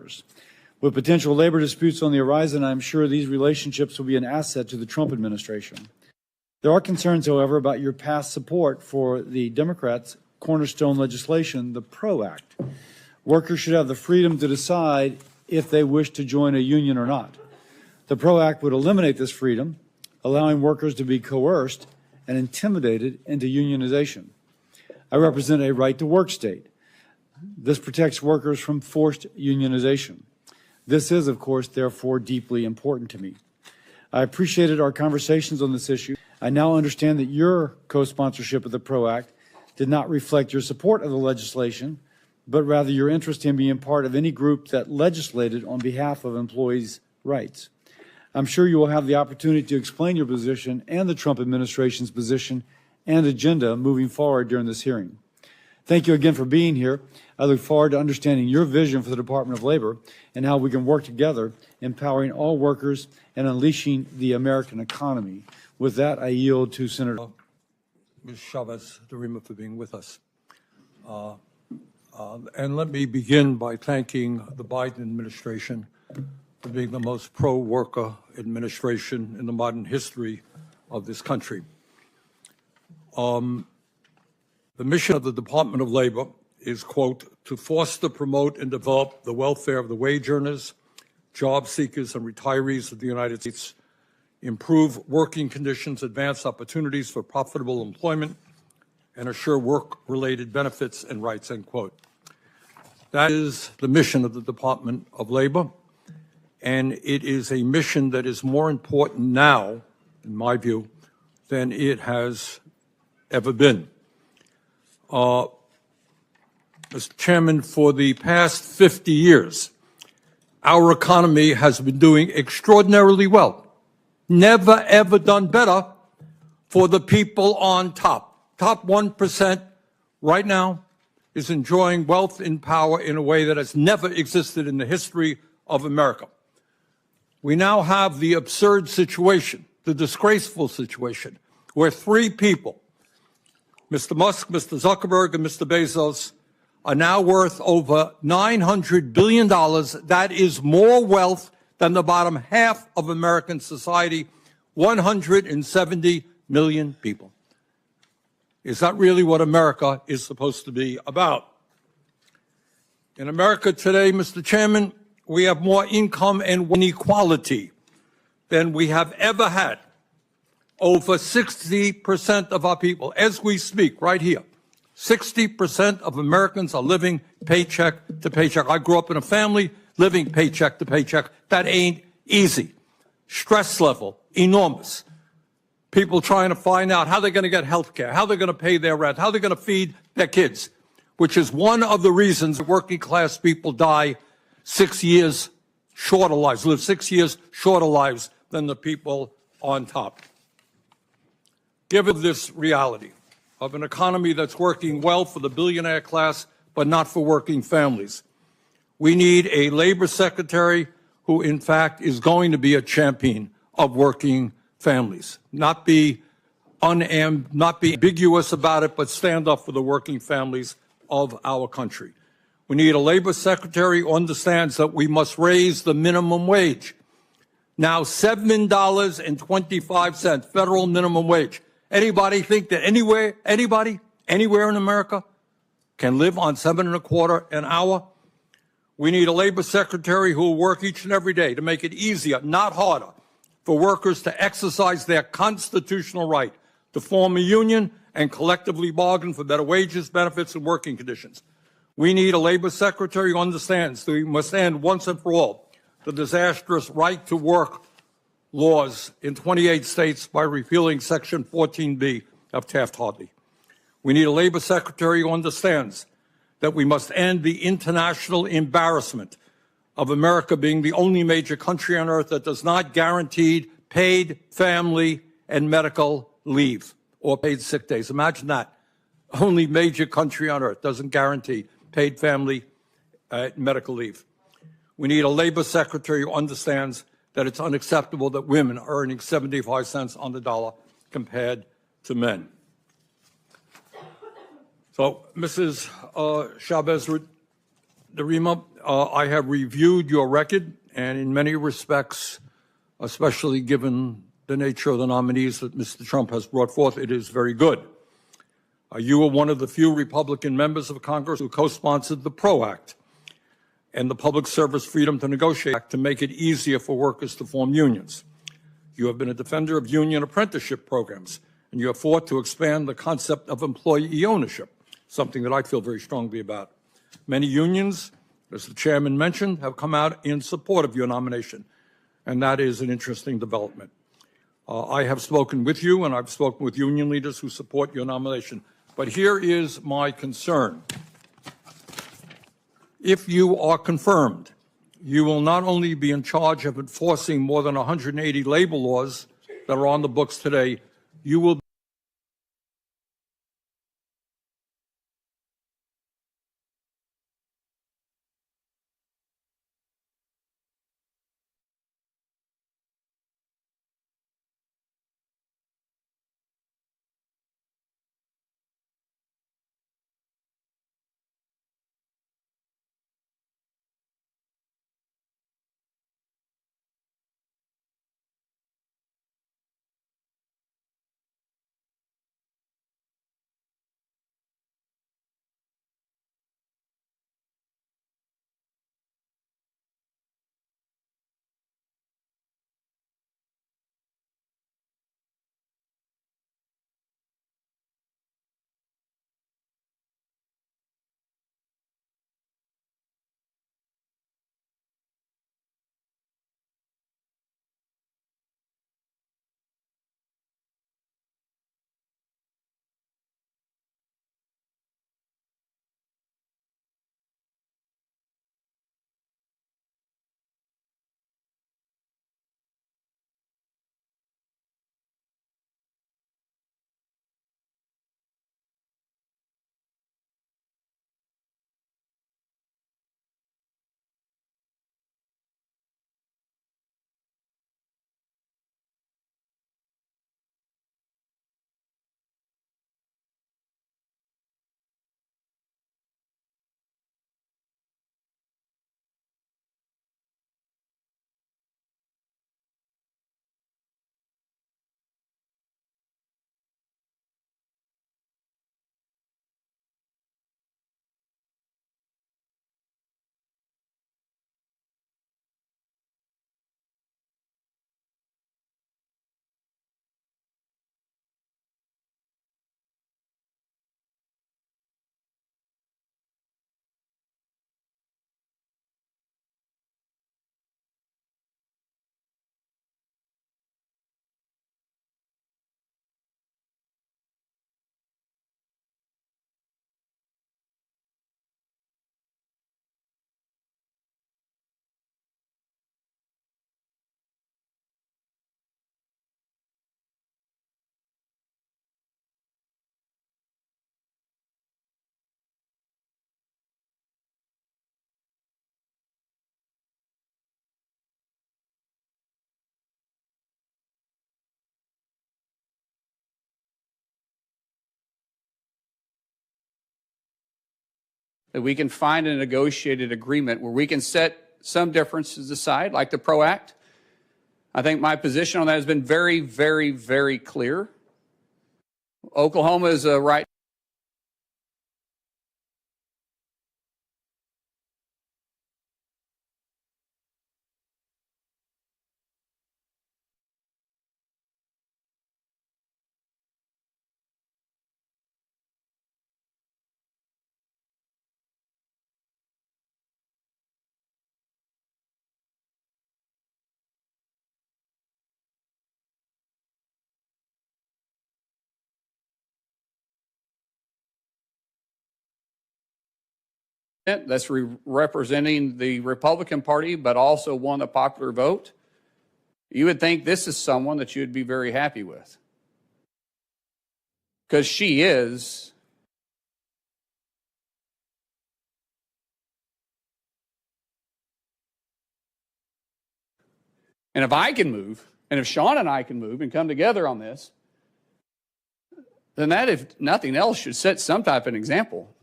workers. With potential labor disputes on the horizon, I'm sure these relationships will be an asset to the Trump administration. There are concerns, however, about your past support for the Democrats' cornerstone legislation, the PRO Act. Workers should have the freedom to decide if they wish to join a union or not. The PRO Act would eliminate this freedom, allowing workers to be coerced and intimidated into unionization. I represent a right-to-work state. This protects workers from forced unionization. This is, of course, therefore, deeply important to me. I appreciated our conversations on this issue. I now understand that your co-sponsorship of the PRO Act did not reflect your support of the legislation, but rather your interest in being part of any group that legislated on behalf of employees' rights. I'm sure you will have the opportunity to explain your position and the Trump administration's position and agenda moving forward during this hearing. Thank you again for being here. I look forward to understanding your vision for the Department of Labor and how we can work together, empowering all workers and unleashing the American economy. With that, I yield to Senator Ms. Chavez-DeRemer for being with us. And let me begin by thanking the Biden administration for being the most pro-worker administration in the modern history of this country. The mission of the Department of Labor is, quote, to foster, promote, and develop the welfare of the wage earners, job seekers, and retirees of the United States, improve working conditions, advance opportunities for profitable employment, and assure work-related benefits and rights, end quote. That is the mission of the Department of Labor, and it is a mission that is more important now, in my view, than it has ever been. Mr. Chairman, for the past 50 years, our economy has been doing extraordinarily well. Never, ever done better for the people on top. Top 1% right now is enjoying wealth and power in a way that has never existed in the history of America. We now have the absurd situation, the disgraceful situation, where three people, Mr. Musk, Mr. Zuckerberg, and Mr. Bezos, are now worth over $900 billion. That is more wealth than the bottom half of American society, 170 million people. Is that really what America is supposed to be about? In America today, Mr. Chairman, we have more income and inequality than we have ever had. Over 60% of our people, as we speak right here, 60% of Americans are living paycheck to paycheck. I grew up in a family living paycheck to paycheck. That ain't easy. Stress level, enormous. People trying to find out how they're going to get health care, how they're going to pay their rent, how they're going to feed their kids, which is one of the reasons working class people die 6 years shorter lives, live 6 years shorter lives than the people on top. Given this reality of an economy that's working well for the billionaire class, but not for working families, we need a labor secretary who, in fact, is going to be a champion of working families, not be ambiguous about it, but stand up for the working families of our country. We need a labor secretary who understands that we must raise the minimum wage. Now, $7.25 federal minimum wage. Anybody think that anywhere in America can live on $7.25 an hour? We need a labor secretary who will work each and every day to make it easier, not harder, for workers to exercise their constitutional right to form a union and collectively bargain for better wages, benefits, and working conditions. We need a labor secretary who understands that we must end once and for all the disastrous right-to-work laws in 28 states by repealing Section 14B of Taft-Hartley. We need a labor secretary who understands that we must end the international embarrassment of America being the only major country on earth that does not guarantee paid family and medical leave or paid sick days. Imagine that. Only major country on earth doesn't guarantee paid family medical leave. We need a labor secretary who understands that it's unacceptable that women are earning 75 cents on the dollar compared to men. So, Mrs. Chavez-DeRemer, I have reviewed your record, and in many respects, especially given the nature of the nominees that Mr. Trump has brought forth, it is very good. You were one of the few Republican members of Congress who co-sponsored the PRO Act and the Public Service Freedom to Negotiate Act to make it easier for workers to form unions. You have been a defender of union apprenticeship programs, and you have fought to expand the concept of employee ownership, something that I feel very strongly about. Many unions, as the chairman mentioned, have come out in support of your nomination, and that is an interesting development. I have spoken with you, and I've spoken with union leaders who support your nomination. But here is my concern. If you are confirmed, you will not only be in charge of enforcing more than 180 labor laws that are on the books today, you will that we can find a negotiated agreement where we can set some differences aside, like the PRO Act. I think my position on that has been very, very, very clear. Oklahoma is a right. That's representing the Republican Party, but also won the popular vote. You would think this is someone that you would be very happy with, because she is. And if I can move, and if Sean and I can move and come together on this, then that, if nothing else, should set some type of an example.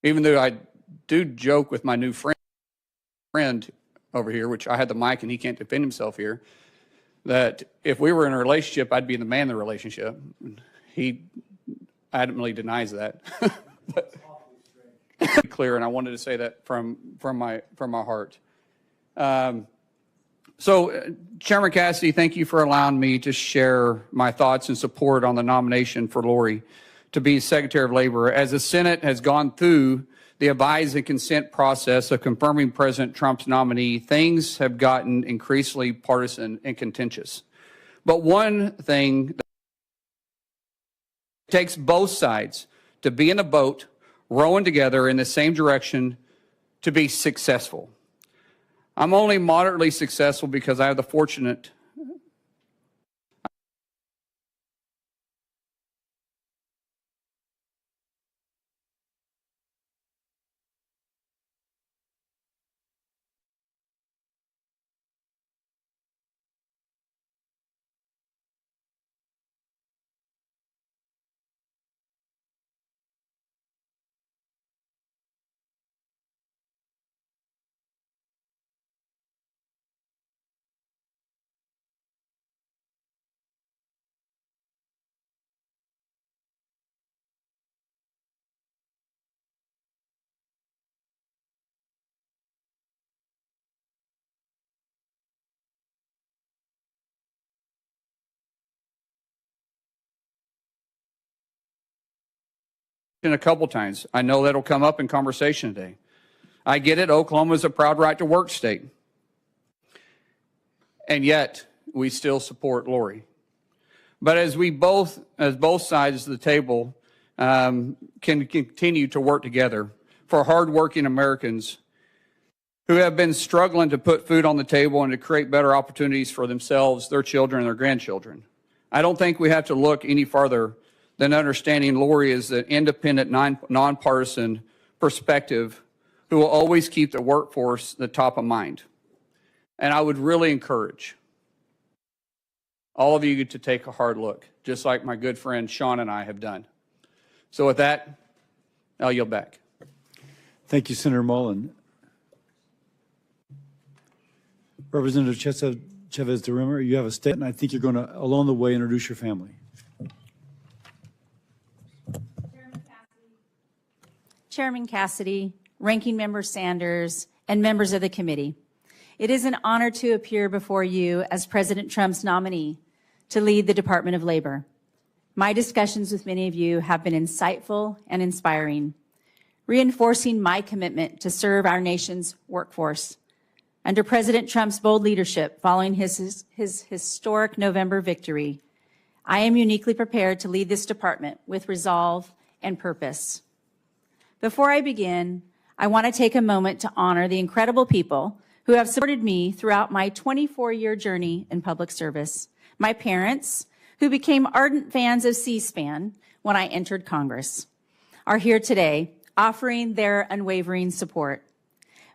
Even though I do joke with my new friend friend over here, which I had the mic and he can't defend himself here, that if we were in a relationship, I'd be the man of the relationship. He adamantly denies that. But clear, and I wanted to say that from my heart. So, Chairman Cassidy, thank you for allowing me to share my thoughts and support on the nomination for Lori to be Secretary of Labor. As the Senate has gone through the advise and consent process of confirming President Trump's nominee, things have gotten increasingly partisan and contentious. But one thing that takes both sides to be in a boat rowing together in the same direction to be successful. I'm only moderately successful because I have the fortunate a couple times. I know that'll come up in conversation today. I get it. Oklahoma is a proud right to work state. And yet we still support Lori. But as both sides of the table can continue to work together for hardworking Americans who have been struggling to put food on the table and to create better opportunities for themselves, their children, and their grandchildren. I don't think we have to look any farther than understanding Lori is an independent, nonpartisan perspective who will always keep the workforce the top of mind. And I would really encourage all of you to take a hard look, just like my good friend Sean and I have done. So with that, I'll yield back. Thank you, Senator Mullen. Representative Chavez-DeRemer, you have a statement. I think you're going to, along the way, introduce your family. Chairman Cassidy, Ranking Member Sanders, and members of the committee. It is an honor to appear before you as President Trump's nominee to lead the Department of Labor. My discussions with many of you have been insightful and inspiring, reinforcing my commitment to serve our nation's workforce. Under President Trump's bold leadership following his historic November victory, I am uniquely prepared to lead this department with resolve and purpose. Before I begin, I want to take a moment to honor the incredible people who have supported me throughout my 24-year journey in public service. My parents, who became ardent fans of C-SPAN when I entered Congress, are here today offering their unwavering support.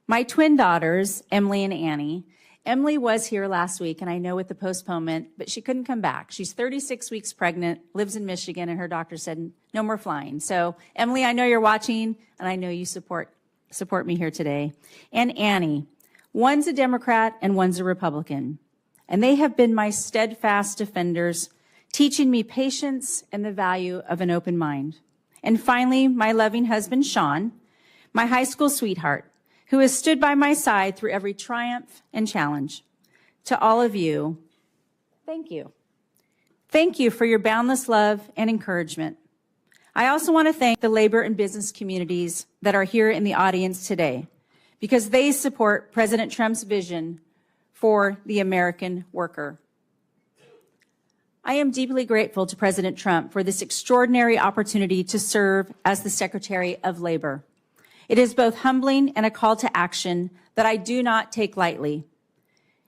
My twin daughters, Emily and Annie. Emily was here last week, and I know with the postponement, but she couldn't come back. She's 36 weeks pregnant, lives in Michigan, and her doctor said no more flying. So, Emily, I know you're watching, and I know you support me here today. And Annie, one's a Democrat and one's a Republican, and they have been my steadfast defenders, teaching me patience and the value of an open mind. And finally, my loving husband, Sean, my high school sweetheart, who has stood by my side through every triumph and challenge. To all of you, thank you. Thank you for your boundless love and encouragement. I also want to thank the labor and business communities that are here in the audience today, because they support President Trump's vision for the American worker. I am deeply grateful to President Trump for this extraordinary opportunity to serve as the Secretary of Labor. It is both humbling and a call to action that I do not take lightly.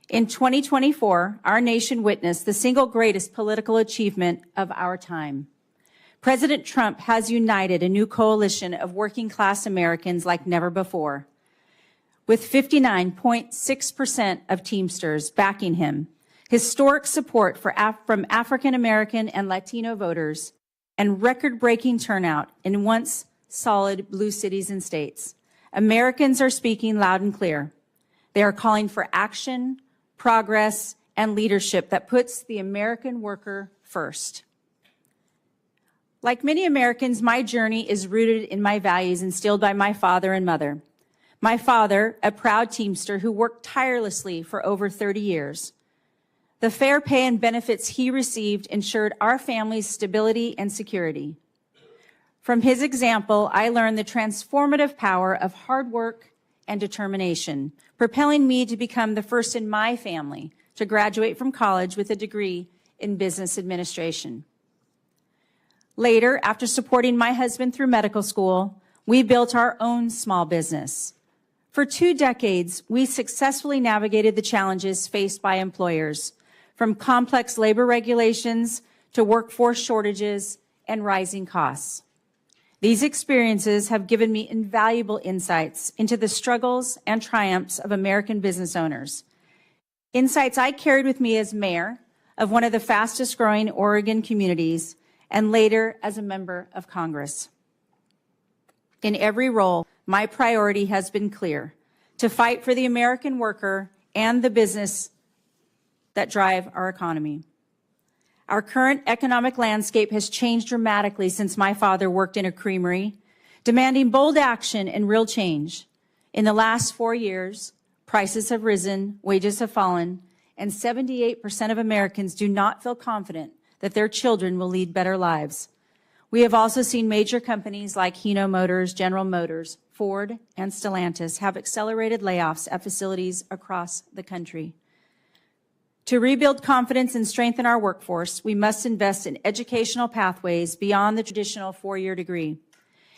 In 2024, our nation witnessed the single greatest political achievement of our time. President Trump has united a new coalition of working-class Americans like never before, with 59.6% of Teamsters backing him, historic support from African American and Latino voters, and record-breaking turnout in once solid blue cities and states. Americans are speaking loud and clear. They are calling for action, progress, and leadership that puts the American worker first. Like many Americans, my journey is rooted in my values instilled by my father and mother. My father, a proud Teamster who worked tirelessly for over 30 years. The fair pay and benefits he received ensured our family's stability and security. From his example, I learned the transformative power of hard work and determination, propelling me to become the first in my family to graduate from college with a degree in business administration. Later, after supporting my husband through medical school, we built our own small business. For 2 decades, we successfully navigated the challenges faced by employers, from complex labor regulations to workforce shortages and rising costs. These experiences have given me invaluable insights into the struggles and triumphs of American business owners. Insights I carried with me as mayor of one of the fastest growing Oregon communities and later as a member of Congress. In every role, my priority has been clear: to fight for the American worker and the business that drive our economy. Our current economic landscape has changed dramatically since my father worked in a creamery, demanding bold action and real change. In the last 4 years, prices have risen, wages have fallen, and 78% of Americans do not feel confident that their children will lead better lives. We have also seen major companies like Hino Motors, General Motors, Ford, and Stellantis have accelerated layoffs at facilities across the country. To rebuild confidence and strengthen our workforce, we must invest in educational pathways beyond the traditional 4-year degree,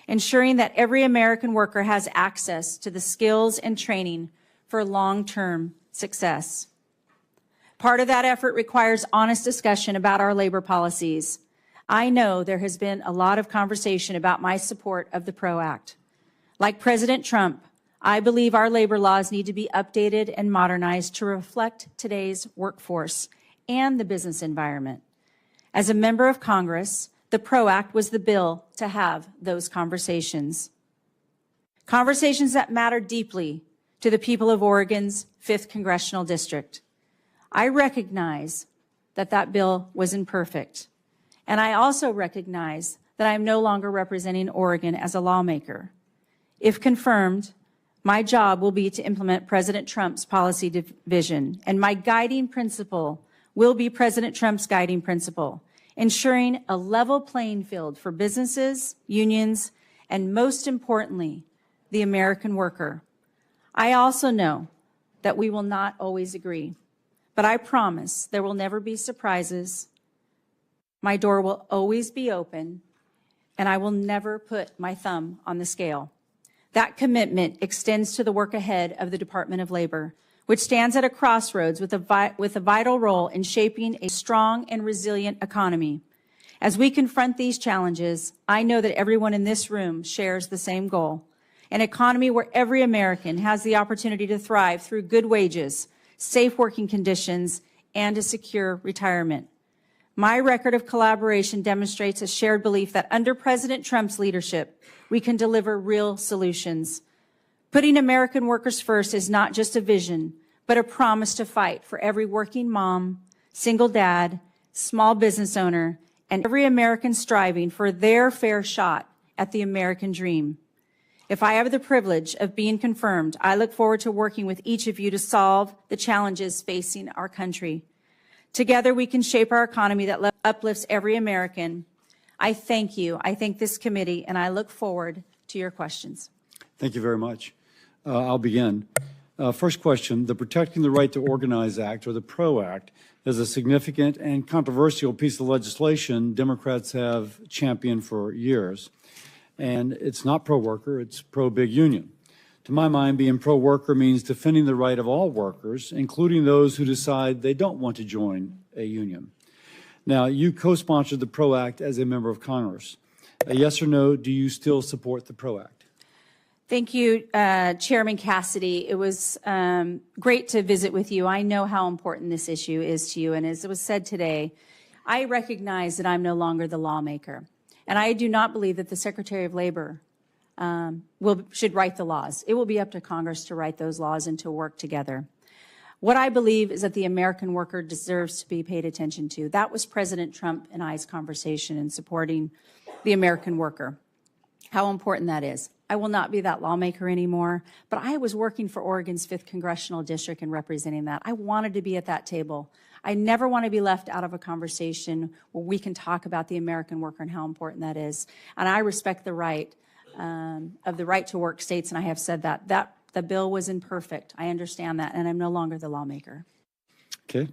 ensuring that every American worker has access to the skills and training for long-term success. Part of that effort requires honest discussion about our labor policies. I know there has been a lot of conversation about my support of the PRO Act. Like President Trump, I believe our labor laws need to be updated and modernized to reflect today's workforce and the business environment. As a member of Congress, the PRO Act was the bill to have those conversations. Conversations that matter deeply to the people of Oregon's 5th Congressional District. I recognize that that bill was imperfect, and I also recognize that I am no longer representing Oregon as a lawmaker. If confirmed, my job will be to implement President Trump's policy vision, and my guiding principle will be President Trump's guiding principle, ensuring a level playing field for businesses, unions, and most importantly, the American worker. I also know that we will not always agree, but I promise there will never be surprises. My door will always be open, and I will never put my thumb on the scale. That commitment extends to the work ahead of the Department of Labor, which stands at a crossroads with a vital role in shaping a strong and resilient economy. As we confront these challenges, I know that everyone in this room shares the same goal: an economy where every American has the opportunity to thrive through good wages, safe working conditions, and a secure retirement. My record of collaboration demonstrates a shared belief that under President Trump's leadership, we can deliver real solutions. Putting American workers first is not just a vision, but a promise to fight for every working mom, single dad, small business owner, and every American striving for their fair shot at the American dream. If I have the privilege of being confirmed, I look forward to working with each of you to solve the challenges facing our country. Together, we can shape our economy that uplifts every American. I thank you. I thank this committee, and I look forward to your questions. Thank you very much. I'll begin. First question: the Protecting the Right to Organize Act, or the PRO Act, is a significant and controversial piece of legislation Democrats have championed for years. And it's not pro-worker, it's pro-big union. To my mind, being pro-worker means defending the right of all workers, including those who decide they don't want to join a union. Now, you co-sponsored the PRO Act as a member of Congress. Yes or no, do you still support the PRO Act? Thank you, Chairman Cassidy. It was great to visit with you. I know how important this issue is to you, and as it was said today, I recognize that I'm no longer the lawmaker, and I do not believe that the Secretary of Labor should write the laws. It will be up to Congress to write those laws and to work together. What I believe is that the American worker deserves to be paid attention to. That was President Trump and I's conversation in supporting the American worker, how important that is. I will not be that lawmaker anymore, but I was working for Oregon's 5th Congressional District and representing that. I wanted to be at that table. I never want to be left out of a conversation where we can talk about the American worker and how important that is. And I respect the right of the right to work states, and I have said that. The bill was imperfect. I understand that, and I'm no longer the lawmaker. Okay.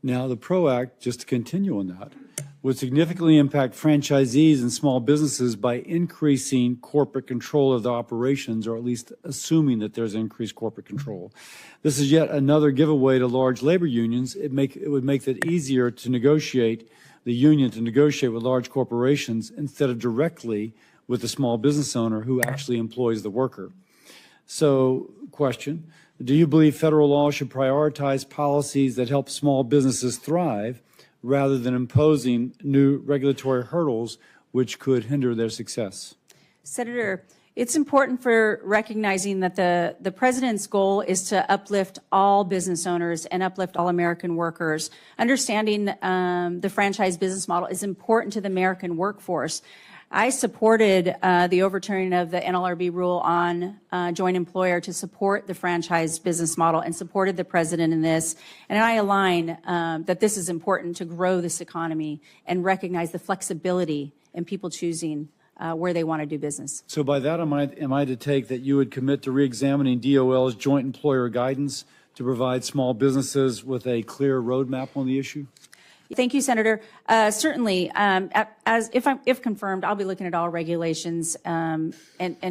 Now, the PRO Act, just to continue on that, would significantly impact franchisees and small businesses by increasing corporate control of the operations, or at least assuming that there's increased corporate control. This is yet another giveaway to large labor unions. It would make it easier to negotiate, the union to negotiate with large corporations instead of directly with the small business owner who actually employs the worker. So, question, do you believe federal law should prioritize policies that help small businesses thrive rather than imposing new regulatory hurdles which could hinder their success? Senator, it's important for recognizing that the president's goal is to uplift all business owners and uplift all American workers. Understanding the franchise business model is important to the American workforce. I supported the overturning of the NLRB rule on joint employer to support the franchise business model and supported the president in this. And I align that this is important to grow this economy and recognize the flexibility in people choosing where they want to do business. So by that, am I to take that you would commit to reexamining DOL's joint employer guidance to provide small businesses with a clear roadmap on the issue? Thank you, Senator. Certainly, if confirmed, I'll be looking at all regulations and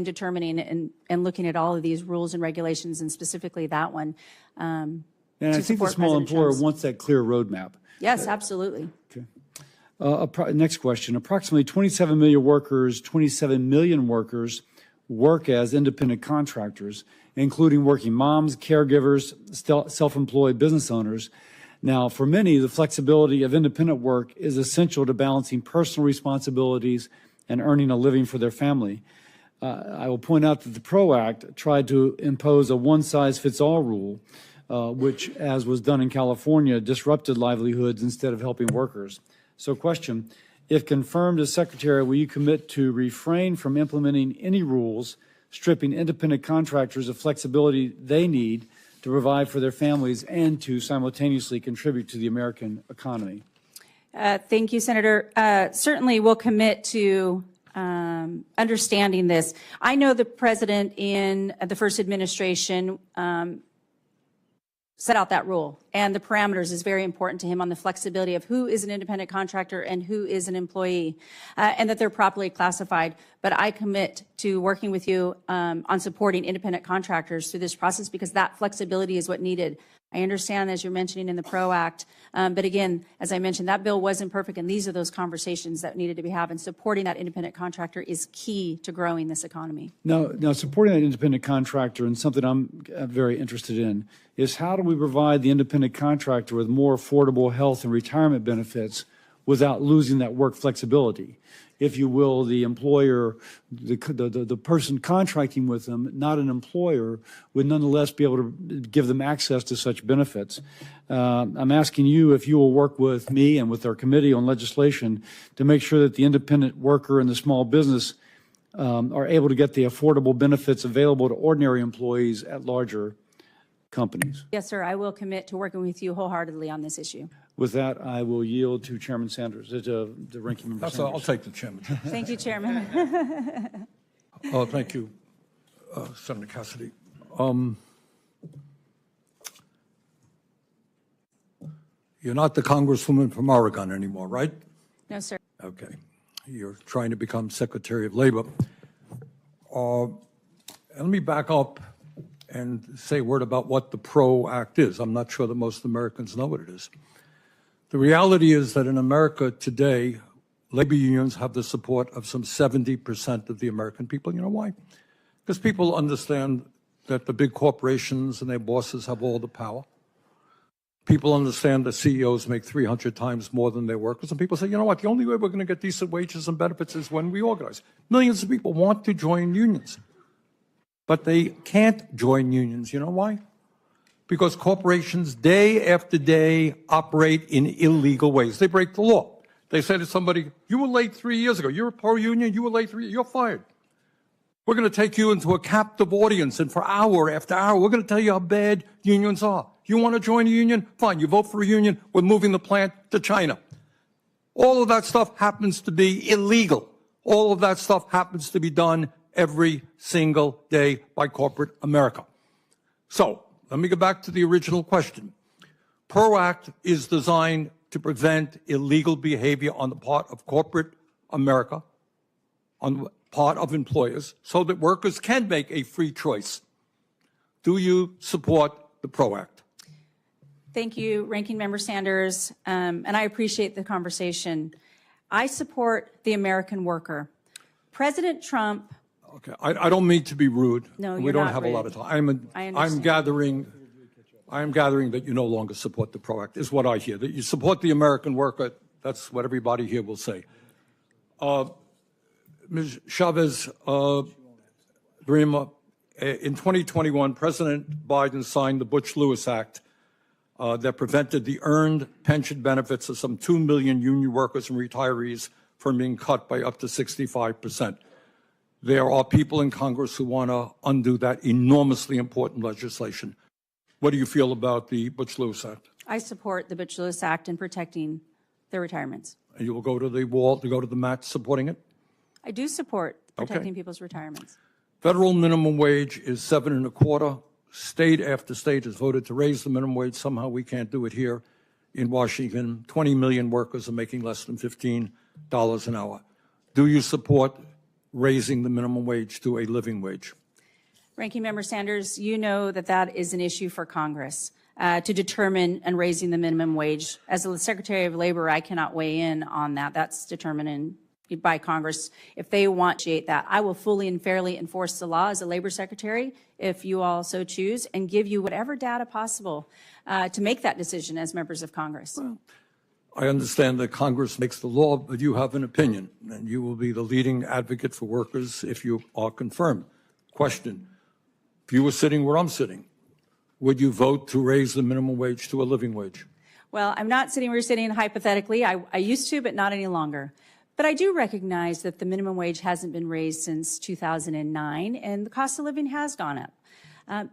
determining and looking at all of these rules and regulations, and specifically that one. And I think the small employer wants that clear roadmap. Yes, absolutely. Okay. Next question. Approximately 27 million workers work as independent contractors, including working moms, caregivers, self-employed business owners. Now, for many, the flexibility of independent work is essential to balancing personal responsibilities and earning a living for their family. I will point out that the PRO Act tried to impose a one-size-fits-all rule, which, as was done in California, disrupted livelihoods instead of helping workers. So question, if confirmed as Secretary, will you commit to refrain from implementing any rules stripping independent contractors of flexibility they need to provide for their families and to simultaneously contribute to the American economy? Thank you, Senator. Certainly, we'll commit to understanding this. I know the president in the first administration set out that rule, and the parameters is very important to him on the flexibility of who is an independent contractor and who is an employee, and that they're properly classified. But I commit to working with you on supporting independent contractors through this process, because that flexibility is what needed. I understand, as you're mentioning in the PRO Act, but again, as I mentioned, that bill wasn't perfect, and these are those conversations that needed to be had. And supporting that independent contractor is key to growing this economy. Now, supporting that independent contractor, and something I'm very interested in, is how do we provide the independent contractor with more affordable health and retirement benefits without losing that work flexibility? If you will, the employer, the person contracting with them, not an employer, would nonetheless be able to give them access to such benefits. I'm asking you if you will work with me and with our committee on legislation to make sure that the independent worker and the small business are able to get the affordable benefits available to ordinary employees at larger companies. Yes, sir. I will commit to working with you wholeheartedly on this issue. With that, I will yield to Chairman Sanders, to the ranking member Sanders. I'll take the chairman. Thank you, Chairman. Thank you, Senator Cassidy. You're not the Congresswoman from Oregon anymore, right? No, sir. Okay. You're trying to become Secretary of Labor. Let me back up and say a word about what the PRO Act is. I'm not sure that most Americans know what it is. The reality is that in America today, labor unions have the support of some 70% of the American people. You know why? Because people understand that the big corporations and their bosses have all the power. People understand that CEOs make 300 times more than their workers. And people say, you know what, the only way we're going to get decent wages and benefits is when we organize. Millions of people want to join unions, but they can't join unions. You know why? Because corporations day after day operate in illegal ways. They break the law. They say to somebody, you were late 3 years ago. You're a pro-union. You were late 3 years. You're fired. We're going to take you into a captive audience, and for hour after hour, we're going to tell you how bad unions are. You want to join a union? Fine. You vote for a union. We're moving the plant to China. All of that stuff happens to be illegal. All of that stuff happens to be done every single day by corporate America. So let me go back to the original question. PRO Act is designed to prevent illegal behavior on the part of corporate America, on the part of employers, so that workers can make a free choice. Do you support the PRO Act? Thank you, Ranking Member Sanders, and I appreciate the conversation. I support the American worker. President Trump. Okay, I don't mean to be rude. No, we you're don't not have rude. a lot of time. I'm gathering that you no longer support the PRO Act, is what I hear. That you support the American worker. That's what everybody here will say. Ms. Chavez-DeRemer, in 2021, President Biden signed the Bush-Lewis Act that prevented the earned pension benefits of some 2 million union workers and retirees from being cut by up to 65%. There are people in Congress who want to undo that enormously important legislation. What do you feel about the Bush-Lewis Act? I support the Bush-Lewis Act in protecting their retirements. And you will go to the wall, to go to the mat supporting it? I do support protecting people's retirements. Federal minimum wage is $7.25. State after state has voted to raise the minimum wage. Somehow we can't do it here in Washington. 20 million workers are making less than $15 an hour. Do you support raising the minimum wage to a living wage? Ranking Member Sanders, you know that that is an issue for Congress to determine and raising the minimum wage. As the Secretary of Labor, I cannot weigh in on that. That's determined by Congress. If they want to that, I will fully and fairly enforce the law as a Labor Secretary, if you all so choose, and give you whatever data possible to make that decision as members of Congress. Well, I understand that Congress makes the law, but you have an opinion, and you will be the leading advocate for workers if you are confirmed. Question, if you were sitting where I'm sitting, would you vote to raise the minimum wage to a living wage? Well, I'm not sitting where you're sitting hypothetically. I used to, but not any longer. But I do recognize that the minimum wage hasn't been raised since 2009, and the cost of living has gone up.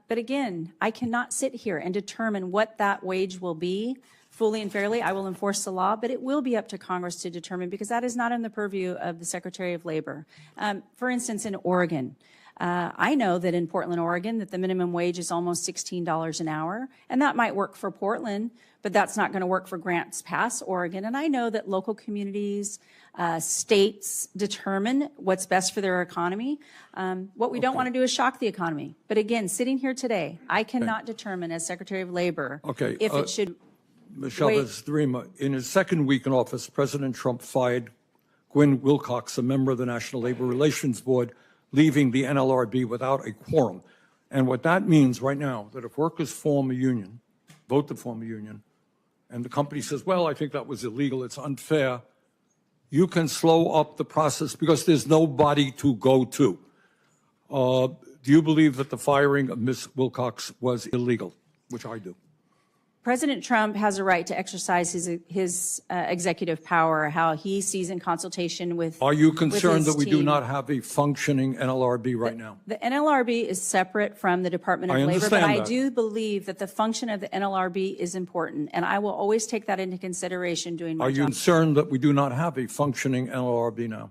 But again, I cannot sit here and determine what that wage will be fully and fairly. I will enforce the law, but it will be up to Congress to determine, because that is not in the purview of the Secretary of Labor. For instance, in Oregon, I know that in Portland, Oregon, that the minimum wage is almost $16 an hour, and that might work for Portland, but that's not going to work for Grants Pass, Oregon. And I know that local communities, states determine what's best for their economy. What we don't want to do is shock the economy. But again, sitting here today, I cannot determine as Secretary of Labor if it should. Ms. Chavez-DeRemer, in his second week in office, President Trump fired Gwen Wilcox, a member of the National Labor Relations Board, leaving the NLRB without a quorum. And what that means right now, that if workers form a union, vote to form a union, and the company says, well, I think that was illegal, it's unfair, you can slow up the process because there's nobody to go to. Do you believe that the firing of Ms. Wilcox was illegal? Which I do. President Trump has a right to exercise his executive power, how he sees in consultation with. Are you concerned that we team. do not have a functioning NLRB right now? The NLRB is separate from the Department of Labor, but I do believe that the function of the NLRB is important, and I will always take that into consideration doing my job. Are you concerned that we do not have a functioning NLRB now?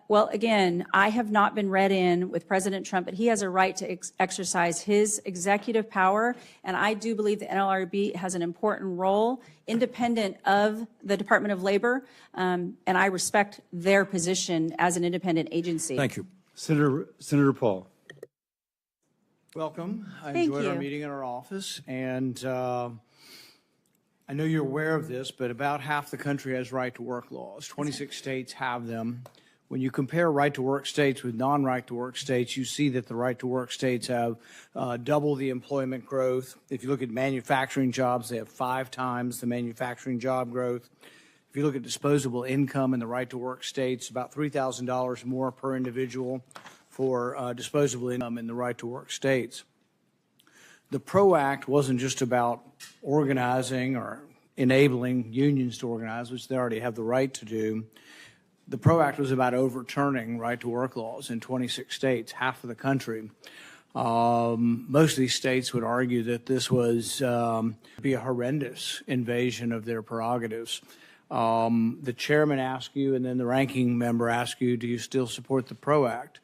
Well, again, I have not been read in with President Trump, but he has a right to exercise his executive power, and I do believe the NLRB has an important role, independent of the Department of Labor, and I respect their position as an independent agency. Thank you. Senator Paul. Welcome. I Thank enjoyed our you. meeting in our office, and I know you're aware of this, but about half the country has right to work laws. 26 states have them. When you compare right-to-work states with non-right-to-work states, you see that the right-to-work states have double the employment growth. If you look at manufacturing jobs, they have 5 times the manufacturing job growth. If you look at disposable income in the right-to-work states, about $3,000 more per individual for disposable income in the right-to-work states. The PRO Act wasn't just about organizing or enabling unions to organize, which they already have the right to do. The PRO Act was about overturning right-to-work laws in 26 states, half of the country. Most of these states would argue that this was be a horrendous invasion of their prerogatives. The chairman asked you, and then the ranking member asked you, do you still support the PRO Act?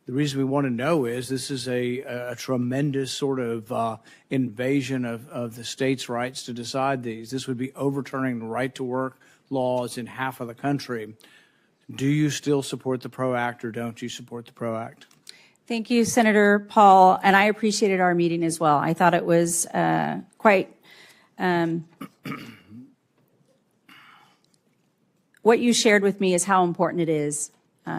The reason we want to know is this is a tremendous sort of invasion of the states' rights to decide these. This would be overturning the right-to-work laws in half of the country. Do you still support the PRO Act, or don't you support the PRO Act? Thank you, Senator Paul, and I appreciated our meeting as well. I thought it was quite what you shared with me is how important it is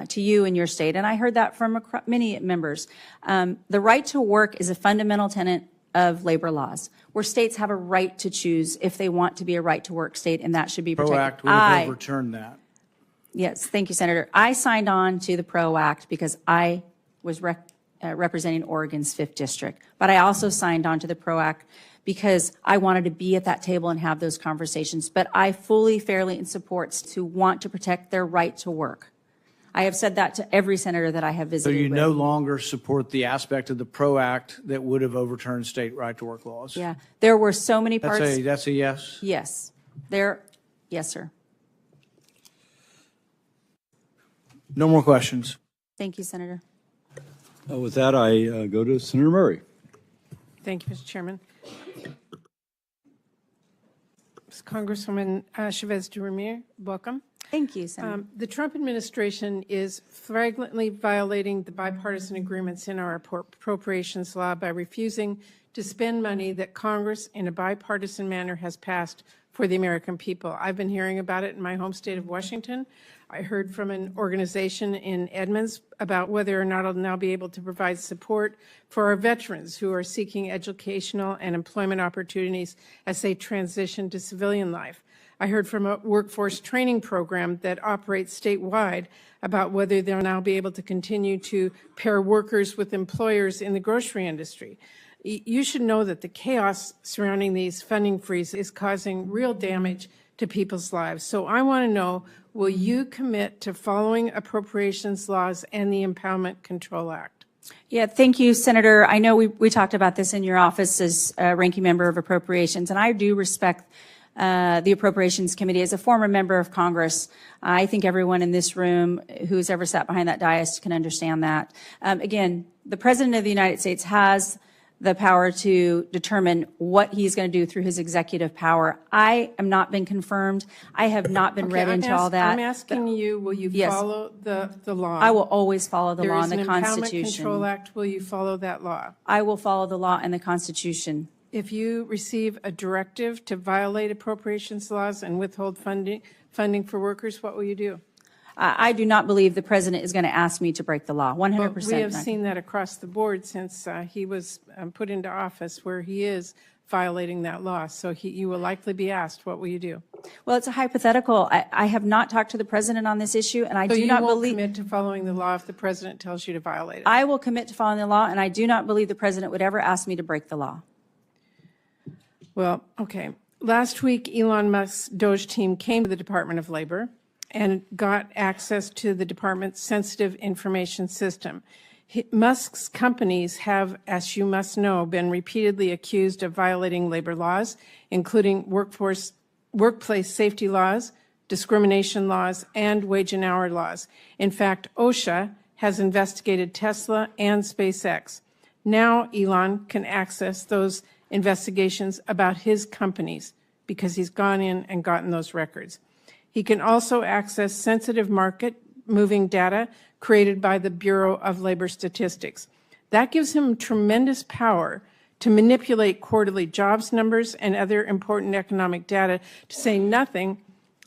to you and your state, and I heard that from many members. The right to work is a fundamental tenet of labor laws, where states have a right to choose if they want to be a right to work state, and that should be protected. PRO Act would have overturned that. Yes, thank you, Senator. I signed on to the PRO Act because I was representing Oregon's 5th District, but I also signed on to the PRO Act because I wanted to be at that table and have those conversations. But I fully, fairly, and supports to want to protect their right to work. I have said that to every senator that I have visited. So you with. no longer support the aspect of the PRO Act that would have overturned state right-to-work laws? Yeah, there were so many parts. That's a yes? Yes. Yes, sir. No more questions. Thank you, Senator. With that, I go to Senator Murray. Thank you, Mr. Chairman. Congresswoman Chavez-DeRemer, welcome. Thank you, Senator. The Trump administration is flagrantly violating the bipartisan agreements in our appropriations law by refusing to spend money that Congress in a bipartisan manner has passed for the American people. I've been hearing about it in my home state of Washington. I heard from an organization in Edmonds about whether or not it'll now be able to provide support for our veterans who are seeking educational and employment opportunities as they transition to civilian life. I heard from a workforce training program that operates statewide about whether they'll now be able to continue to pair workers with employers in the grocery industry. You should know that the chaos surrounding these funding freezes is causing real damage to people's lives. So I want to know, will you commit to following appropriations laws and the Impoundment Control Act? Yeah, thank you, Senator. I know we talked about this in your office as ranking member of appropriations, and I do respect the Appropriations Committee. As a former member of Congress, I think everyone in this room who's ever sat behind that dais can understand that. Again, the President of the United States has the power to determine what he's going to do through his executive power. I am not been confirmed. I have not been read into all that. I'm asking you, will you follow the law? I will always follow the law and the Constitution. There is an Impoundment Control Act. Will you follow that law? I will follow the law and the Constitution. If you receive a directive to violate appropriations laws and withhold funding for workers, what will you do? I do not believe the President is going to ask me to break the law, 100%. But we have seen that across the board since he was put into office, where he is violating that law. So you will likely be asked, what will you do? Well, it's a hypothetical. I have not talked to the President on this issue, and I do not believe— So you won't commit to following the law if the President tells you to violate it? I will commit to following the law, and I do not believe the President would ever ask me to break the law. Well, okay. Last week, Elon Musk's Doge team came to the Department of Labor and got access to the department's sensitive information system. Musk's companies have, as you must know, been repeatedly accused of violating labor laws, including workplace safety laws, discrimination laws, and wage and hour laws. In fact, OSHA has investigated Tesla and SpaceX. Now Elon can access those investigations about his companies because he's gone in and gotten those records. He can also access sensitive market-moving data created by the Bureau of Labor Statistics. That gives him tremendous power to manipulate quarterly jobs numbers and other important economic data, to say nothing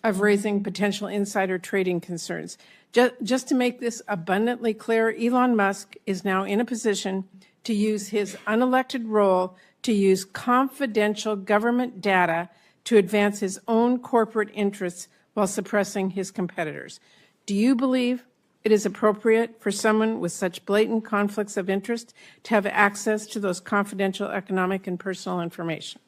of raising potential insider trading concerns. Just to make this abundantly clear, Elon Musk is now in a position to use his unelected role to use confidential government data to advance his own corporate interests while suppressing his competitors. Do you believe it is appropriate for someone with such blatant conflicts of interest to have access to those confidential economic and personal information?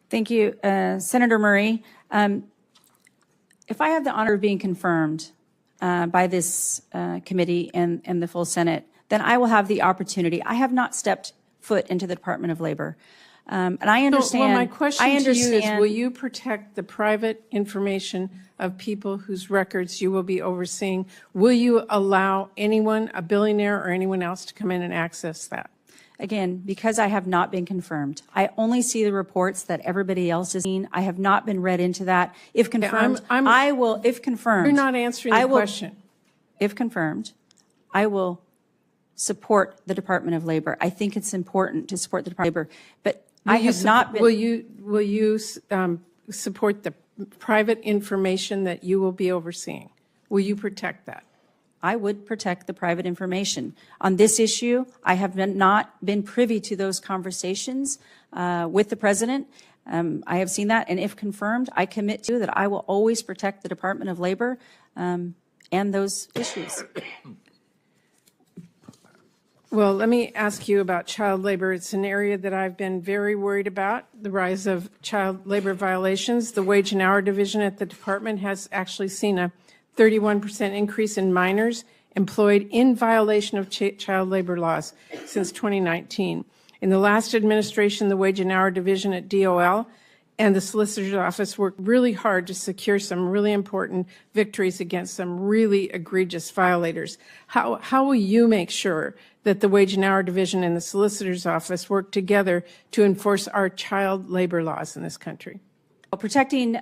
Thank you, Senator Murray. If I have the honor of being confirmed by this committee and the full Senate, then I will have the opportunity. I have not stepped foot into the Department of Labor. And I understand. Well, my question to you is, will you protect the private information of people whose records you will be overseeing? Will you allow anyone, a billionaire or anyone else, to come in and access that? Again, because I have not been confirmed. I only see the reports that everybody else has seen. I have not been read into that. If confirmed, I will, if confirmed. You're not answering the question. If confirmed, I will support the Department of Labor. I think it's important to support the Department of Labor, but I have not been. Will you support the private information that you will be overseeing? Will you protect that? I would protect the private information. On this issue, I have not been privy to those conversations with the President. I have seen that, and if confirmed, I commit to that I will always protect the Department of Labor and those issues. Well, let me ask you about child labor. It's an area that I've been very worried about, the rise of child labor violations. The Wage and Hour Division at the department has actually seen a 31% increase in minors employed in violation of child labor laws since 2019. In the last administration, the Wage and Hour Division at DOL and the Solicitor's Office worked really hard to secure some really important victories against some really egregious violators. How will you make sure that the Wage and Hour Division and the Solicitor's Office work together to enforce our child labor laws in this country? Well, protecting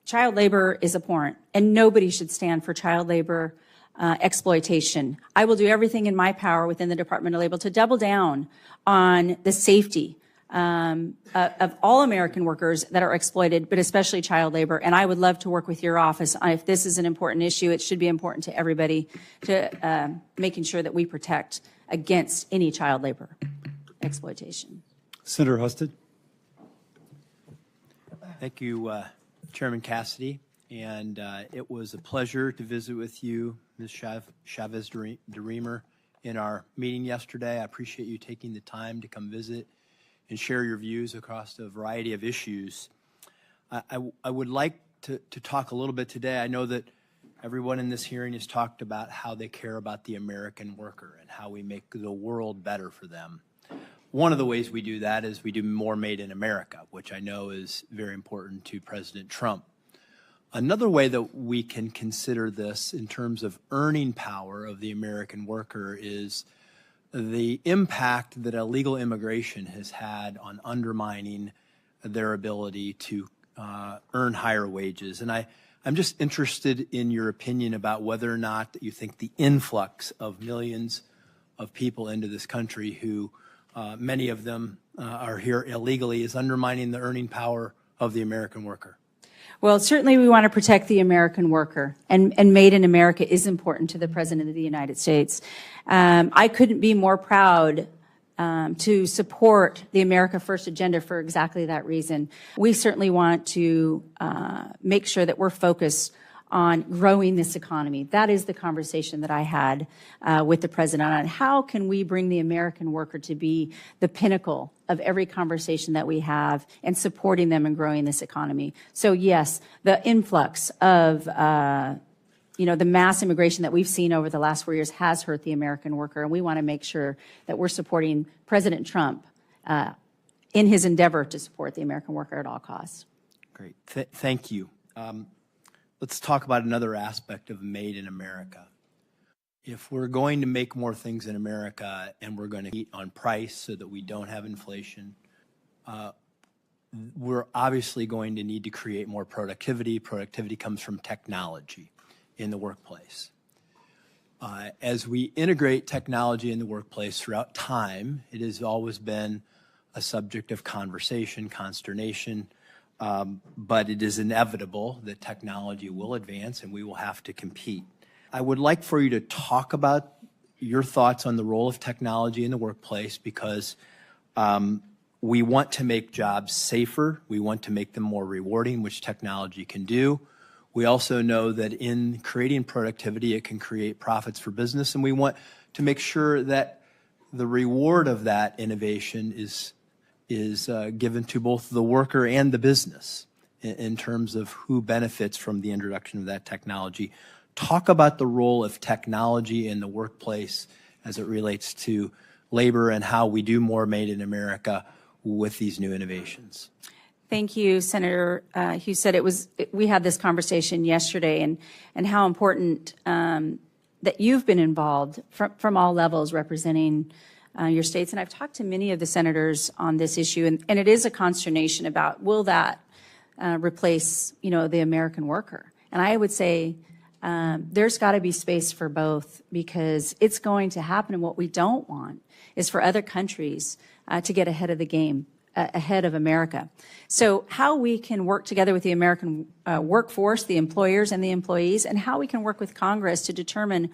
child labor is abhorrent, and nobody should stand for child labor exploitation. I will do everything in my power within the Department of Labor to double down on the safety of all American workers that are exploited, but especially child labor. And I would love to work with your office on, if this is an important issue, it should be important to everybody, to making sure that we protect against any child labor exploitation. Senator Husted. Thank you, Chairman Cassidy. And it was a pleasure to visit with you, Ms. Chavez-DeRemer, in our meeting yesterday. I appreciate you taking the time to come visit and share your views across a variety of issues. I would like to talk a little bit today. I know that everyone in this hearing has talked about how they care about the American worker and how we make the world better for them. One of the ways we do that is we do more Made in America, which I know is very important to President Trump. Another way that we can consider this in terms of earning power of the American worker is the impact that illegal immigration has had on undermining their ability to earn higher wages. And I'm just interested in your opinion about whether or not you think the influx of millions of people into this country who many of them are here illegally is undermining the earning power of the American worker. Well, certainly we want to protect the American worker, and Made in America is important to the President of the United States. I couldn't be more proud to support the America First agenda for exactly that reason. We certainly want to make sure that we're focused on growing this economy. That is the conversation that I had with the President on how can we bring the American worker to be the pinnacle of every conversation that we have and supporting them and growing this economy. So yes, the influx of the mass immigration that we've seen over the last 4 years has hurt the American worker, and we want to make sure that we're supporting President Trump in his endeavor to support the American worker at all costs. Great. Thank you. Let's talk about another aspect of Made in America. If we're going to make more things in America and we're going to eat on price so that we don't have inflation, we're obviously going to need to create more productivity. Productivity comes from technology in the workplace. As we integrate technology in the workplace throughout time, it has always been a subject of conversation, consternation, but it is inevitable that technology will advance and we will have to compete. I would like for you to talk about your thoughts on the role of technology in the workplace, because we want to make jobs safer. We want to make them more rewarding, which technology can do. We also know that in creating productivity, it can create profits for business, and we want to make sure that the reward of that innovation is given to both the worker and the business in terms of who benefits from the introduction of that technology. Talk about the role of technology in the workplace as it relates to labor and how we do more made in America with these new innovations. Thank you, Senator Hughes. Said we had this conversation yesterday, and how important that you've been involved from all levels representing your states. And I've talked to many of the senators on this issue, and it is a consternation about, will that replace, the American worker? And I would say there's got to be space for both, because it's going to happen. And what we don't want is for other countries to get ahead of the game, ahead of America. So how we can work together with the American workforce, the employers and the employees, and how we can work with Congress to determine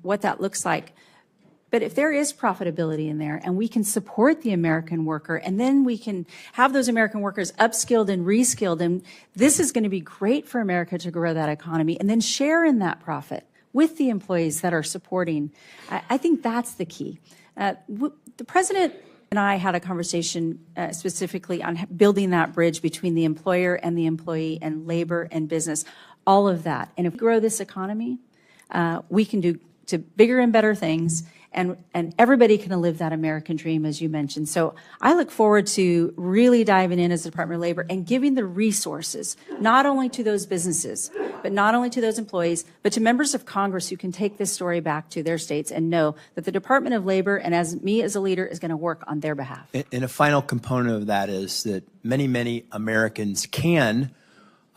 what that looks like. But if there is profitability in there and we can support the American worker, and then we can have those American workers upskilled and reskilled, and this is going to be great for America to grow that economy and then share in that profit with the employees that are supporting. I think that's the key. The president and I had a conversation specifically on building that bridge between the employer and the employee and labor and business, all of that. And if we grow this economy, we can do to bigger and better things, and everybody can live that American dream, as you mentioned. So I look forward to really diving in as the Department of Labor and giving the resources, not only to those businesses, but not only to those employees, but to members of Congress who can take this story back to their states and know that the Department of Labor, and as me as a leader, is going to work on their behalf. And a final component of that is that many, many Americans can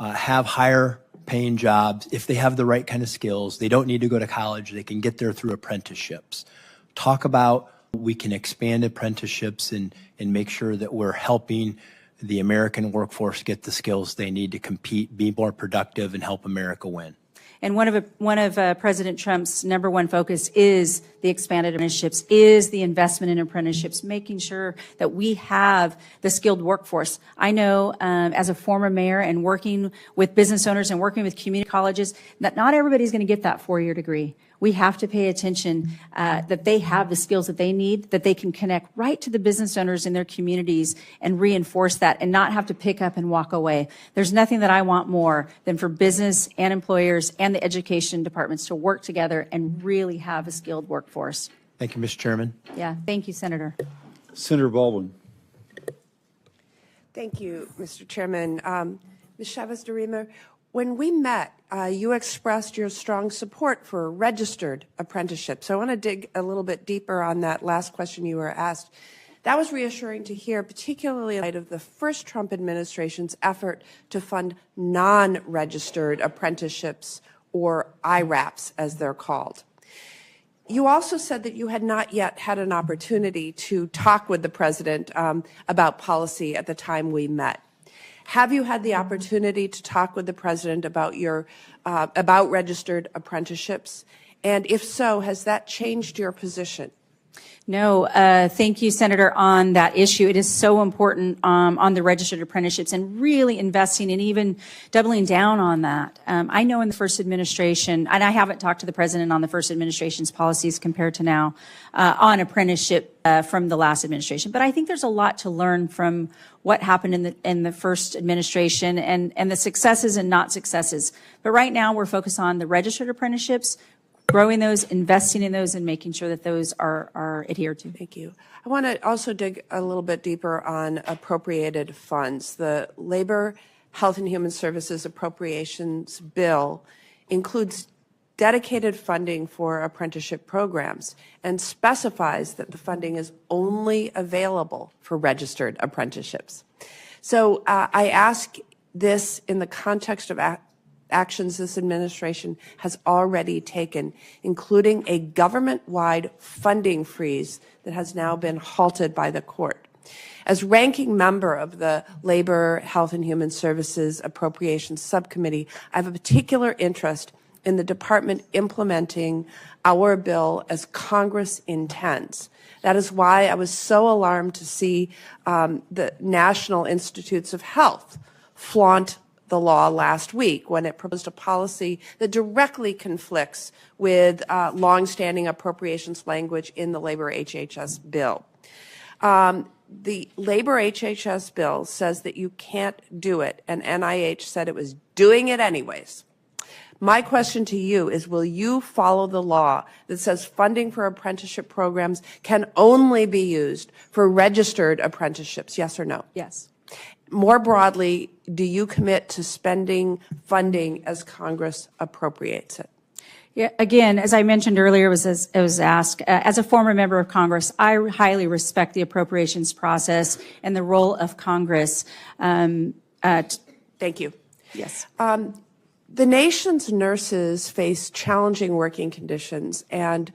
have higher paying jobs if they have the right kind of skills. They don't need to go to college. They can get there through apprenticeships. Talk about we can expand apprenticeships and make sure that we're helping the American workforce get the skills they need to compete, be more productive, and help America win. And one of President Trump's number one focus is the expanded apprenticeships, is the investment in apprenticeships, making sure that we have the skilled workforce. I know as a former mayor and working with business owners and working with community colleges that not everybody's going to get that four-year degree. We have to pay attention that they have the skills that they need, that they can connect right to the business owners in their communities and reinforce that and not have to pick up and walk away. There's nothing that I want more than for business and employers and the education departments to work together and really have a skilled workforce. Thank you, Mr. Chairman. Yeah, thank you, Senator. Senator Baldwin. Thank you, Mr. Chairman. Ms. Chavez-DeRemer, when we met, you expressed your strong support for registered apprenticeships. So I want to dig a little bit deeper on that last question you were asked. That was reassuring to hear, particularly in light of the first Trump administration's effort to fund non-registered apprenticeships, or IRAPs, as they're called. You also said that you had not yet had an opportunity to talk with the president about policy at the time we met. Have you had the opportunity to talk with the president about about registered apprenticeships? And if so, has that changed your position? No, thank you, Senator, on that issue. It is so important on the registered apprenticeships and really investing and even doubling down on that. I know in the first administration, and I haven't talked to the president on the first administration's policies compared to now on apprenticeship from the last administration, but I think there's a lot to learn from what happened in the first administration and the successes and not successes. But right now we're focused on the registered apprenticeships, growing those, investing in those, and making sure that those are adhered to. Thank you. I want to also dig a little bit deeper on appropriated funds. The Labor, Health and Human Services Appropriations Bill includes dedicated funding for apprenticeship programs and specifies that the funding is only available for registered apprenticeships. So I ask this in the context of actions this administration has already taken, including a government-wide funding freeze that has now been halted by the court. As ranking member of the Labor, Health and Human Services Appropriations Subcommittee, I have a particular interest in the department implementing our bill as Congress intends. That is why I was so alarmed to see the National Institutes of Health flaunt the law last week when it proposed a policy that directly conflicts with longstanding appropriations language in the labor HHS bill. The labor HHS bill says that you can't do it, and NIH said it was doing it anyways. My question to you is, will you follow the law that says funding for apprenticeship programs can only be used for registered apprenticeships, yes or no? Yes. More broadly, do you commit to spending funding as Congress appropriates it? Yeah, again, as I mentioned earlier, it was asked, as a former member of Congress, I highly respect the appropriations process and the role of Congress. Thank you. Yes. The nation's nurses face challenging working conditions, and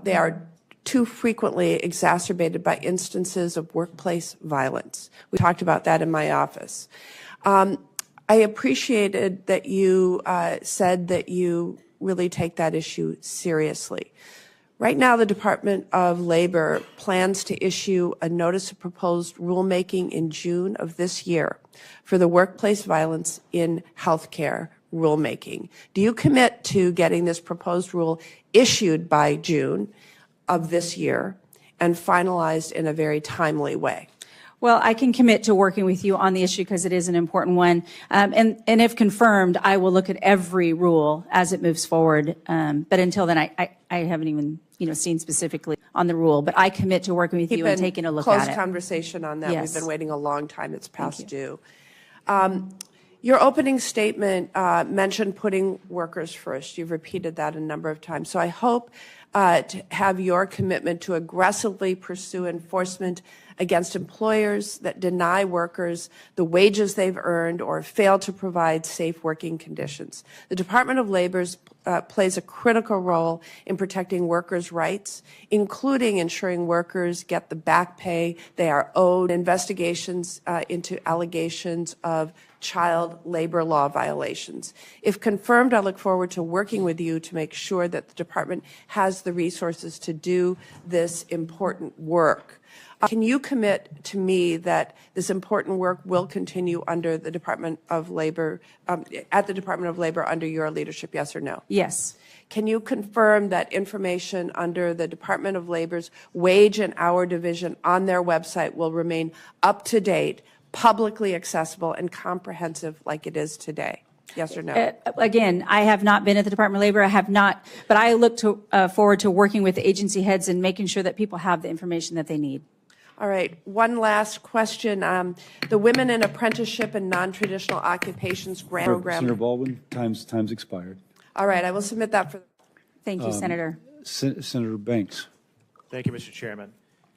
they are too frequently exacerbated by instances of workplace violence. We talked about that in my office. I appreciated that you said that you really take that issue seriously. Right now, the Department of Labor plans to issue a notice of proposed rulemaking in June of this year for the workplace violence in healthcare rulemaking. Do you commit to getting this proposed rule issued by June of this year and finalized in a very timely way? Well, I can commit to working with you on the issue because it is an important one. And if confirmed, I will look at every rule as it moves forward. But until then, I haven't even seen specifically on the rule. But I commit to working with you and taking a look at it. Close conversation on that. Yes. We've been waiting a long time. It's past due. Your opening statement mentioned putting workers first. You've repeated that a number of times. So I hope to have your commitment to aggressively pursue enforcement against employers that deny workers the wages they've earned or fail to provide safe working conditions. The Department of Labor plays a critical role in protecting workers' rights, including ensuring workers get the back pay they are owed, investigations into allegations of child labor law violations. If confirmed, I look forward to working with you to make sure that the department has the resources to do this important work. Can you commit to me that this important work will continue under the Department of Labor, at the Department of Labor under your leadership, yes or no? Yes. Can you confirm that information under the Department of Labor's Wage and Hour Division on their website will remain up to date, publicly accessible, and comprehensive like it is today? Yes or no? Again, I have not been at the Department of Labor. I have not, but I look forward to working with the agency heads and making sure that people have the information that they need. All right, one last question. The Women in Apprenticeship and Non-Traditional Occupations Grant Program. Senator Baldwin, time's expired. All right, I will submit that for. Thank you, Senator. Senator Banks. Thank you, Mr. Chairman.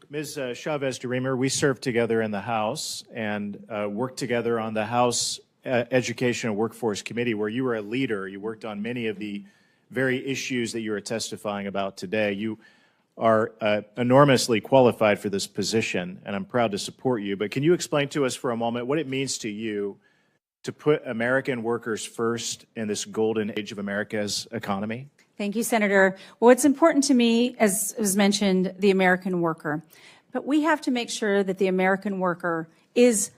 Ms. Chavez-DeRemer, we served together in the House and worked together on the House Education and Workforce Committee, where you were a leader. You worked on many of the very issues that you are testifying about today. You are enormously qualified for this position, and I'm proud to support you. But can you explain to us for a moment what it means to you to put American workers first in this golden age of America's economy? Thank you, Senator. Well, it's important to me, as was mentioned, the American worker. But we have to make sure that the American worker is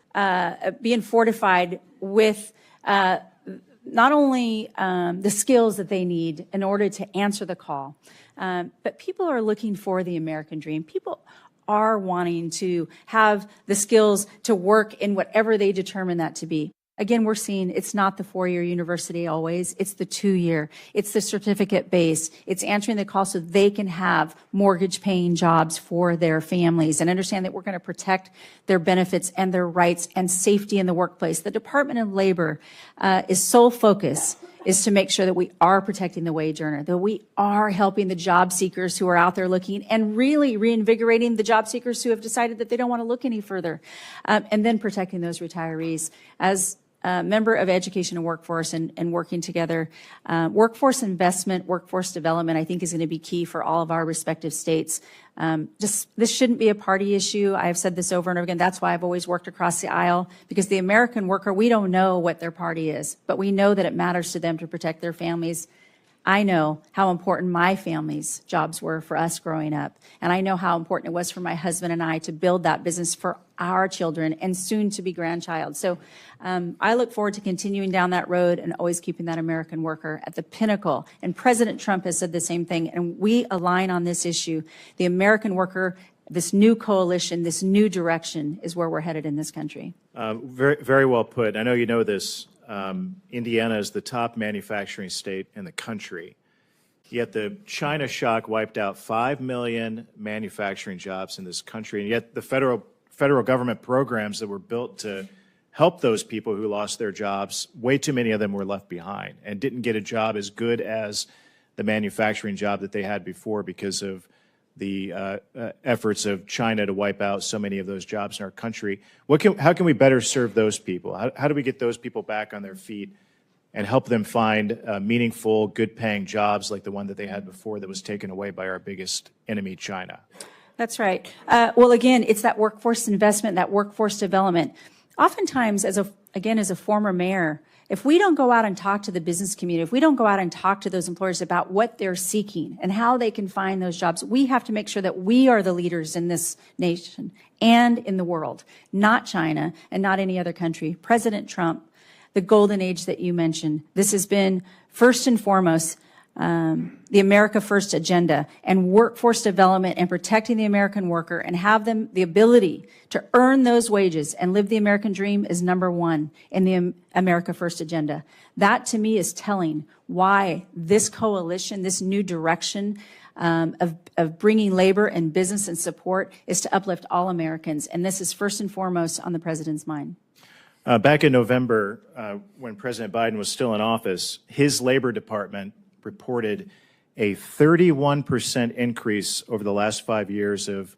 being fortified with not only the skills that they need in order to answer the call, but people are looking for the American dream. People are wanting to have the skills to work in whatever they determine that to be. Again, we're seeing it's not the 4-year university always. It's the 2-year. It's the certificate base. It's answering the call so they can have mortgage-paying jobs for their families and understand that we're going to protect their benefits and their rights and safety in the workplace. The Department of Labor is sole focus is to make sure that we are protecting the wage earner, that we are helping the job seekers who are out there looking and really reinvigorating the job seekers who have decided that they don't want to look any further, and then protecting those retirees. As member of Education and Workforce and working together. Workforce investment, workforce development, I think is going to be key for all of our respective states. This shouldn't be a party issue. I've said this over and over again. That's why I've always worked across the aisle, because the American worker, we don't know what their party is, but we know that it matters to them to protect their families. I know how important my family's jobs were for us growing up, and I know how important it was for my husband and I to build that business for our children and soon to be grandchild. So I look forward to continuing down that road and always keeping that American worker at the pinnacle. And President Trump has said the same thing, and we align on this issue. The American worker, this new coalition, this new direction is where we're headed in this country. Very, very well put. I know you know this. Indiana is the top manufacturing state in the country. Yet the China shock wiped out 5 million manufacturing jobs in this country. And yet the federal government programs that were built to help those people who lost their jobs, way too many of them were left behind and didn't get a job as good as the manufacturing job that they had before because of the efforts of China to wipe out so many of those jobs in our country. How can we better serve those people? How do we get those people back on their feet and help them find meaningful, good-paying jobs like the one that they had before that was taken away by our biggest enemy, China? That's right. Well, again, it's that workforce investment, that workforce development. Oftentimes, as a former mayor, if we don't go out and talk to the business community, if we don't go out and talk to those employers about what they're seeking and how they can find those jobs, we have to make sure that we are the leaders in this nation and in the world, not China and not any other country. President Trump, the golden age that you mentioned, this has been first and foremost the America First agenda, and workforce development and protecting the American worker and have them the ability to earn those wages and live the American dream is number one in the America First agenda. That to me is telling why this coalition, this new direction of bringing labor and business and support is to uplift all Americans. And this is first and foremost on the president's mind. Back in November, when President Biden was still in office, his Labor Department reported a 31% increase over the last 5 years of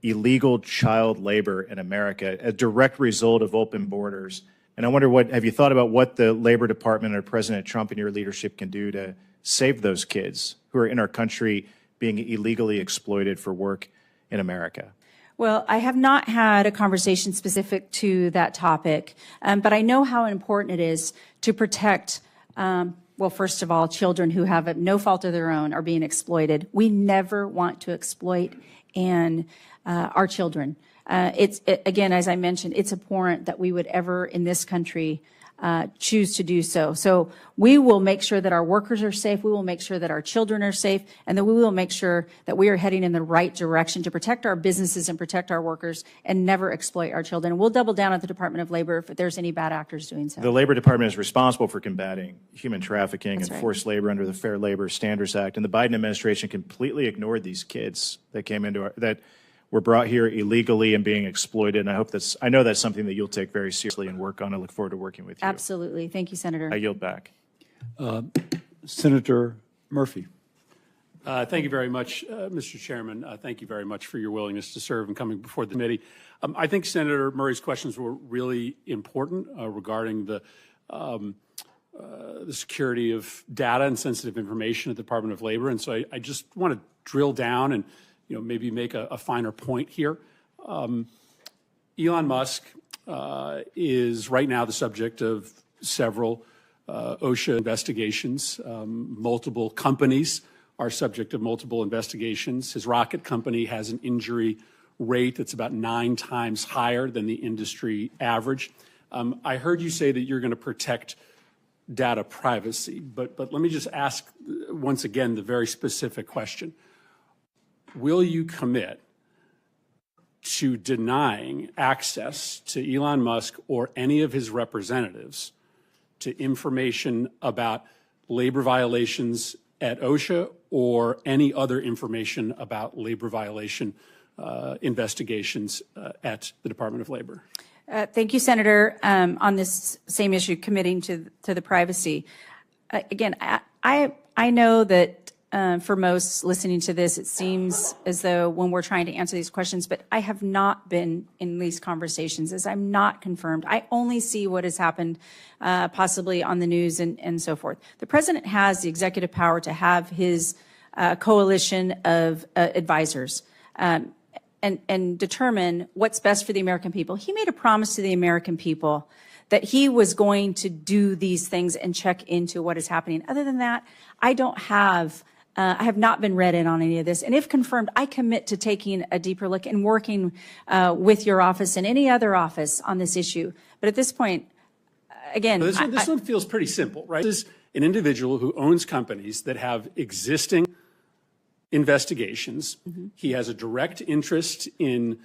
illegal child labor in America, a direct result of open borders. And I wonder, have you thought about what the Labor Department or President Trump and your leadership can do to save those kids who are in our country being illegally exploited for work in America? Well, I have not had a conversation specific to that topic, but I know how important it is to protect well, first of all, children who have no fault of their own are being exploited. We never want to exploit our children. Again, as I mentioned, it's abhorrent that we would ever in this country choose to do so. So we will make sure that our workers are safe. We will make sure that our children are safe, and that we will make sure that we are heading in the right direction to protect our businesses and protect our workers and never exploit our children. We'll double down at the Department of Labor if there's any bad actors doing so. The Labor Department is responsible for combating human trafficking That's and right. forced labor under the Fair Labor Standards Act, and the Biden administration completely ignored these kids that came into that were brought here illegally and being exploited. And I know that's something that you'll take very seriously and work on. I look forward to working with you. Absolutely. Thank you, Senator. I yield back. Senator Murphy. Thank you very much, Mr. Chairman. Thank you very much for your willingness to serve and coming before the committee. I think Senator Murray's questions were really important regarding the security of data and sensitive information at the Department of Labor. And so I just want to drill down and maybe make a finer point here. Elon Musk is right now the subject of several OSHA investigations. Multiple companies are subject of multiple investigations. His rocket company has an injury rate that's about 9 times higher than the industry average. I heard you say that you're going to protect data privacy, but let me just ask once again the very specific question. Will you commit to denying access to Elon Musk or any of his representatives to information about labor violations at OSHA or any other information about labor violation investigations at the Department of Labor? Thank you, Senator. On this same issue, committing to the privacy. Again, I know that for most listening to this, it seems as though when we're trying to answer these questions, but I have not been in these conversations, as I'm not confirmed. I only see what has happened possibly on the news and so forth. The president has the executive power to have his coalition of advisors and determine what's best for the American people. He made a promise to the American people that he was going to do these things and check into what is happening. Other than that, I have not been read in on any of this. And if confirmed, I commit to taking a deeper look and working with your office and any other office on this issue. But at this point, again, this one feels pretty simple, right? This is an individual who owns companies that have existing investigations. Mm-hmm. He has a direct interest in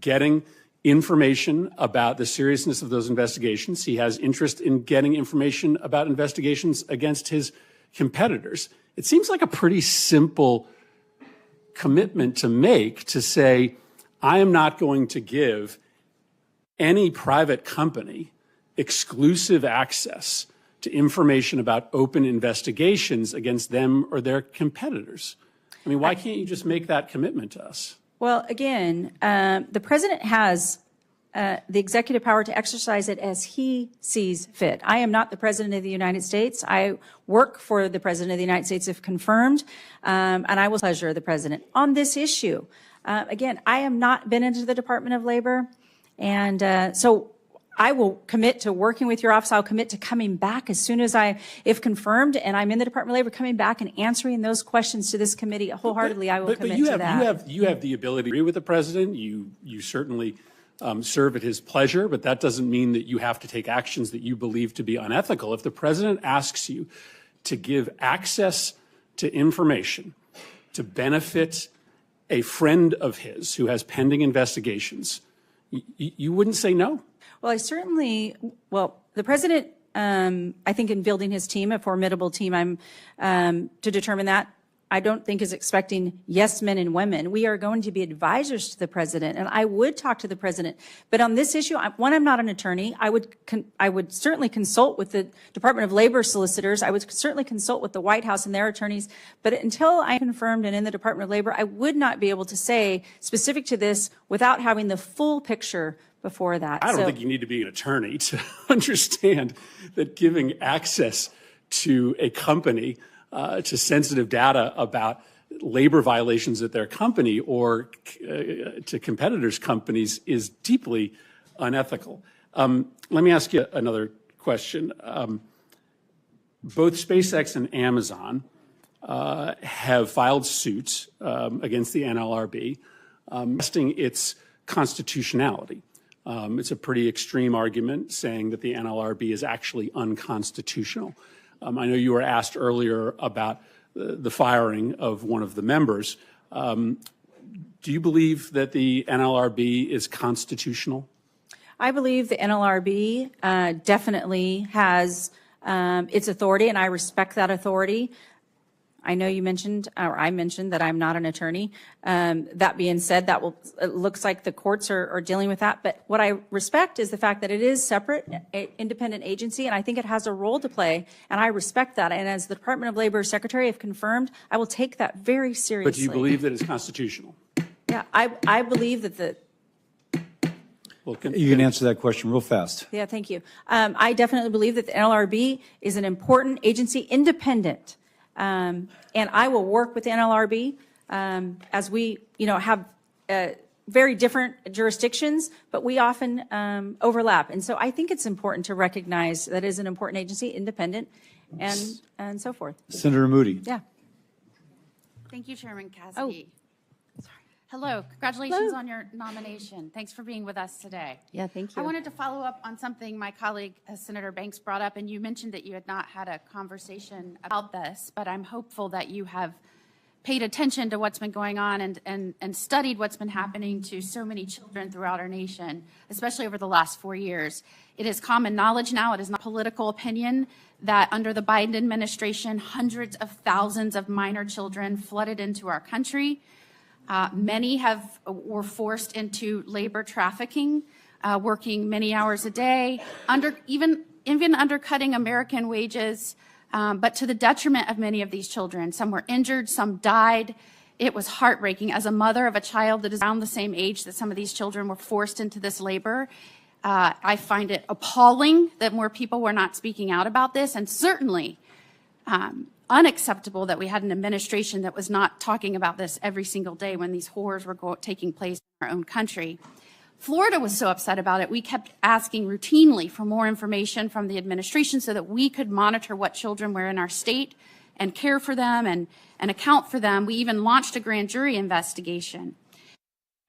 getting information about the seriousness of those investigations. He has interest in getting information about investigations against his competitors. It seems like a pretty simple commitment to make, to say, I am not going to give any private company exclusive access to information about open investigations against them or their competitors. I mean, why can't you just make that commitment to us? Well, again, the president has the executive power to exercise it as he sees fit. I am not the president of the United States. I work for the president of the United States if confirmed, and I will pleasure the president on this issue. Again, I have not been into the Department of Labor, and so I will commit to working with your office. I'll commit to coming back as soon as if confirmed, and I'm in the Department of Labor, coming back and answering those questions to this committee wholeheartedly. I will commit to that. You have the ability to agree with the president. You certainly serve at his pleasure, but that doesn't mean that you have to take actions that you believe to be unethical. If the president asks you to give access to information to benefit a friend of his who has pending investigations, you wouldn't say no? Well, the president, I think in building his team, a formidable team, to determine that, I don't think is expecting yes men and women. We are going to be advisors to the president, and I would talk to the president. But on this issue, I'm not an attorney. I would certainly consult with the Department of Labor solicitors. I would certainly consult with the White House and their attorneys. But until I'm confirmed and in the Department of Labor, I would not be able to say specific to this without having the full picture before that. I don't think you need to be an attorney to understand that giving access to a company to sensitive data about labor violations at their company or to competitors' companies is deeply unethical. Let me ask you another question. Both SpaceX and Amazon have filed suits against the NLRB, testing its constitutionality. It's a pretty extreme argument saying that the NLRB is actually unconstitutional. I know you were asked earlier about the firing of one of the members. Do you believe that the NLRB is constitutional? I believe the NLRB definitely has its authority, and I respect that authority. I know you mentioned, or I mentioned, that I'm not an attorney. That being said, it looks like the courts are dealing with that. But what I respect is the fact that it is separate, independent agency, and I think it has a role to play, and I respect that. And as the Department of Labor Secretary, if confirmed, I will take that very seriously. But do you believe that it's constitutional? Yeah, I believe that you can answer that question real fast. Yeah, thank you. I definitely believe that the NLRB is an important agency, independent. And I will work with the NLRB as we, have very different jurisdictions, but we often overlap. And so I think it's important to recognize that it is an important agency, independent, and so forth. Senator Moody. Yeah. Thank you, Chairman Cassidy. Hello, congratulations on your nomination. Thanks for being with us today. Yeah, thank you. I wanted to follow up on something my colleague, Senator Banks, brought up, and you mentioned that you had not had a conversation about this, but I'm hopeful that you have paid attention to what's been going on and studied what's been happening to so many children throughout our nation, especially over the last 4 years. It is common knowledge now, it is not political opinion, that under the Biden administration, hundreds of thousands of minor children flooded into our country. Many were forced into labor trafficking, working many hours a day, even undercutting American wages, but to the detriment of many of these children. Some were injured, some died. It was heartbreaking. As a mother of a child that is around the same age that some of these children were forced into this labor, I find it appalling that more people were not speaking out about this, and certainly unacceptable that we had an administration that was not talking about this every single day when these horrors were taking place in our own country. Florida was so upset about it, we kept asking routinely for more information from the administration so that we could monitor what children were in our state and care for them and account for them. We even launched a grand jury investigation.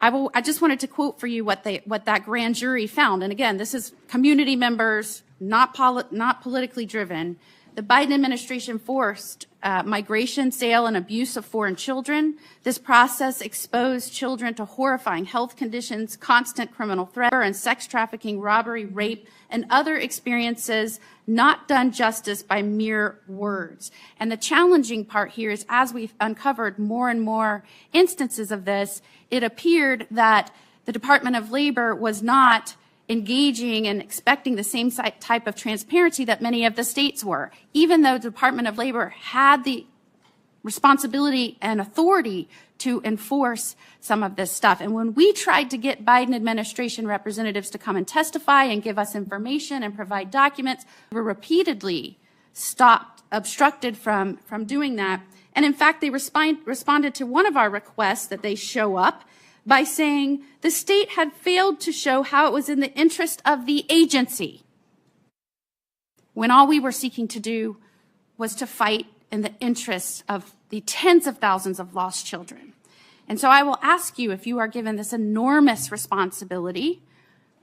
I just wanted to quote for you what that grand jury found. And again, this is community members, not politically driven. The Biden administration forced migration, sale, and abuse of foreign children. This process exposed children to horrifying health conditions, constant criminal threat, and sex trafficking, robbery, rape, and other experiences not done justice by mere words. And the challenging part here is, as we've uncovered more and more instances of this, it appeared that the Department of Labor was not engaging and expecting the same type of transparency that many of the states were, even though the Department of Labor had the responsibility and authority to enforce some of this stuff. And when we tried to get Biden administration representatives to come and testify and give us information and provide documents, we were repeatedly obstructed from doing that. And in fact, they responded to one of our requests that they show up by saying the state had failed to show how it was in the interest of the agency, when all we were seeking to do was to fight in the interests of the tens of thousands of lost children. And so I will ask you, if you are given this enormous responsibility,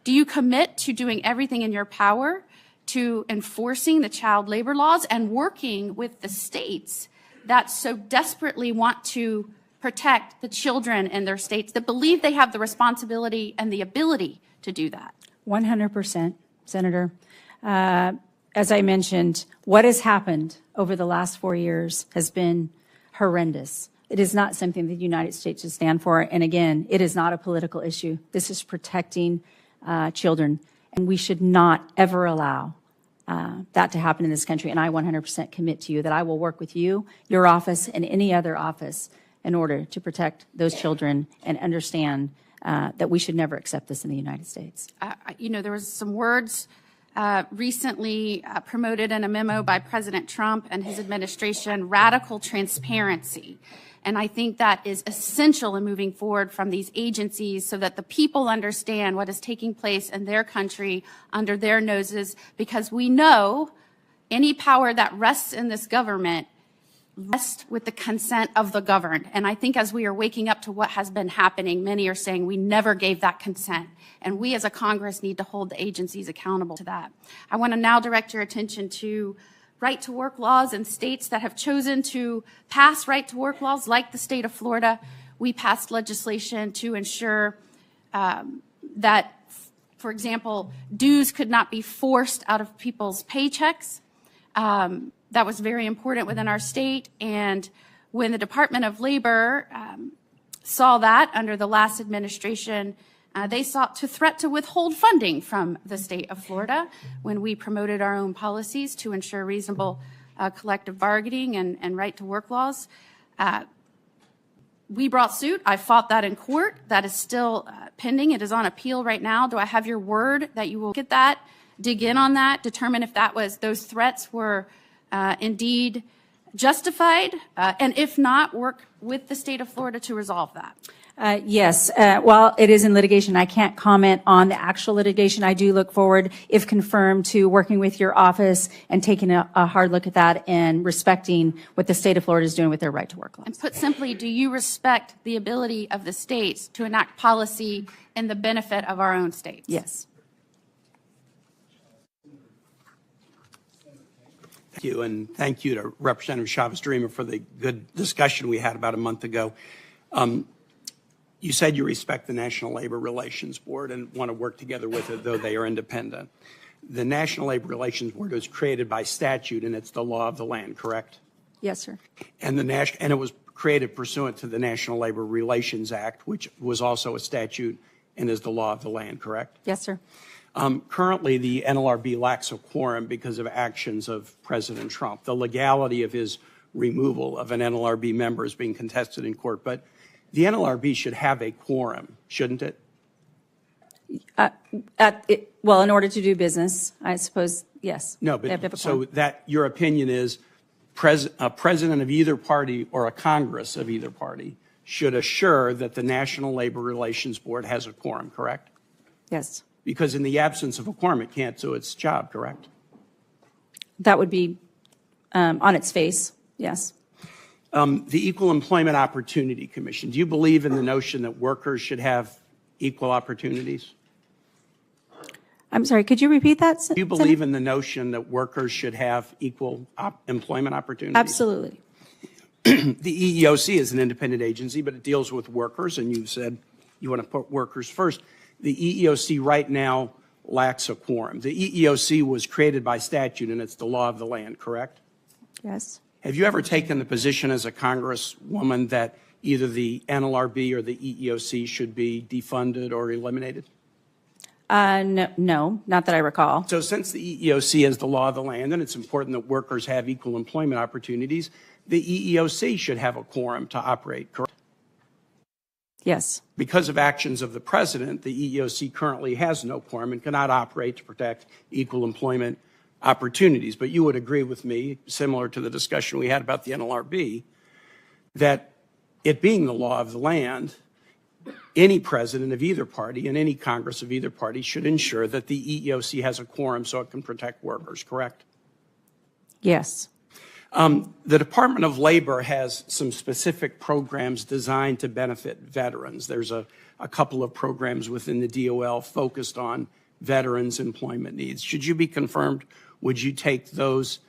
do you commit to doing everything in your power to enforcing the child labor laws and working with the states that so desperately want to protect the children in their states, that believe they have the responsibility and the ability to do that? 100%, Senator. As I mentioned, what has happened over the last 4 years has been horrendous. It is not something the United States should stand for. And again, it is not a political issue. This is protecting children. And we should not ever allow that to happen in this country. And I 100% commit to you that I will work with you, your office, and any other office in order to protect those children and understand that we should never accept this in the United States. There was some words recently promoted in a memo by President Trump and his administration, radical transparency. And I think that is essential in moving forward from these agencies so that the people understand what is taking place in their country under their noses, because we know any power that rests in this government rests with the consent of the governed. And I think as we are waking up to what has been happening, many are saying we never gave that consent. And we as a Congress need to hold the agencies accountable to that. I want to now direct your attention to right-to-work laws in states that have chosen to pass right-to-work laws, like the state of Florida. We passed legislation to ensure that, for example, dues could not be forced out of people's paychecks. That was very important within our state. And when the Department of Labor saw that under the last administration, they sought to threat to withhold funding from the state of Florida when we promoted our own policies to ensure reasonable collective bargaining and right-to-work laws. We brought suit. I fought that in court. That is still pending. It is on appeal right now. Do I have your word that you will get that, dig in on that, determine if those threats were indeed justified, and if not, work with the state of Florida to resolve that? Yes. While it is in litigation, I can't comment on the actual litigation. I do look forward, if confirmed, to working with your office and taking a hard look at that and respecting what the state of Florida is doing with their right-to-work laws. And put simply, do you respect the ability of the states to enact policy in the benefit of our own states? Yes. Thank you, and thank you to Representative Chavez-DeRemer for the good discussion we had about a month ago. You said you respect the National Labor Relations Board and want to work together with it, though they are independent. The National Labor Relations Board was created by statute, and it's the law of the land, correct? Yes, sir. And it was created pursuant to the National Labor Relations Act, which was also a statute and is the law of the land, correct? Yes, sir. Currently, the NLRB lacks a quorum because of actions of President Trump. The legality of his removal of an NLRB member is being contested in court, but the NLRB should have a quorum, shouldn't it? Well, in order to do business, I suppose, yes. No, They have to have a but so quorum. that your opinion is a president of either party or a Congress of either party should assure that the National Labor Relations Board has a quorum, correct? Yes. Because in the absence of a quorum, it can't do its job, correct? That would be on its face, yes. The Equal Employment Opportunity Commission, do you believe in the notion that workers should have equal opportunities? I'm sorry, could you repeat that? Do you believe in the notion that workers should have equal employment opportunities? Absolutely. The EEOC is an independent agency, but it deals with workers, and you've said you want to put workers first. The EEOC right now lacks a quorum. The EEOC was created by statute, and it's the law of the land, correct? Yes. Have you ever taken the position as a congresswoman that either the NLRB or the EEOC should be defunded or eliminated? No, not that I recall. So since the EEOC is the law of the land and it's important that workers have equal employment opportunities, the EEOC should have a quorum to operate, correct? Yes. Because of actions of the president, the EEOC currently has no quorum and cannot operate to protect equal employment opportunities. But you would agree with me, similar to the discussion we had about the NLRB, that it being the law of the land, any president of either party and any Congress of either party should ensure that the EEOC has a quorum so it can protect workers, correct? Yes. The Department of Labor has some specific programs designed to benefit veterans. There's a couple of programs within the DOL focused on veterans' employment needs. Should you be confirmed, would you take those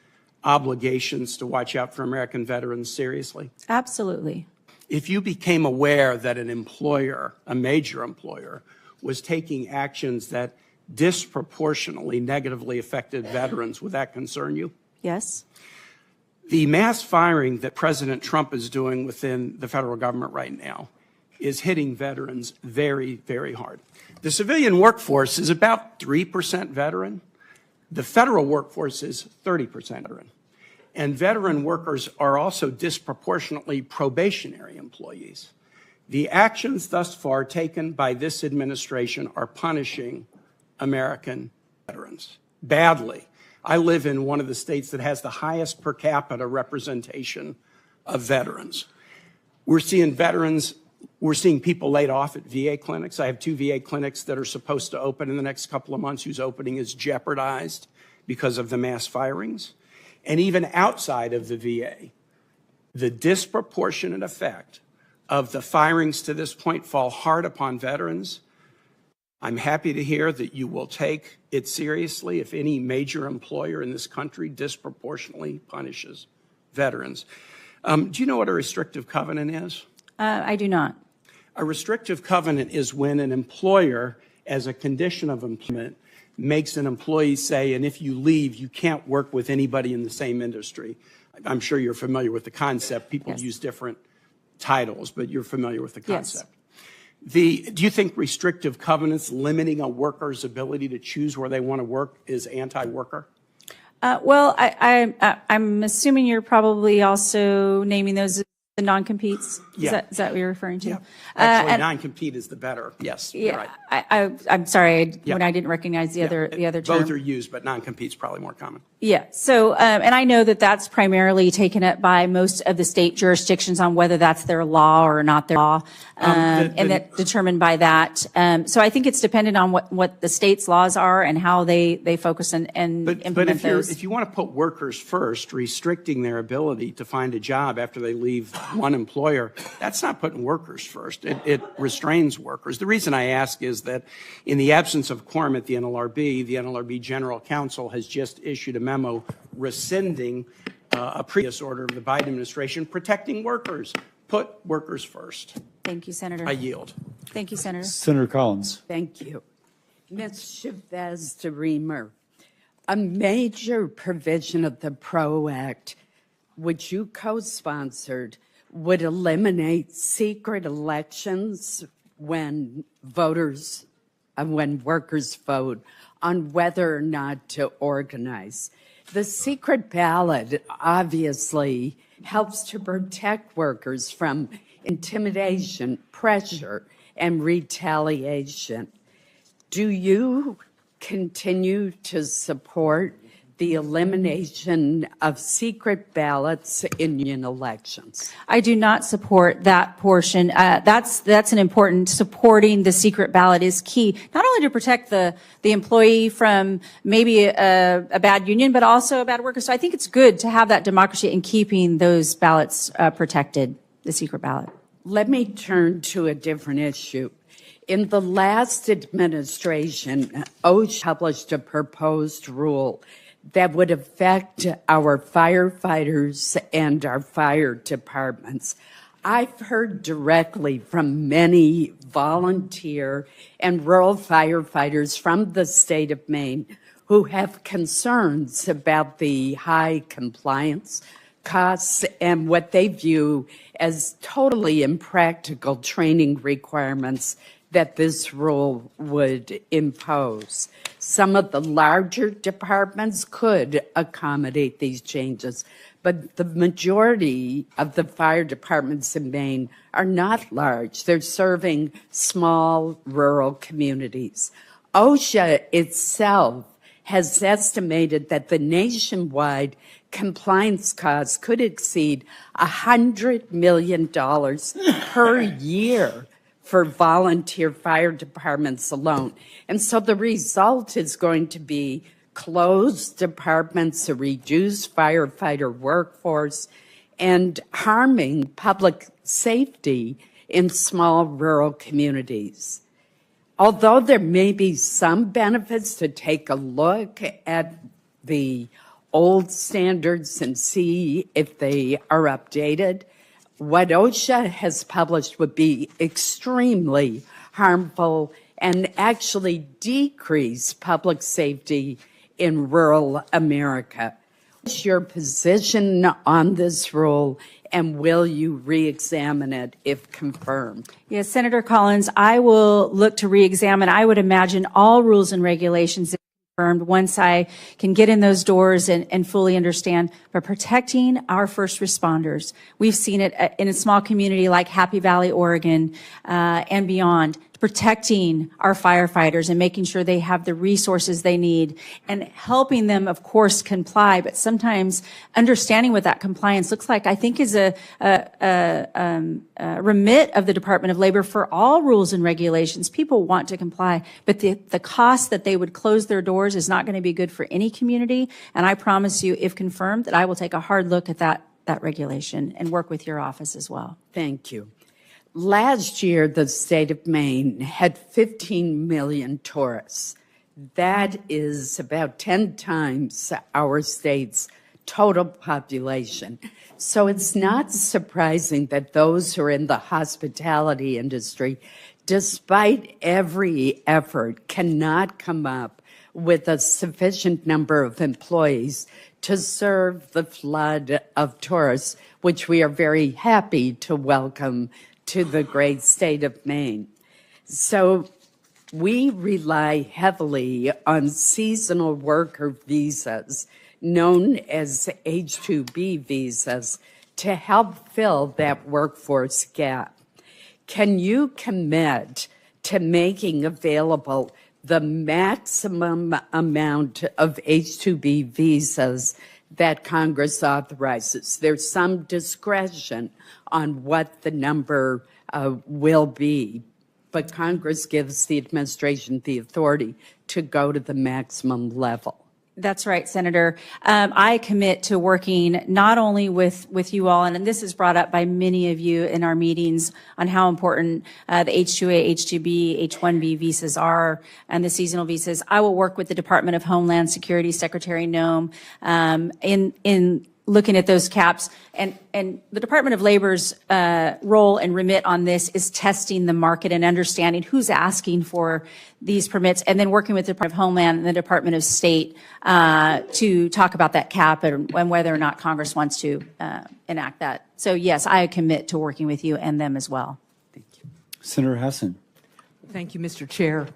obligations to watch out for American veterans seriously? Absolutely. If you became aware that an employer, a major employer, was taking actions that disproportionately negatively affected veterans, would that concern you? Yes. The mass firing that President Trump is doing within the federal government right now is hitting veterans very, very hard. The civilian workforce is about 3% veteran. The federal workforce is 30% veteran. And veteran workers are also disproportionately probationary employees. The actions thus far taken by this administration are punishing American veterans badly. I live in one of the states that has the highest per capita representation of veterans. We're seeing people laid off at VA clinics. I have 2 VA clinics that are supposed to open in the next couple of months whose opening is jeopardized because of the mass firings. And even outside of the VA, the disproportionate effect of the firings to this point fall hard upon veterans. I'm happy to hear that you will take it seriously if any major employer in this country disproportionately punishes veterans. Do you know what a restrictive covenant is? I do not. A restrictive covenant is when an employer, as a condition of employment, makes an employee say, and if you leave, you can't work with anybody in the same industry. I'm sure you're familiar with the concept. People use different titles, but you're familiar with the concept. Yes. Do you think restrictive covenants limiting a worker's ability to choose where they want to work is anti-worker? Well, I'm assuming you're probably also naming those as the non-competes. Yeah. Is that what you're referring to? Yeah. Actually, non-compete is the better. Yes. Yeah. Right. I'm sorry Yeah. when I didn't recognize the other term. Both are used, but non-compete is probably more common. Yeah. So, and I know that that's primarily taken up by most of the state jurisdictions on whether that's their law or not their law, and that determined by that. So I think it's dependent on what the state's laws are and how they focus and implement But those. if you want to put workers first, restricting their ability to find a job after they leave one employer, that's not putting workers first. It restrains workers. The reason I ask is that in the absence of quorum at the NLRB General Counsel has just issued a memo rescinding a previous order of the Biden administration protecting workers. Put workers first. Thank you, Senator. I yield. Thank you, Senator. Senator Collins. Thank you. Ms. Chavez-DeRemer, a major provision of the PRO Act, which you co-sponsored, would eliminate secret elections when workers vote on whether or not to organize. The secret ballot obviously helps to protect workers from intimidation, pressure, and retaliation. Do you continue to support the elimination of secret ballots in union elections? I do not support that portion. That's an important, supporting the secret ballot is key, not only to protect the employee from maybe a bad union, but also a bad worker. So I think it's good to have that democracy in keeping those ballots protected, the secret ballot. Let me turn to a different issue. In the last administration, OSHA published a proposed rule that would affect our firefighters and our fire departments. I've heard directly from many volunteer and rural firefighters from the state of Maine who have concerns about the high compliance costs and what they view as totally impractical training requirements that this rule would impose. Some of the larger departments could accommodate these changes, but the majority of the fire departments in Maine are not large. They're serving small rural communities. OSHA itself has estimated that the nationwide compliance costs could exceed $100 million per year for volunteer fire departments alone. And so the result is going to be closed departments, a reduced firefighter workforce, and harming public safety in small rural communities. Although there may be some benefits to take a look at the old standards and see if they are updated, what OSHA has published would be extremely harmful and actually decrease public safety in rural America. What's your position on this rule, and will you re-examine it if confirmed? Yes, Senator Collins, I will look to re-examine. I would imagine all rules and regulations confirmed once I can get in those doors and fully understand. But protecting our first responders, we've seen it in a small community like Happy Valley, Oregon, and beyond. Protecting our firefighters and making sure they have the resources they need and helping them, of course, comply. But sometimes understanding what that compliance looks like, I think, is a remit of the Department of Labor for all rules and regulations. People want to comply, but the cost that they would close their doors is not going to be good for any community. And I promise you, if confirmed, that I will take a hard look at that regulation and work with your office as well. Thank you. Last year, the state of Maine had 15 million tourists. That is about 10 times our state's total population. So it's not surprising that those who are in the hospitality industry, despite every effort, cannot come up with a sufficient number of employees to serve the flood of tourists, which we are very happy to welcome to the great state of Maine. So we rely heavily on seasonal worker visas, known as H-2B visas, to help fill that workforce gap. Can you commit to making available the maximum amount of H-2B visas that Congress authorizes? There's some discretion on what the number will be, but Congress gives the administration the authority to go to the maximum level. That's right, Senator. I commit to working not only with you all, and this is brought up by many of you in our meetings on how important the H-2A, H-2B, H-1B visas are and the seasonal visas. I will work with the Department of Homeland Security, Secretary Noem, in looking at those caps. And the Department of Labor's role and remit on this is testing the market and understanding who's asking for these permits, and then working with the Department of Homeland and the Department of State to talk about that cap and whether or not Congress wants to enact that. So yes, I commit to working with you and them as well. Senator Hassan. Thank you, Mr. Chair.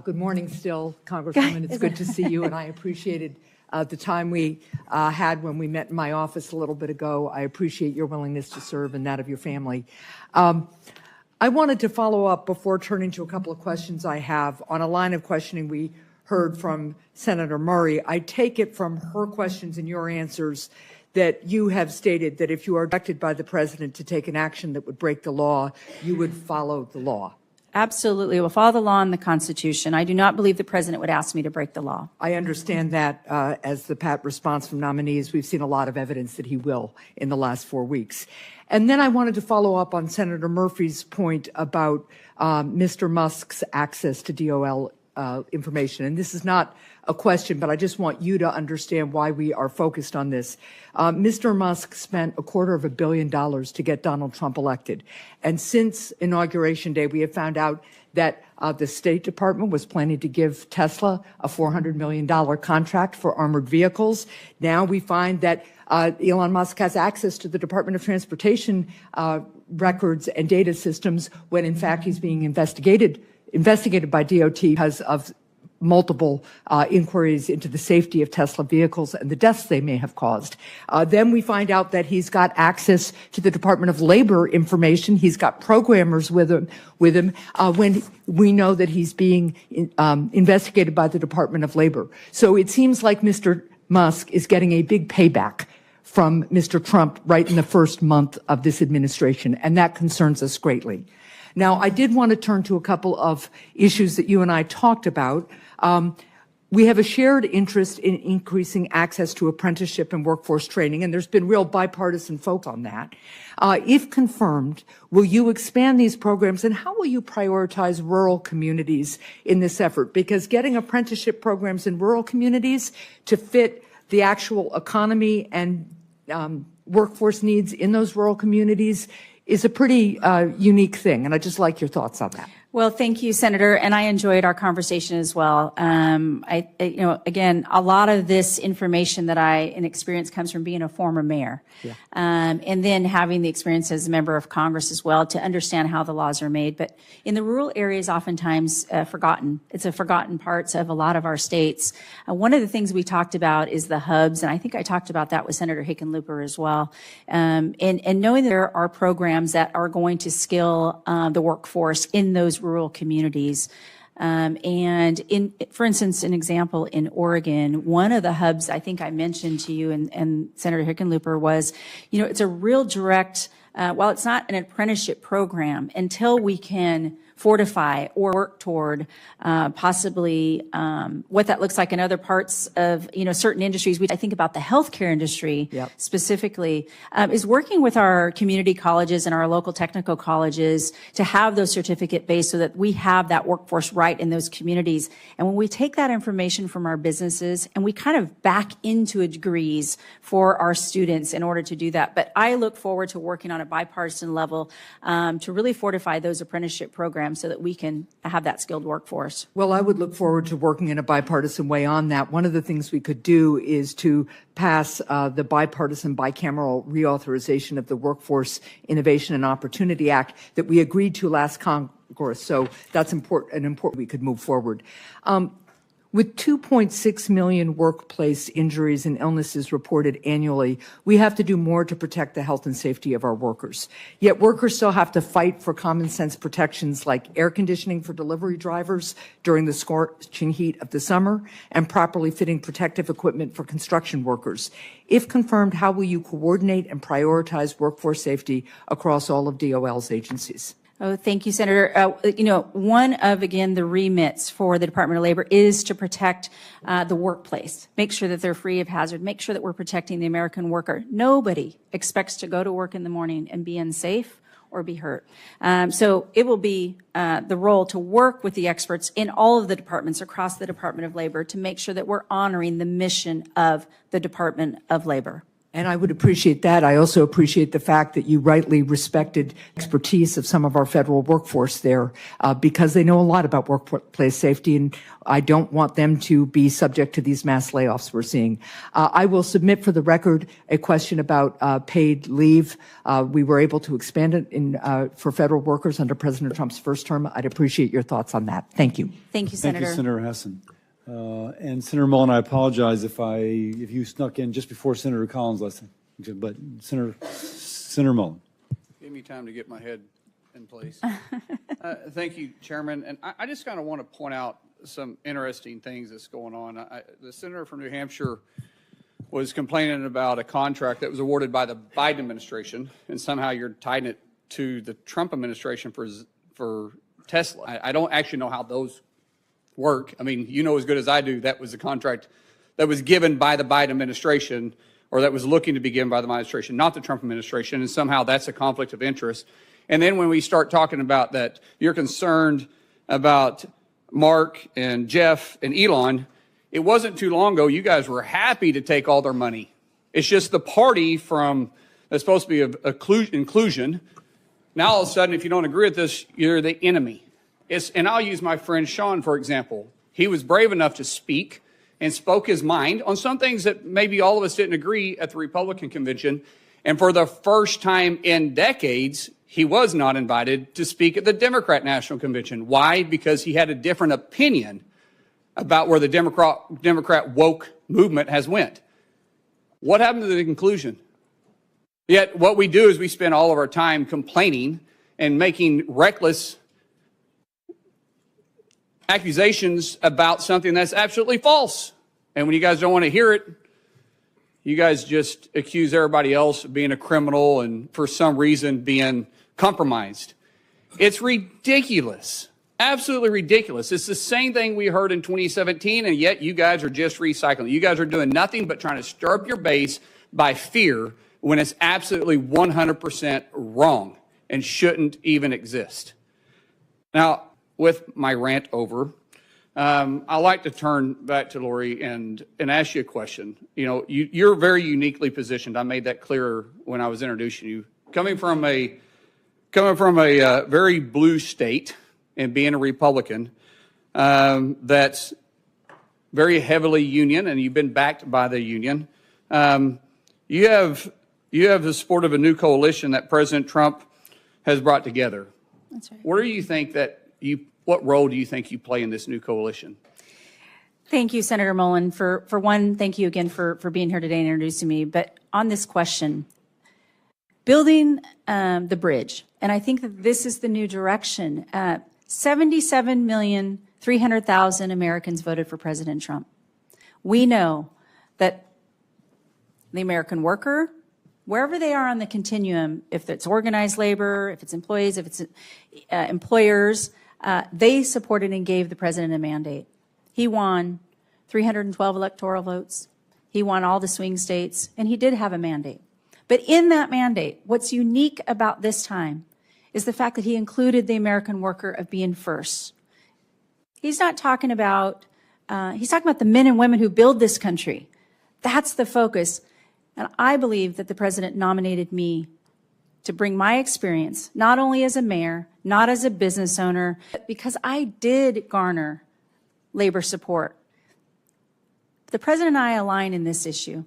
Good morning still, Congresswoman. It's good to see you, and I appreciated the time we had when we met in my office a little bit ago. I appreciate your willingness to serve and that of your family. I wanted to follow up before turning to a couple of questions I have on a line of questioning we heard from Senator Murray. I take it from her questions and your answers that you have stated that if you are directed by the president to take an action that would break the law, you would follow the law. Absolutely. We'll follow the law and the Constitution. I do not believe the president would ask me to break the law. I understand that as the pat response from nominees. We've seen a lot of evidence that he will in the last 4 weeks. And then I wanted to follow up on Senator Murphy's point about Mr. Musk's access to DOL information. And this is not a question, but I just want you to understand why we are focused on this. Mr. Musk spent $250 million to get Donald Trump elected. And since Inauguration Day, we have found out that the State Department was planning to give Tesla a $400 million contract for armored vehicles. Now we find that Elon Musk has access to the Department of Transportation records and data systems when, in fact, he's being investigated by DOT because of multiple inquiries into the safety of Tesla vehicles and the deaths they may have caused. Then we find out that he's got access to the Department of Labor information. He's got programmers with him when we know that he's being investigated by the Department of Labor. So it seems like Mr. Musk is getting a big payback from Mr. Trump right in the first month of this administration, and that concerns us greatly. Now, I did want to turn to a couple of issues that you and I talked about. We have a shared interest in increasing access to apprenticeship and workforce training, and there's been real bipartisan focus on that. If confirmed, will you expand these programs, and how will you prioritize rural communities in this effort? Because getting apprenticeship programs in rural communities to fit the actual economy and workforce needs in those rural communities is a pretty unique thing, and I'd just like your thoughts on that. Well, thank you, Senator, and I enjoyed our conversation as well. Again, a lot of this information that and experience comes from being a former mayor, and then having the experience as a member of Congress as well to understand how the laws are made. But in the rural areas, oftentimes forgotten. It's a forgotten parts of a lot of our states. One of the things we talked about is the hubs, and I think I talked about that with Senator Hickenlooper as well. And knowing that there are programs that are going to skill the workforce in those rural communities. For instance, an example in Oregon, one of the hubs I think I mentioned to you and Senator Hickenlooper was, it's a real direct, while it's not an apprenticeship program, until we can fortify or work toward possibly what that looks like in other parts of certain industries. I think about the healthcare industry specifically, is working with our community colleges and our local technical colleges to have those certificate based so that we have that workforce right in those communities. And when we take that information from our businesses and we kind of back into degrees for our students in order to do that. But I look forward to working on a bipartisan level to really fortify those apprenticeship programs so that we can have that skilled workforce. Well, I would look forward to working in a bipartisan way on that. One of the things we could do is to pass the bipartisan bicameral reauthorization of the Workforce Innovation and Opportunity Act that we agreed to last Congress. So that's important we could move forward. With 2.6 million workplace injuries and illnesses reported annually, we have to do more to protect the health and safety of our workers. Yet workers still have to fight for common sense protections like air conditioning for delivery drivers during the scorching heat of the summer and properly fitting protective equipment for construction workers. If confirmed, how will you coordinate and prioritize workforce safety across all of DOL's agencies? Oh, thank you, Senator. One of, again, the remits for the Department of Labor is to protect the workplace, make sure that they're free of hazard, make sure that we're protecting the American worker. Nobody expects to go to work in the morning and be unsafe or be hurt. So it will be the role to work with the experts in all of the departments across the Department of Labor to make sure that we're honoring the mission of the Department of Labor. And I would appreciate that. I also appreciate the fact that you rightly respected expertise of some of our federal workforce there because they know a lot about workplace safety, and I don't want them to be subject to these mass layoffs we're seeing. I will submit for the record a question about paid leave. We were able to expand it for federal workers under President Trump's first term. I'd appreciate your thoughts on that. Thank you. Thank you, Senator. Thank you, Senator Hessen. And Senator Mullen, I apologize if you snuck in just before Senator Collins last time, but Senator Mullen. Give me time to get my head in place. Thank you, Chairman. And I just kind of want to point out some interesting things that's going on. The senator from New Hampshire was complaining about a contract that was awarded by the Biden administration, and somehow you're tying it to the Trump administration for Tesla. I don't actually know how those work. I mean, you know as good as I do, that was a contract that was given by the Biden administration, or that was looking to be given by the administration, not the Trump administration, and somehow that's a conflict of interest. And then when we start talking about that, you're concerned about Mark and Jeff and Elon, it wasn't too long ago, you guys were happy to take all their money. It's just the party that's supposed to be of inclusion. Now all of a sudden, if you don't agree with this, you're the enemy. And I'll use my friend Sean, for example. He was brave enough to speak and spoke his mind on some things that maybe all of us didn't agree at the Republican convention. And for the first time in decades, he was not invited to speak at the Democrat National Convention. Why? Because he had a different opinion about where the Democrat woke movement has went. What happened to the conclusion? Yet what we do is we spend all of our time complaining and making reckless accusations about something that's absolutely false. And when you guys don't want to hear it, you guys just accuse everybody else of being a criminal and for some reason being compromised. It's ridiculous. Absolutely ridiculous. It's the same thing we heard in 2017, and yet you guys are just recycling. You guys are doing nothing but trying to stir up your base by fear when it's absolutely 100% wrong and shouldn't even exist. Now, with my rant over, I'd like to turn back to Lori and ask you a question. You know, you're very uniquely positioned. I made that clear when I was introducing you. Coming from a very blue state and being a Republican, that's very heavily union, and you've been backed by the union. You have the support of a new coalition that President Trump has brought together. That's right. What role do you think you play in this new coalition? Thank you, Senator Mullen. For one, thank you again for being here today and introducing me. But on this question, building the bridge, and I think that this is the new direction. 77,300,000 Americans voted for President Trump. We know that the American worker, wherever they are on the continuum, if it's organized labor, if it's employees, if it's employers, they supported and gave the president a mandate. He won 312 electoral votes. He won all the swing states, and he did have a mandate. But in that mandate, what's unique about this time is the fact that he included the American worker of being first. He's not talking about, he's talking about the men and women who build this country. That's the focus. And I believe that the president nominated me to bring my experience, not only as a mayor, not as a business owner, but because I did garner labor support. The president and I align in this issue,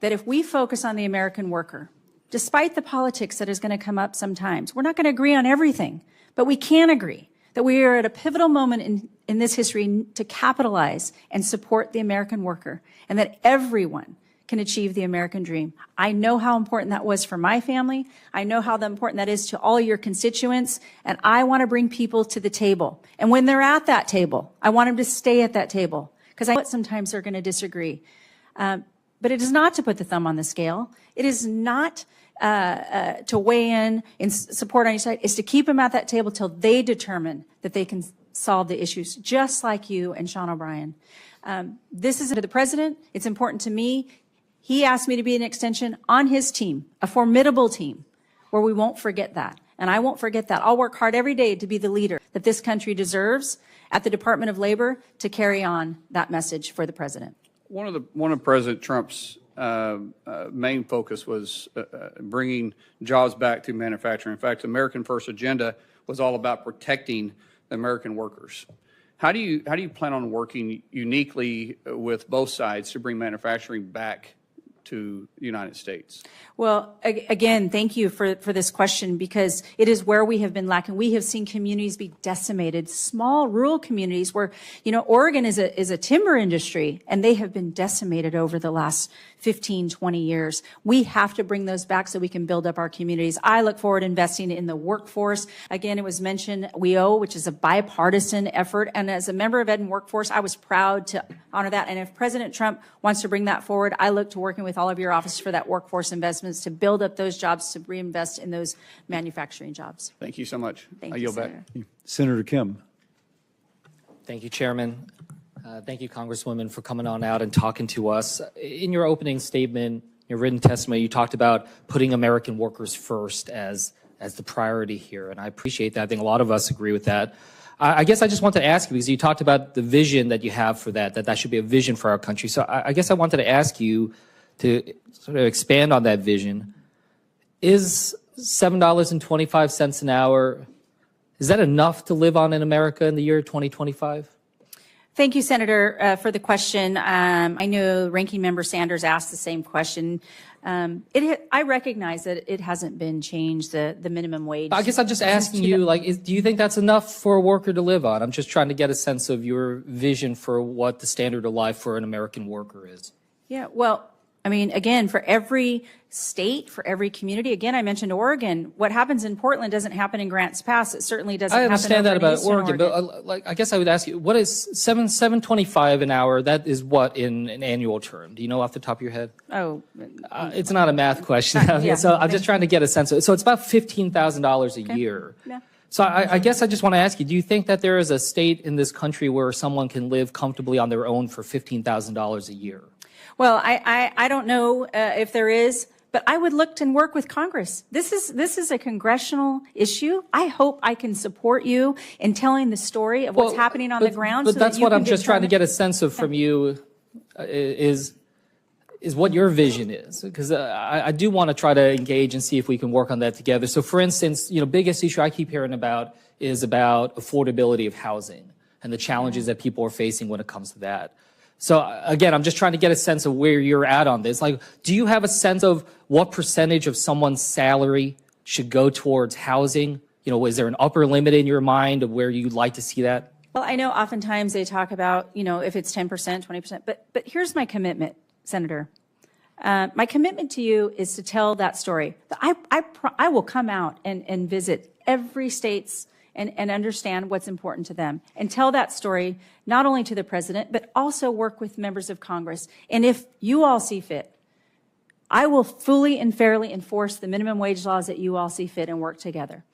that if we focus on the American worker, despite the politics that is going to come up sometimes, we're not going to agree on everything, but we can agree that we are at a pivotal moment in this history to capitalize and support the American worker, and that everyone can achieve the American dream. I know how important that was for my family. I know how important that is to all your constituents, and I want to bring people to the table. And when they're at that table, I want them to stay at that table, because I know sometimes they're going to disagree. But it is not to put the thumb on the scale. It is not to weigh in support on each side. It's to keep them at that table till they determine that they can solve the issues, just like you and Sean O'Brien. This is to the president. It's important to me. He asked me to be an extension on his team, a formidable team, where we won't forget that. And I won't forget that. I'll work hard every day to be the leader that this country deserves at the Department of Labor to carry on that message for the president. One of President Trump's main focus was bringing jobs back to manufacturing. In fact, the American First agenda was all about protecting the American workers. How do you plan on working uniquely with both sides to bring manufacturing back to the United States? Well, again, thank you for this question, because it is where we have been lacking. We have seen communities be decimated, small rural communities where, Oregon is a timber industry, and they have been decimated over the last 15, 20 years. We have to bring those back so we can build up our communities. I look forward to investing in the workforce. Again, it was mentioned WEO, which is a bipartisan effort. And as a member of Ed and Workforce, I was proud to honor that. And if President Trump wants to bring that forward, I look to working with all of your office for that workforce investments to build up those jobs, to reinvest in those manufacturing jobs. Thank you so much. Thank I you, yield Senator. back. Senator Kim. Thank you, Chairman. Thank you, Congresswoman, for coming on out and talking to us. In your opening statement, your written testimony, you talked about putting American workers first as the priority here, and I appreciate that. I think a lot of us agree with that. I guess I just want to ask you, because you talked about the vision that you have for that should be a vision for our country. So I guess I wanted to ask you to sort of expand on that vision. Is $7.25 an hour, is that enough to live on in America in the year 2025? Thank you, Senator, for the question. I know Ranking Member Sanders asked the same question. I recognize that it hasn't been changed, the minimum wage. I guess I'm just asking you, do you think that's enough for a worker to live on? I'm just trying to get a sense of your vision for what the standard of life for an American worker is. Yeah, well, I mean, again, for every state, for every community, again, I mentioned Oregon. What happens in Portland doesn't happen in Grants Pass. It certainly doesn't happen. I understand that about Oregon. But I guess I would ask you, what is $7.25 an hour? That is what in an annual term? Do you know off the top of your head? Oh, it's not a math question. Yeah. So I'm just trying to get a sense of it. So it's about $15,000 a year. Yeah. So I guess I just want to ask you, do you think that there is a state in this country where someone can live comfortably on their own for $15,000 a year? Well, I don't know if there is, but I would look and work with Congress. This is a congressional issue. I hope I can support you in telling the story of what's happening on the ground. But so that's that you what can I'm just trying to determine- get a sense of from you is what your vision is, because I do want to try to engage and see if we can work on that together. So, for instance, biggest issue I keep hearing about is about affordability of housing and the challenges that people are facing when it comes to that. So again, I'm just trying to get a sense of where you're at on this. Like, do you have a sense of what percentage of someone's salary should go towards housing? Is there an upper limit in your mind of where you'd like to see that? Well, I know oftentimes they talk about, if it's 10%, 20%, but here's my commitment, Senator. My commitment to you is to tell that story. I will come out and visit every state's and understand what's important to them and tell that story not only to the president, but also work with members of Congress. And if you all see fit, I will fully and fairly enforce the minimum wage laws that you all see fit and work together.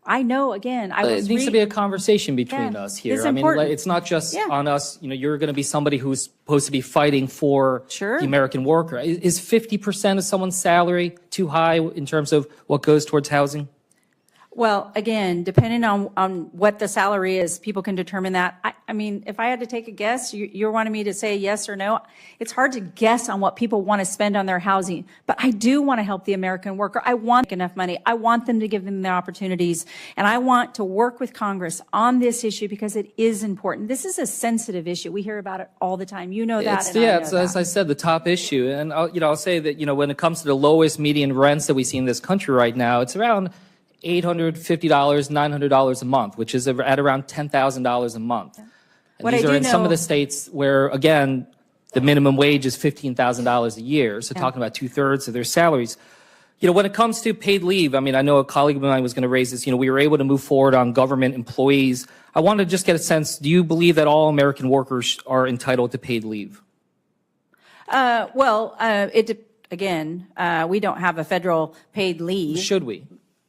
I know, again, it needs to be a conversation between us here. It's I mean, important. it's not just on us. You're going to be somebody who's supposed to be fighting for the American worker. Is 50% of someone's salary too high in terms of what goes towards housing? Well, again, depending on what the salary is, people can determine that. I mean, if I had to take a guess, you're wanting me to say yes or no. It's hard to guess on what people want to spend on their housing, but I do want to help the American worker. I want enough money. I want them to give them the opportunities, and I want to work with Congress on this issue because it is important. This is a sensitive issue. We hear about it all the time. You know that. It's as I said, the top issue. And I'll say that, when it comes to the lowest median rents that we see in this country right now, it's around $850, $900 a month, which is at around $10,000 a month. And these are in some of the states where, again, the minimum wage is $15,000 a year. So talking about 2/3 of their salaries. When it comes to paid leave, I mean, I know a colleague of mine was going to raise this. We were able to move forward on government employees. I wanted to just get a sense, do you believe that all American workers are entitled to paid leave? Again, we don't have a federal paid leave. Should we?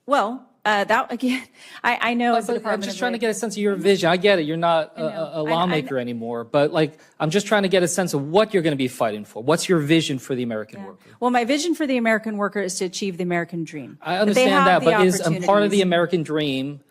Well, that again, I know as the I'm Department just of trying to Labor. get a sense of your vision. I get it. You're not a lawmaker anymore, but I'm just trying to get a sense of what you're going to be fighting for. What's your vision for the American worker? Well, my vision for the American worker is to achieve the American dream. I understand that, but is part of the American dream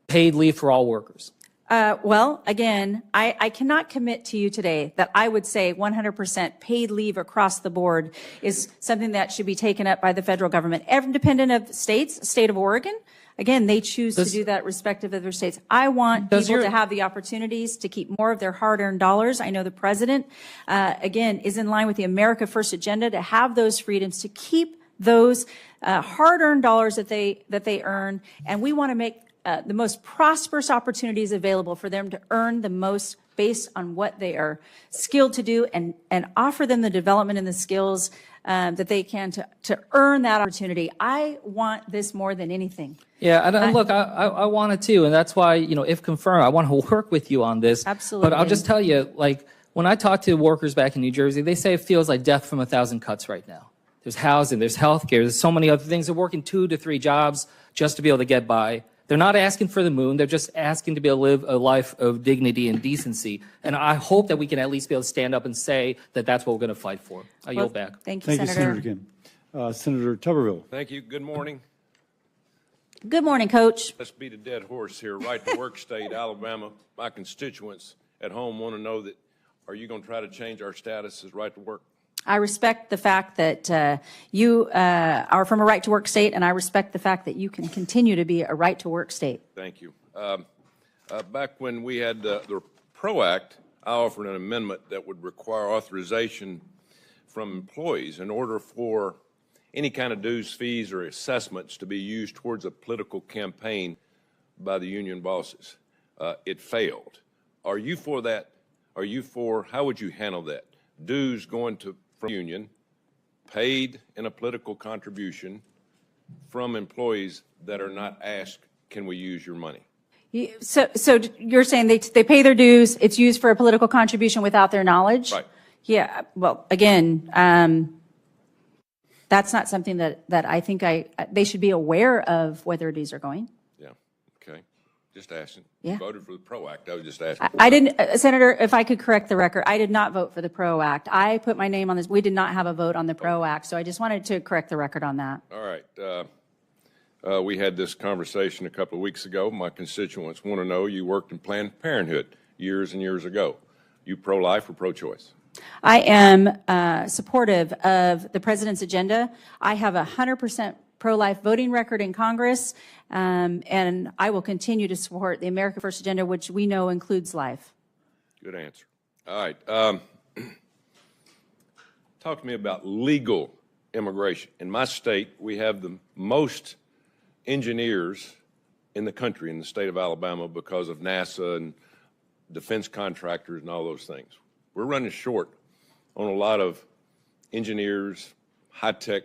paid leave for all workers? Well, again, I cannot commit to you today that I would say 100% paid leave across the board is something that should be taken up by the federal government, independent of states. State of Oregon, again, they choose to do that respective of their states. I want people to have the opportunities to keep more of their hard-earned dollars. I know the president, again, is in line with the America First agenda to have those freedoms, to keep those hard-earned dollars that they earn, and we want to make the most prosperous opportunities available for them to earn the most based on what they are skilled to do, and offer them the development and the skills that they can to earn that opportunity. I want this more than anything. Yeah, and look, I want it too, and that's why, if confirmed, I want to work with you on this. Absolutely. But I'll just tell you, when I talk to workers back in New Jersey, they say it feels like death from 1,000 cuts right now. There's housing, there's healthcare, there's so many other things. They're working 2 to 3 jobs just to be able to get by. They're not asking for the moon. They're just asking to be able to live a life of dignity and decency. And I hope that we can at least be able to stand up and say that that's what we're going to fight for. I yield back. Thank you, Senator. Senator Kim. Senator Tuberville. Thank you. Good morning. Good morning, Coach. Let's beat a dead horse here. Right to work state, Alabama. My constituents at home want to know that, are you going to try to change our status as right to work? I respect the fact that you are from a right-to-work state, and I respect the fact that you can continue to be a right-to-work state. Thank you. Back when we had the PRO Act, I offered an amendment that would require authorization from employees in order for any kind of dues, fees, or assessments to be used towards a political campaign by the union bosses. It failed. Are you for that? Are you for, how would you handle that? Dues going to from union, paid in a political contribution from employees that are not asked, can we use your money? So you're saying they pay their dues, it's used for a political contribution without their knowledge? Right. Yeah, well, again, that's not something that I think they should be aware of where their dues are going. Yeah, okay. Just asking. Yeah. You voted for the PRO Act. I was just asking. I didn't, Senator, if I could correct the record, I did not vote for the PRO Act. I put my name on this. We did not have a vote on the PRO Act, so I just wanted to correct the record on that. All right. We had this conversation a couple of weeks ago. My constituents want to know, you worked in Planned Parenthood years and years ago. You pro-life or pro-choice? I am supportive of the president's agenda. I have a 100% pro-life voting record in Congress, and I will continue to support the America First agenda, which we know includes life. Good answer. All right. Talk to me about legal immigration. In my state, we have the most engineers in the country, in the state of Alabama, because of NASA and defense contractors and all those things. We're running short on a lot of engineers, high-tech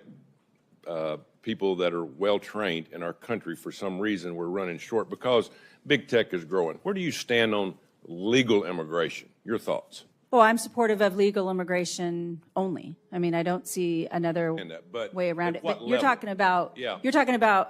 people that are well-trained in our country. For some reason, we're running short because big tech is growing. Where do you stand on legal immigration? Your thoughts? Well, I'm supportive of legal immigration only. I mean, I don't see another way around it. But you're talking about,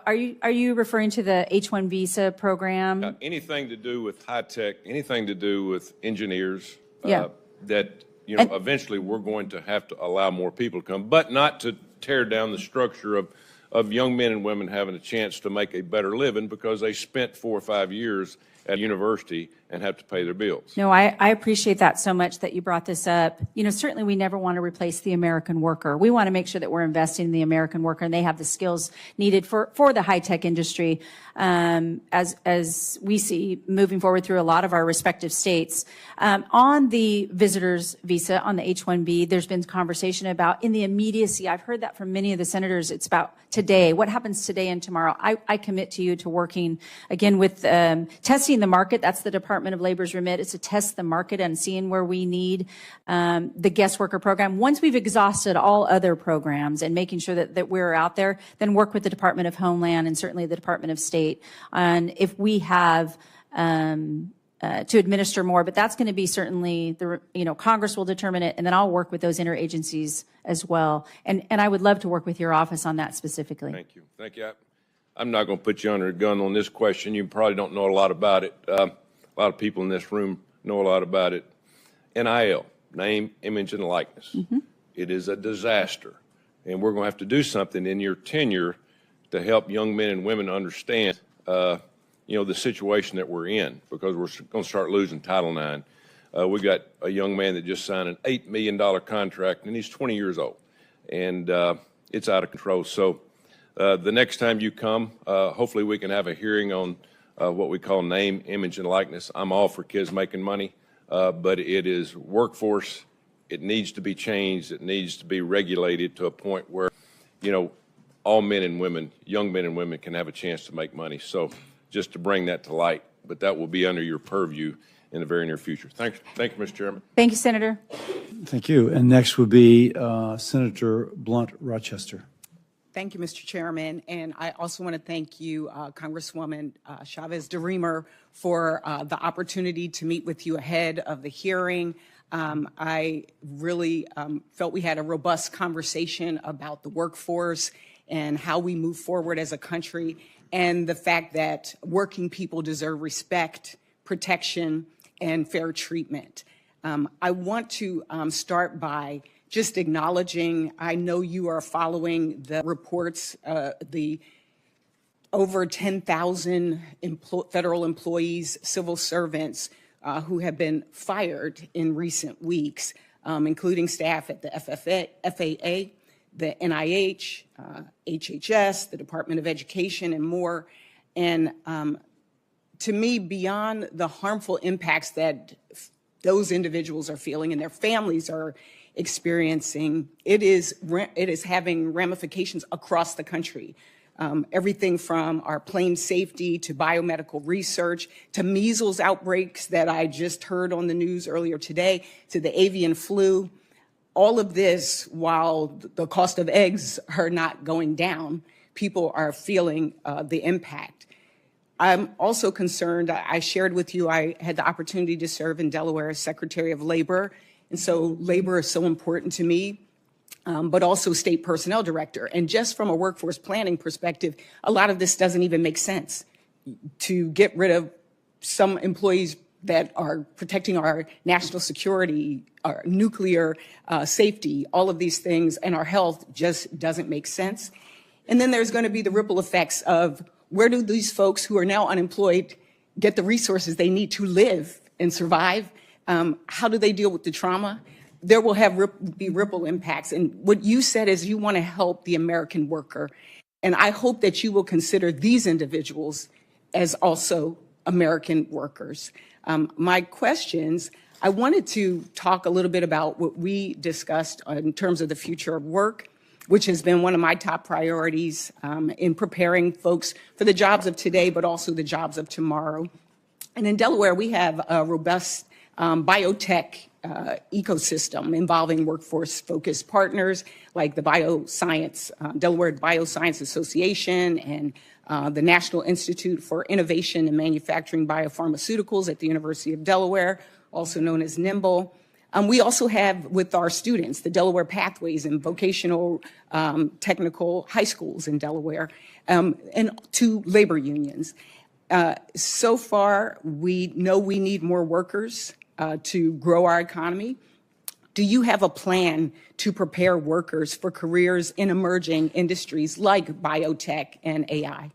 are you referring to the H-1 visa program? Anything to do with high tech, anything to do with engineers, that, eventually we're going to have to allow more people to come, but not to tear down the structure of young men and women having a chance to make a better living because they spent 4 or 5 years at university and have to pay their bills. No, I appreciate that so much that you brought this up. Certainly we never want to replace the American worker. We want to make sure that we're investing in the American worker and they have the skills needed for the high-tech industry, as we see moving forward through a lot of our respective states. On the visitor's visa, on the H-1B, there's been conversation about in the immediacy. I've heard that from many of the senators. It's about today. What happens today and tomorrow? I commit to you to working, again, with testing the market. That's the Department of Labor's remit. It's to test the market and seeing where we need the guest worker program. Once we've exhausted all other programs and making sure that we're out there, then work with the Department of Homeland and certainly the Department of State on if we have to administer more. But that's going to be certainly, Congress will determine it, and then I'll work with those interagencies as well. And I would love to work with your office on that specifically. Thank you. Thank you. I'm not going to put you under a gun on this question. You probably don't know a lot about it. A lot of people in this room know a lot about it. NIL, name, image, and likeness. Mm-hmm. It is a disaster. And we're going to have to do something in your tenure to help young men and women understand the situation that we're in, because we're going to start losing Title IX. We got a young man that just signed an $8 million contract, and he's 20 years old, and it's out of control. So the next time you come, hopefully we can have a hearing on what we call name, image, and likeness. I'm all for kids making money, but it is workforce. It needs to be changed. It needs to be regulated to a point where, all men and women, young men and women, can have a chance to make money. So just to bring that to light, but that will be under your purview in the very near future. Thank you, Mr. Chairman. Thank you, Senator. Thank you. And next would be Senator Blunt Rochester. Thank you, Mr. Chairman. And I also want to thank you, Congresswoman Chavez-DeRemer, for the opportunity to meet with you ahead of the hearing. I really felt we had a robust conversation about the workforce and how we move forward as a country, and the fact that working people deserve respect, protection, and fair treatment. I want to start by just acknowledging, I know you are following the reports, the over 10,000 federal employees, civil servants who have been fired in recent weeks, including staff at the FAA, the NIH, HHS, the Department of Education, and more. And to me, beyond the harmful impacts that those individuals are feeling and their families are experiencing, it is having ramifications across the country. Everything from our plane safety to biomedical research to measles outbreaks that I just heard on the news earlier today, to the avian flu. All of this, while the cost of eggs are not going down, people are feeling the impact. I'm also concerned, I shared with you, I had the opportunity to serve in Delaware as Secretary of Labor, and so labor is so important to me, but also State Personnel Director. And just from a workforce planning perspective, a lot of this doesn't even make sense. To get rid of some employees that are protecting our national security, our nuclear safety, all of these things, and our health just doesn't make sense. And then there's going to be the ripple effects of where do these folks who are now unemployed get the resources they need to live and survive? How do they deal with the trauma? There will be ripple impacts. And what you said is you want to help the American worker. And I hope that you will consider these individuals as also American workers. My questions, I wanted to talk a little bit about what we discussed in terms of the future of work, which has been one of my top priorities in preparing folks for the jobs of today, but also the jobs of tomorrow. And in Delaware, we have a robust biotech ecosystem involving workforce-focused partners like the Delaware Bioscience Association and the National Institute for Innovation and Manufacturing Biopharmaceuticals at the University of Delaware, also known as NIMBLE. We also have with our students the Delaware Pathways and vocational technical high schools in Delaware, and 2 labor unions. So far, we know we need more workers to grow our economy. Do you have a plan to prepare workers for careers in emerging industries like biotech and AI?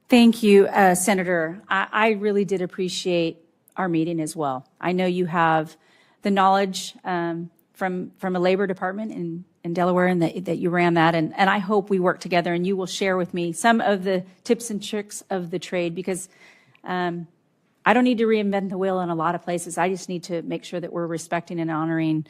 Thank you, Senator. I really did appreciate our meeting as well. I know you have the knowledge from a labor department in Delaware and that you ran that. And I hope we work together and you will share with me some of the tips and tricks of the trade, because I don't need to reinvent the wheel in a lot of places. I just need to make sure that we're respecting and honoring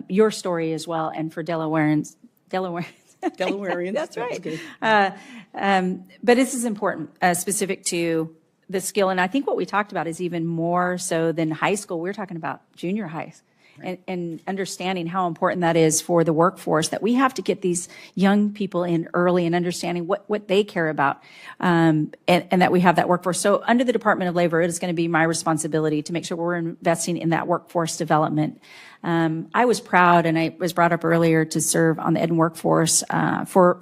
your story as well. And for Delawareans. That's right. But this is important, specific to the skill. And I think what we talked about is even more so than high school. We're talking about junior high. And understanding how important that is for the workforce, that we have to get these young people in early and understanding what they care about, and that we have that workforce. So under the Department of Labor, it is going to be my responsibility to make sure we're investing in that workforce development. I was proud, and I was brought up earlier, to serve on the Ed and Workforce for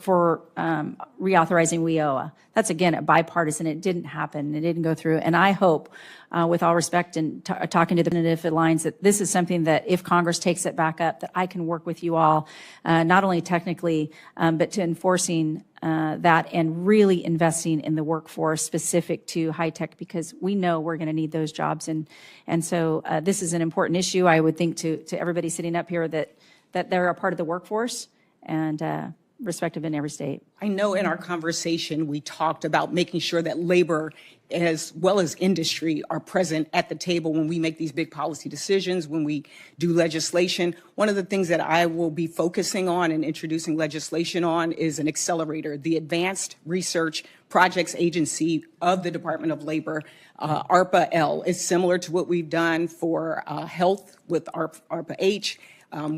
reauthorizing WIOA. That's, again, a bipartisan. It didn't happen. It didn't go through. And I hope, with all respect and talking to the if it lines, that this is something that if Congress takes it back up, that I can work with you all, not only technically, but to enforcing that and really investing in the workforce specific to high tech, because we know we're going to need those jobs. And so this is an important issue, I would think, to everybody sitting up here that they're a part of the workforce and respective in every state. I know in our conversation we talked about making sure that labor as well as industry are present at the table when we make these big policy decisions, when we do legislation. One of the things that I will be focusing on and introducing legislation on is an accelerator, the Advanced Research Projects Agency of the Department of Labor, ARPA-L. Is similar to what we've done for health with ARPA-H,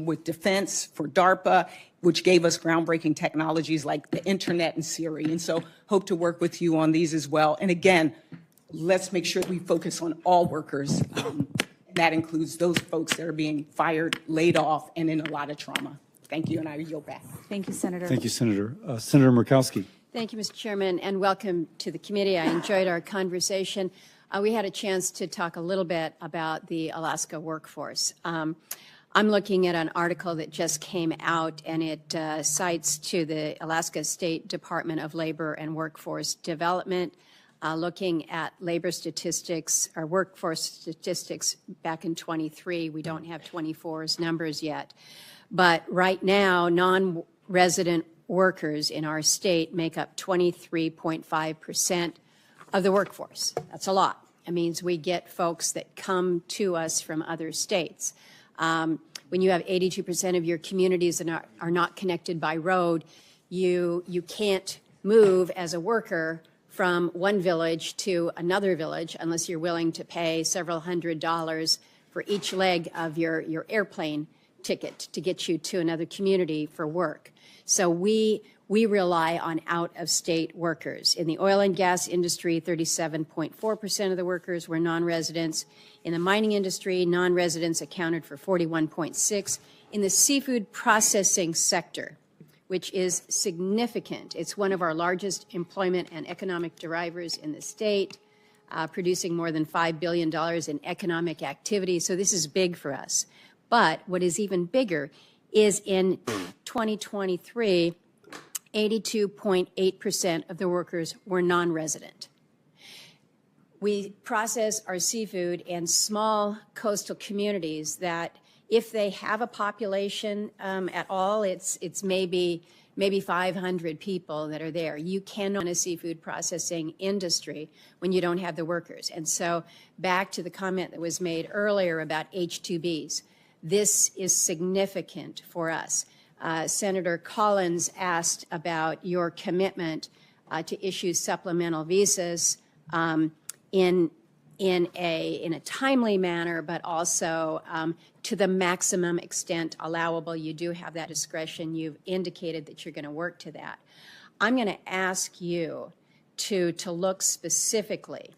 with defense for DARPA, which gave us groundbreaking technologies like the internet and Siri. And so hope to work with you on these as well. And again, let's make sure we focus on all workers. That includes those folks that are being fired, laid off, and in a lot of trauma. Thank you, and I yield back. Thank you, Senator. Thank you, Senator. Senator Murkowski. Thank you, Mr. Chairman, and welcome to the committee. I enjoyed our conversation. We had a chance to talk a little bit about the Alaska workforce. I'm looking at an article that just came out, and it cites to the Alaska State Department of Labor and Workforce Development, looking at labor statistics or workforce statistics back in 23. We don't have 24's numbers yet. But right now, non-resident workers in our state make up 23.5% of the workforce. That's a lot. It means we get folks that come to us from other states. When you have 82% of your communities that are not connected by road, you can't move as a worker from one village to another village unless you're willing to pay several $100s for each leg of your airplane ticket to get you to another community for work. So we rely on out-of-state workers. In the oil and gas industry, 37.4% of the workers were non-residents. In the mining industry, non-residents accounted for 41.6%. In the seafood processing sector, which is significant, it's one of our largest employment and economic drivers in the state, producing more than $5 billion in economic activity. So this is big for us. But what is even bigger is in 2023, 82.8% of the workers were non-resident. We process our seafood in small coastal communities that, if they have a population at all, it's maybe 500 people that are there. You cannot run a seafood processing industry when you don't have the workers. And so back to the comment that was made earlier about H-2Bs, this is significant for us. Senator Collins asked about your commitment to issue supplemental visas in a timely manner, but also to the maximum extent allowable. You do have that discretion. You've indicated that you're going to work to that. I'm going to ask you to look specifically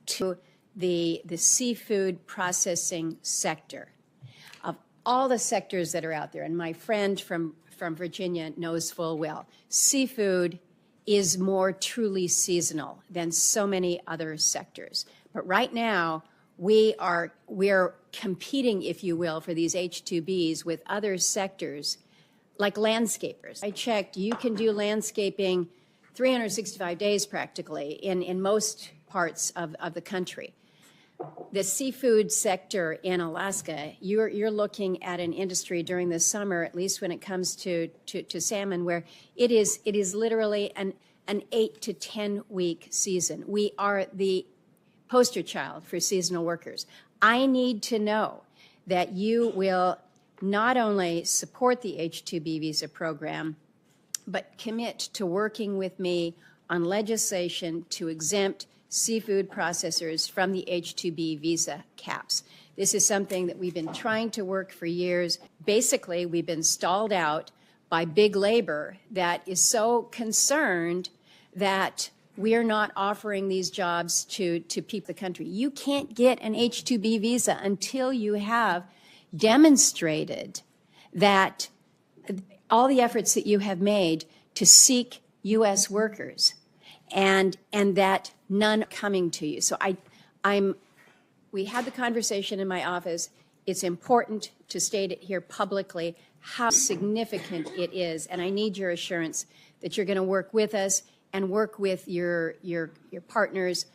to the seafood processing sector. Of all the sectors that are out there, and my friend from Virginia knows full well, seafood is more truly seasonal than so many other sectors. But right now, we're competing, if you will, for these H-2Bs with other sectors like landscapers. I checked, you can do landscaping 365 days practically in most parts of the country. The seafood sector in Alaska, you're looking at an industry during the summer, at least when it comes to salmon, where it is literally an 8 to 10 week season. We are the poster child for seasonal workers. I need to know that you will not only support the H-2B visa program, but commit to working with me on legislation to exempt seafood processors from the H-2B visa caps. This is something that we've been trying to work for years. Basically, we've been stalled out by big labor that is so concerned that we are not offering these jobs to people in the country. You can't get an H-2B visa until you have demonstrated that all the efforts that you have made to seek U.S. workers and that none coming to you. So we had the conversation in my office. It's important to state it here publicly how significant it is. And I need your assurance that you're going to work with us and work with your partners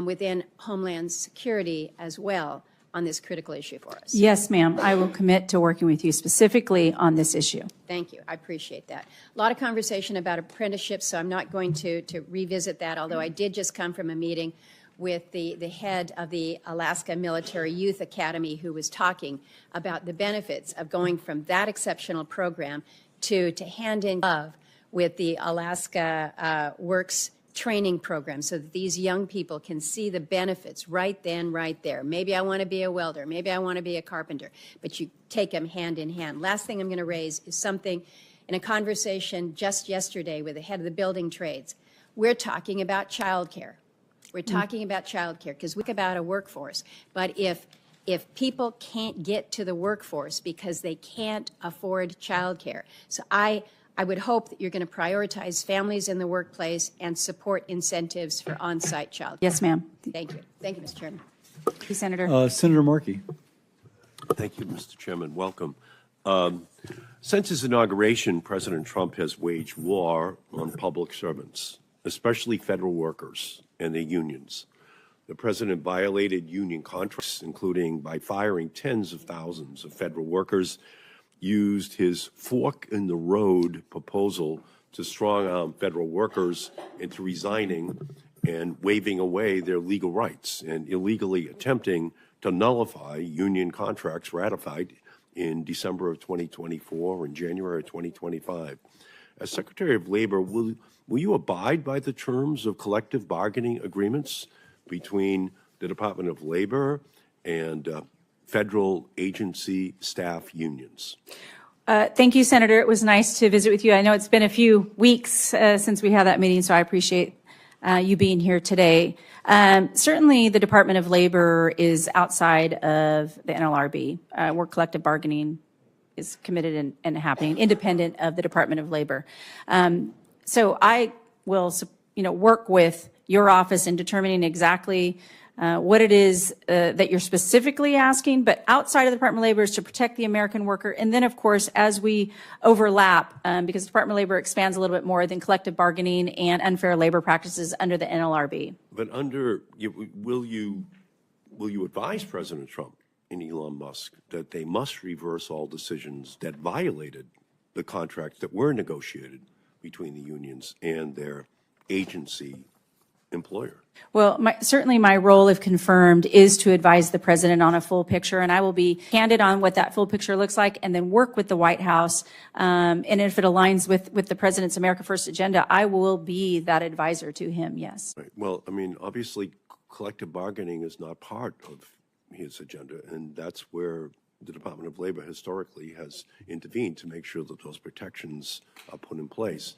within Homeland Security as well on this critical issue for us. Yes, ma'am. I will commit to working with you specifically on this issue. Thank you. I appreciate that. A lot of conversation about apprenticeships, so I'm not going to revisit that, although I did just come from a meeting with the head of the Alaska Military Youth Academy, who was talking about the benefits of going from that exceptional program to hand in glove with the Alaska Works training program, so that these young people can see the benefits right then, right there. Maybe I want to be a welder. Maybe I want to be a carpenter. But you take them hand in hand. Last thing I'm going to raise is something in a conversation just yesterday with the head of the building trades. We're talking about childcare. We're talking about childcare because we think about a workforce. But if people can't get to the workforce because they can't afford childcare, so I would hope that you're going to prioritize families in the workplace and support incentives for on-site childcare. Yes, ma'am. Thank you. Thank you, Mr. Chairman. Thank you, Senator. Senator Markey. Thank you, Mr. Chairman. Welcome. Since his inauguration, President Trump has waged war on public servants, especially federal workers and their unions. The president violated union contracts, including by firing tens of thousands of federal workers, used his fork in the road proposal to strong-arm federal workers into resigning and waving away their legal rights and illegally attempting to nullify union contracts ratified in December of 2024 and January of 2025. As Secretary of Labor, will you abide by the terms of collective bargaining agreements between the Department of Labor and federal agency staff unions? Thank you, Senator. It was nice to visit with you. I know it's been a few weeks since we had that meeting, so I appreciate you being here today. Certainly, the Department of Labor is outside of the NLRB, where collective bargaining is committed and happening, independent of the Department of Labor. So I will, work with your office in determining exactly what it is that you're specifically asking, but outside of the Department of Labor is to protect the American worker. And then, of course, as we overlap, because the Department of Labor expands a little bit more than collective bargaining and unfair labor practices under the NLRB. But will you advise President Trump and Elon Musk that they must reverse all decisions that violated the contracts that were negotiated between the unions and their agency employer? Well, certainly my role, if confirmed, is to advise the president on a full picture, and I will be candid on what that full picture looks like and then work with the White House. And if it aligns with the president's America First agenda, I will be that advisor to him, yes. Right. Well, I mean, obviously, collective bargaining is not part of his agenda, and that's where the Department of Labor historically has intervened to make sure that those protections are put in place.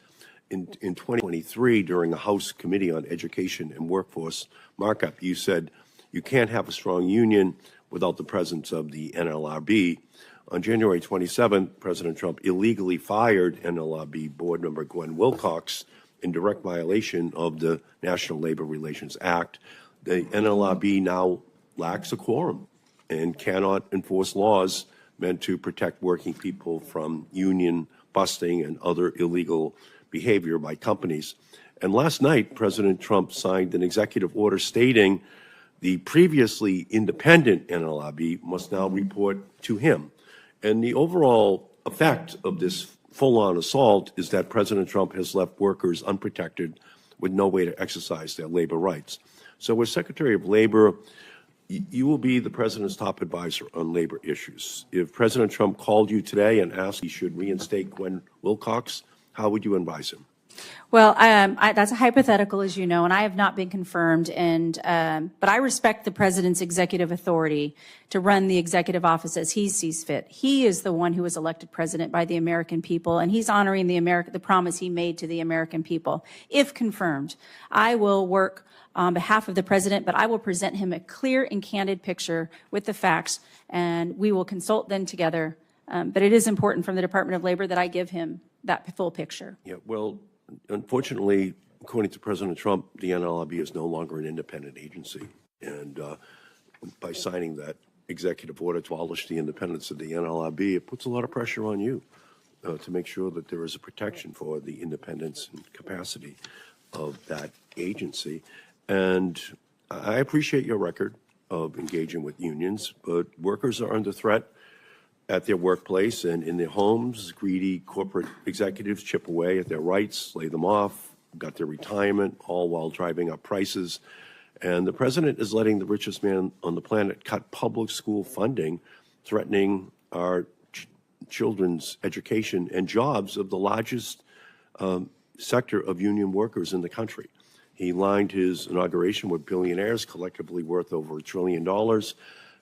In 2023, during a House Committee on Education and Workforce markup, you said you can't have a strong union without the presence of the NLRB. On January 27th, President Trump illegally fired NLRB board member Gwen Wilcox in direct violation of the National Labor Relations Act. The NLRB now lacks a quorum and cannot enforce laws meant to protect working people from union busting and other illegal behavior by companies. And last night, President Trump signed an executive order stating the previously independent NLRB must now report to him. And the overall effect of this full-on assault is that President Trump has left workers unprotected with no way to exercise their labor rights. So as Secretary of Labor, you will be the president's top advisor on labor issues. If President Trump called you today and asked he should reinstate Gwen Wilcox, how would you advise him? Well, that's a hypothetical, as you know, and I have not been confirmed. But I respect the president's executive authority to run the executive office as he sees fit. He is the one who was elected president by the American people, and he's honoring the promise he made to the American people. If confirmed, I will work on behalf of the president, but I will present him a clear and candid picture with the facts, and we will consult then together. But it is important from the Department of Labor that I give him that full picture. Yeah, well, unfortunately, according to President Trump, the NLRB is no longer an independent agency. And by signing that executive order to abolish the independence of the NLRB, it puts a lot of pressure on you to make sure that there is a protection for the independence and capacity of that agency. And I appreciate your record of engaging with unions, but workers are under threat at their workplace and in their homes. Greedy corporate executives chip away at their rights, lay them off, got their retirement, all while driving up prices. And the president is letting the richest man on the planet cut public school funding, threatening our children's education and jobs of the largest sector of union workers in the country. He lined his inauguration with billionaires collectively worth over $1 trillion.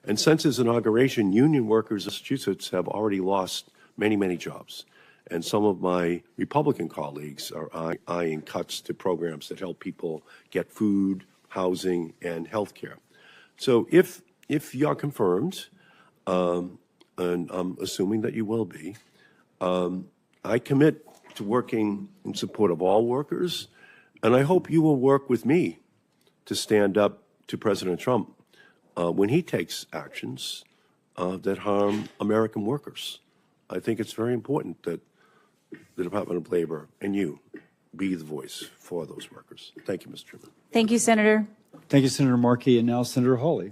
And since his inauguration, union workers in Massachusetts have already lost many, many jobs. And some of my Republican colleagues are eyeing cuts to programs that help people get food, housing, and health care. So if you're confirmed, and I'm assuming that you will be, I commit to working in support of all workers, and I hope you will work with me to stand up to President Trump when he takes actions that harm American workers. I think it's very important that the Department of Labor and you be the voice for those workers. Thank you, Mr. Chairman. Thank you, Senator. Thank you, Senator Markey. And now Senator Hawley.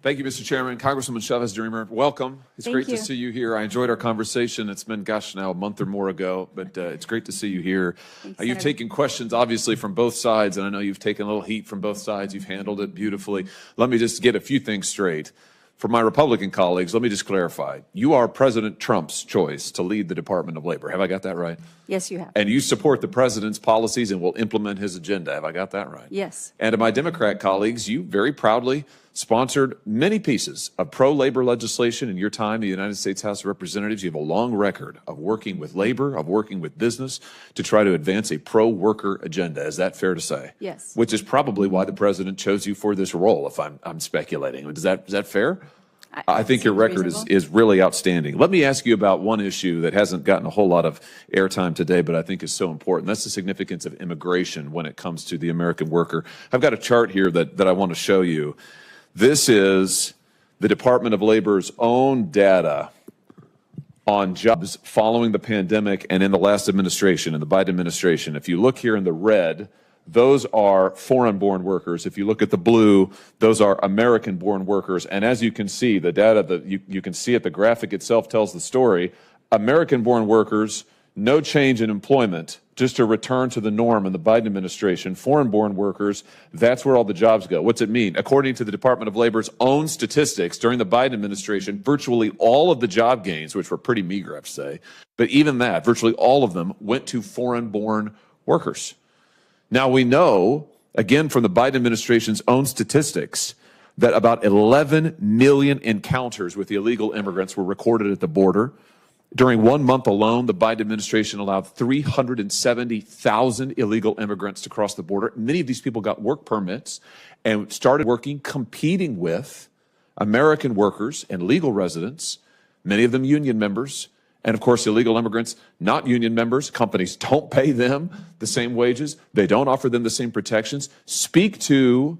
Thank you, Mr. Chairman. Congresswoman Chavez-DeRemer, welcome. It's Thank great you. to see you here. I enjoyed our conversation. It's been, gosh, now a month or more ago, but it's great to see you here. Thanks, You've Senator. taken questions, obviously, from both sides, and I know you've taken a little heat from both sides. You've handled it beautifully. Let me just get a few things straight. For my Republican colleagues, let me just clarify. You are President Trump's choice to lead the Department of Labor. Have I got that right? Yes, you have. And you support the president's policies and will implement his agenda. Have I got that right? Yes. And to my Democrat colleagues, you very proudly sponsored many pieces of pro-labor legislation in your time in the United States House of Representatives. You have a long record of working with labor, of working with business to try to advance a pro-worker agenda. Is that fair to say? Yes. Which is probably why the president chose you for this role, if I'm speculating. Is that fair? I think your record is really outstanding. Let me ask you about one issue that hasn't gotten a whole lot of airtime today, but I think is so important. That's the significance of immigration when it comes to the American worker. I've got a chart here that I want to show you. This is the Department of Labor's own data on jobs following the pandemic and in the last administration, in the Biden administration. If you look here in the red, those are foreign-born workers. If you look at the blue, those are American-born workers. And as you can see, the data that you can see it, the graphic itself tells the story. American-born workers, no change in employment, just a return to the norm in the Biden administration. Foreign-born workers, that's where all the jobs go. What's it mean? According to the Department of Labor's own statistics, during the Biden administration, virtually all of the job gains, which were pretty meager, I have to say, but even that, virtually all of them went to foreign-born workers. Now, we know, again, from the Biden administration's own statistics, that about 11 million encounters with illegal immigrants were recorded at the border. During 1 month alone, the Biden administration allowed 370,000 illegal immigrants to cross the border. Many of these people got work permits and started working, competing with American workers and legal residents, many of them union members. And of course, illegal immigrants, not union members, companies don't pay them the same wages. They don't offer them the same protections. Speak to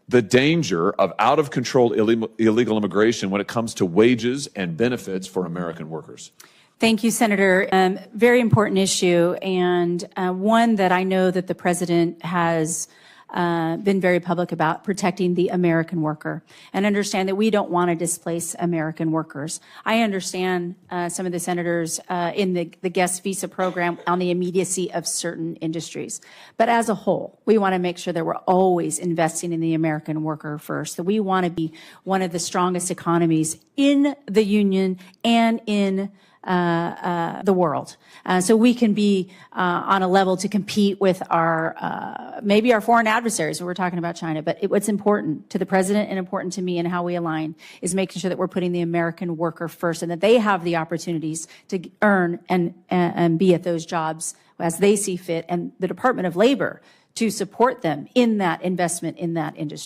the danger of out-of-control illegal immigration when it comes to wages and benefits for American workers. Thank you, Senator. Very important issue, and one that I know that the president has been very public about, protecting the American worker, and understand that we don't want to displace American workers. I understand some of the senators in the guest visa program on the immediacy of certain industries. But as a whole, we want to make sure that we're always investing in the American worker first, that we want to be one of the strongest economies in the union and in the world. So we can be on a level to compete with our, maybe our foreign adversaries when we're talking about China. But what's important to the president and important to me and how we align is making sure that we're putting the American worker first and that they have the opportunities to earn and be at those jobs as they see fit. And the Department of Labor to support them in that investment in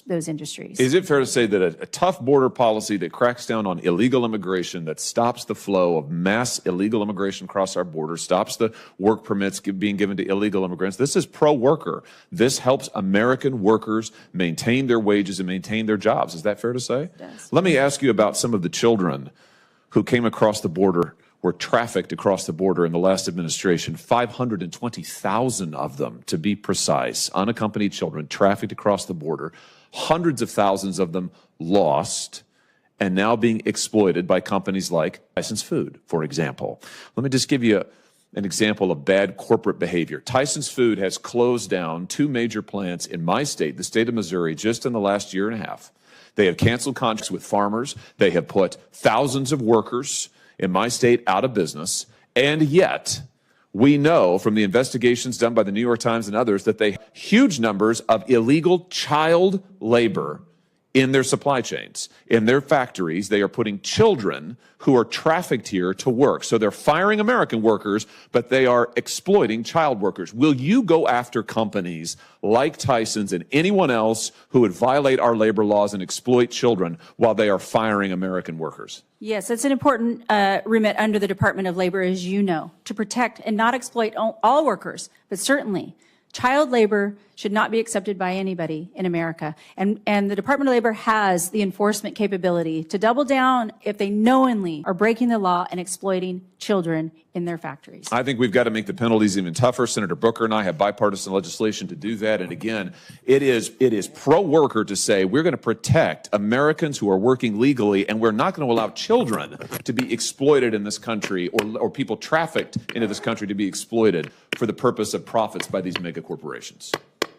those industries. Is it fair to say that a tough border policy that cracks down on illegal immigration, that stops the flow of mass illegal immigration across our border, stops the work permits being given to illegal immigrants, this is pro-worker. This helps American workers maintain their wages and maintain their jobs. Is that fair to say? Yes. Let me ask you about some of the children who came across the border, were trafficked across the border in the last administration. 520,000 of them, to be precise, unaccompanied children trafficked across the border. Hundreds of thousands of them lost and now being exploited by companies like Tyson's Food, for example. Let me just give you an example of bad corporate behavior. Tyson's Food has closed down 2 major plants in my state, the state of Missouri, just in the last year and a half. They have canceled contracts with farmers. They have put thousands of workers in my state out of business, and yet we know from the investigations done by the New York Times and others that they have huge numbers of illegal child labor in their supply chains. In their factories, they are putting children who are trafficked here to work. So they're firing American workers, but they are exploiting child workers. Will you go after companies like Tyson's and anyone else who would violate our labor laws and exploit children while they are firing American workers? Yes, it's an important remit under the Department of Labor, as you know, to protect and not exploit all workers, but certainly child labor should not be accepted by anybody in America. And the Department of Labor has the enforcement capability to double down if they knowingly are breaking the law and exploiting children in their factories. I think we've got to make the penalties even tougher. Senator Booker and I have bipartisan legislation to do that. And again, it is pro-worker to say we're going to protect Americans who are working legally, and we're not going to allow children to be exploited in this country, or people trafficked into this country to be exploited for the purpose of profits by these mega corporations.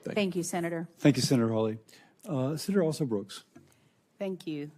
Thank you, Senator. Thank you, Senator Hawley. Senator Also Brooks. Thank you.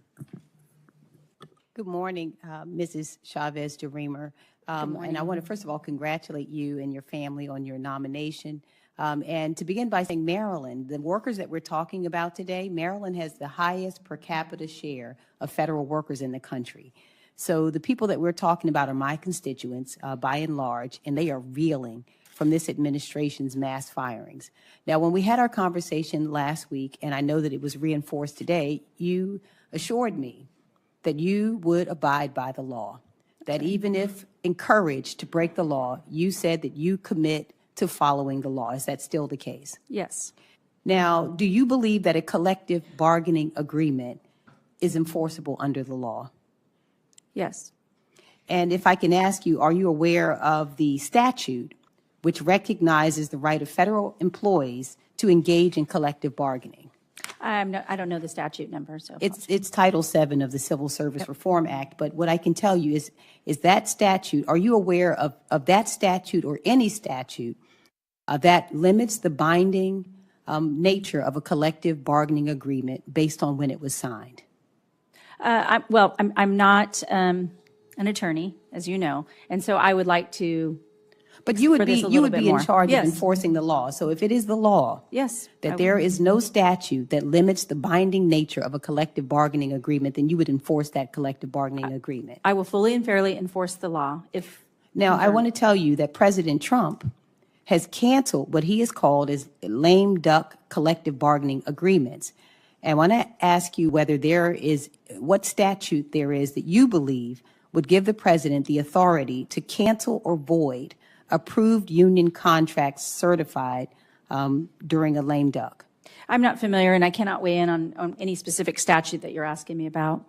Good morning, Mrs. Chavez-DeRemer. And I want to, first of all, congratulate you and your family on your nomination. And to begin by saying Maryland, the workers that we're talking about today, Maryland has the highest per capita share of federal workers in the country. So the people that we're talking about are my constituents, by and large, and they are reeling from this administration's mass firings. Now, when we had our conversation last week, and I know that it was reinforced today, you assured me that you would abide by the law, that even if encouraged to break the law, you said that you commit to following the law. Is that still the case? Yes. Now, do you believe that a collective bargaining agreement is enforceable under the law? Yes. And if I can ask you, are you aware of the statute which recognizes the right of federal employees to engage in collective bargaining? I don't know the statute number. So It's Title VII of the Civil Service Reform Act. But what I can tell you is that statute, are you aware of that statute or any statute that limits the binding nature of a collective bargaining agreement based on when it was signed? I'm not an attorney, as you know, and so I would like to. But you would be in charge Yes. of enforcing the law. So if it is the law, Yes, that there is no statute that limits the binding nature of a collective bargaining agreement, then you would enforce that collective bargaining agreement. I will fully and fairly enforce the law. Now, I want to tell you that President Trump has canceled what he has called as lame duck collective bargaining agreements. And I want to ask you what statute there is that you believe would give the president the authority to cancel or void approved union contracts certified during a lame duck. I'm not familiar, and I cannot weigh in on any specific statute that you're asking me about.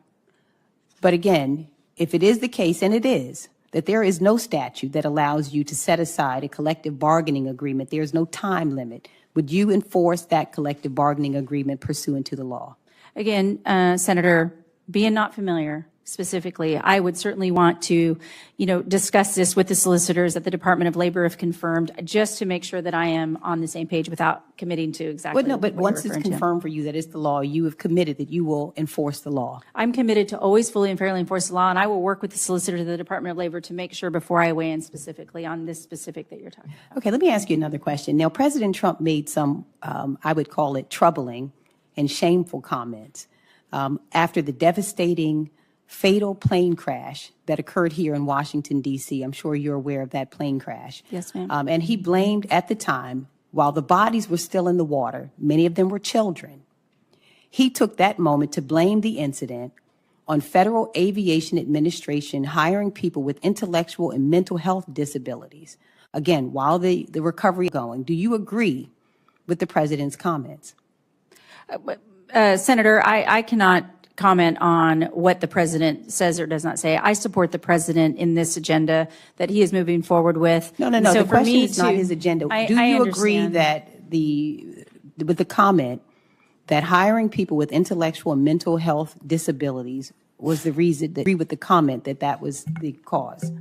But again, if it is the case, and it is, that there is no statute that allows you to set aside a collective bargaining agreement, there is no time limit, would you enforce that collective bargaining agreement pursuant to the law? Again, Senator, being not familiar specifically, I would certainly want to, discuss this with the solicitors that the Department of Labor have confirmed, just to make sure that I am on the same page without committing to exactly. But once it's confirmed for you that it's the law, you have committed that you will enforce the law. I'm committed to always fully and fairly enforce the law, and I will work with the solicitors of the Department of Labor to make sure before I weigh in specifically on this specific that you're talking about. Okay, let me ask you another question. Now, President Trump made some, I would call it troubling and shameful comments after the devastating fatal plane crash that occurred here in Washington, D.C. I'm sure you're aware of that plane crash. Yes, ma'am. And he blamed, at the time, while the bodies were still in the water, many of them were children. He took that moment to blame the incident on Federal Aviation Administration hiring people with intellectual and mental health disabilities. Again, while the recovery is going, do you agree with the president's comments? Senator, I cannot comment on what the president says or does not say. I support the president in this agenda that he is moving forward with. No. So the question is not his agenda. Do you agree understand that with the comment that hiring people with intellectual and mental health disabilities was the reason, agree with the comment that was the cause?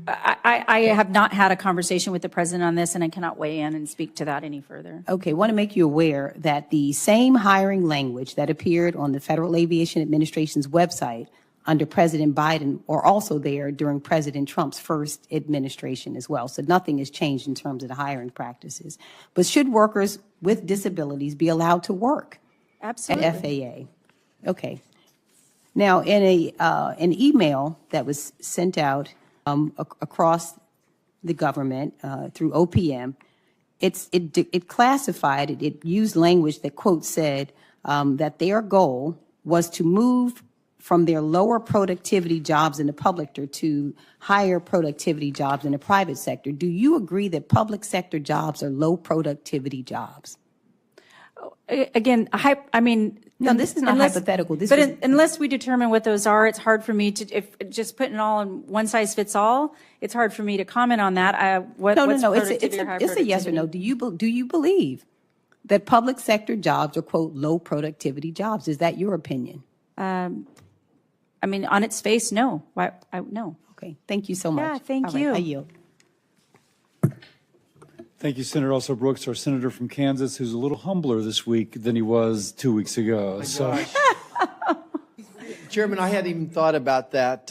I have not had a conversation with the president on this, and I cannot weigh in and speak to that any further. Okay, I want to make you aware that the same hiring language that appeared on the Federal Aviation Administration's website under President Biden are also there during President Trump's first administration as well. So nothing has changed in terms of the hiring practices. But should workers with disabilities be allowed to work Absolutely. at FAA? Okay. Now, in an email that was sent out across the government through OPM, it classified, it used language that, quote, said that their goal was to move from their lower productivity jobs in the public sector to higher productivity jobs in the private sector. Do you agree that public sector jobs are low productivity jobs? Again, no, this is not hypothetical. Unless we determine what those are, it's hard for me to, if just putting it all in one size fits all, it's hard for me to comment on that. No. It's a yes or no. Do you believe that public sector jobs are, quote, low productivity jobs? Is that your opinion? On its face, no. No. Okay. Thank you so much. Yeah, thank you. I yield. Thank you, Senator Elsa Brooks, our senator from Kansas, who's a little humbler this week than he was 2 weeks ago. Chairman, I hadn't even thought about that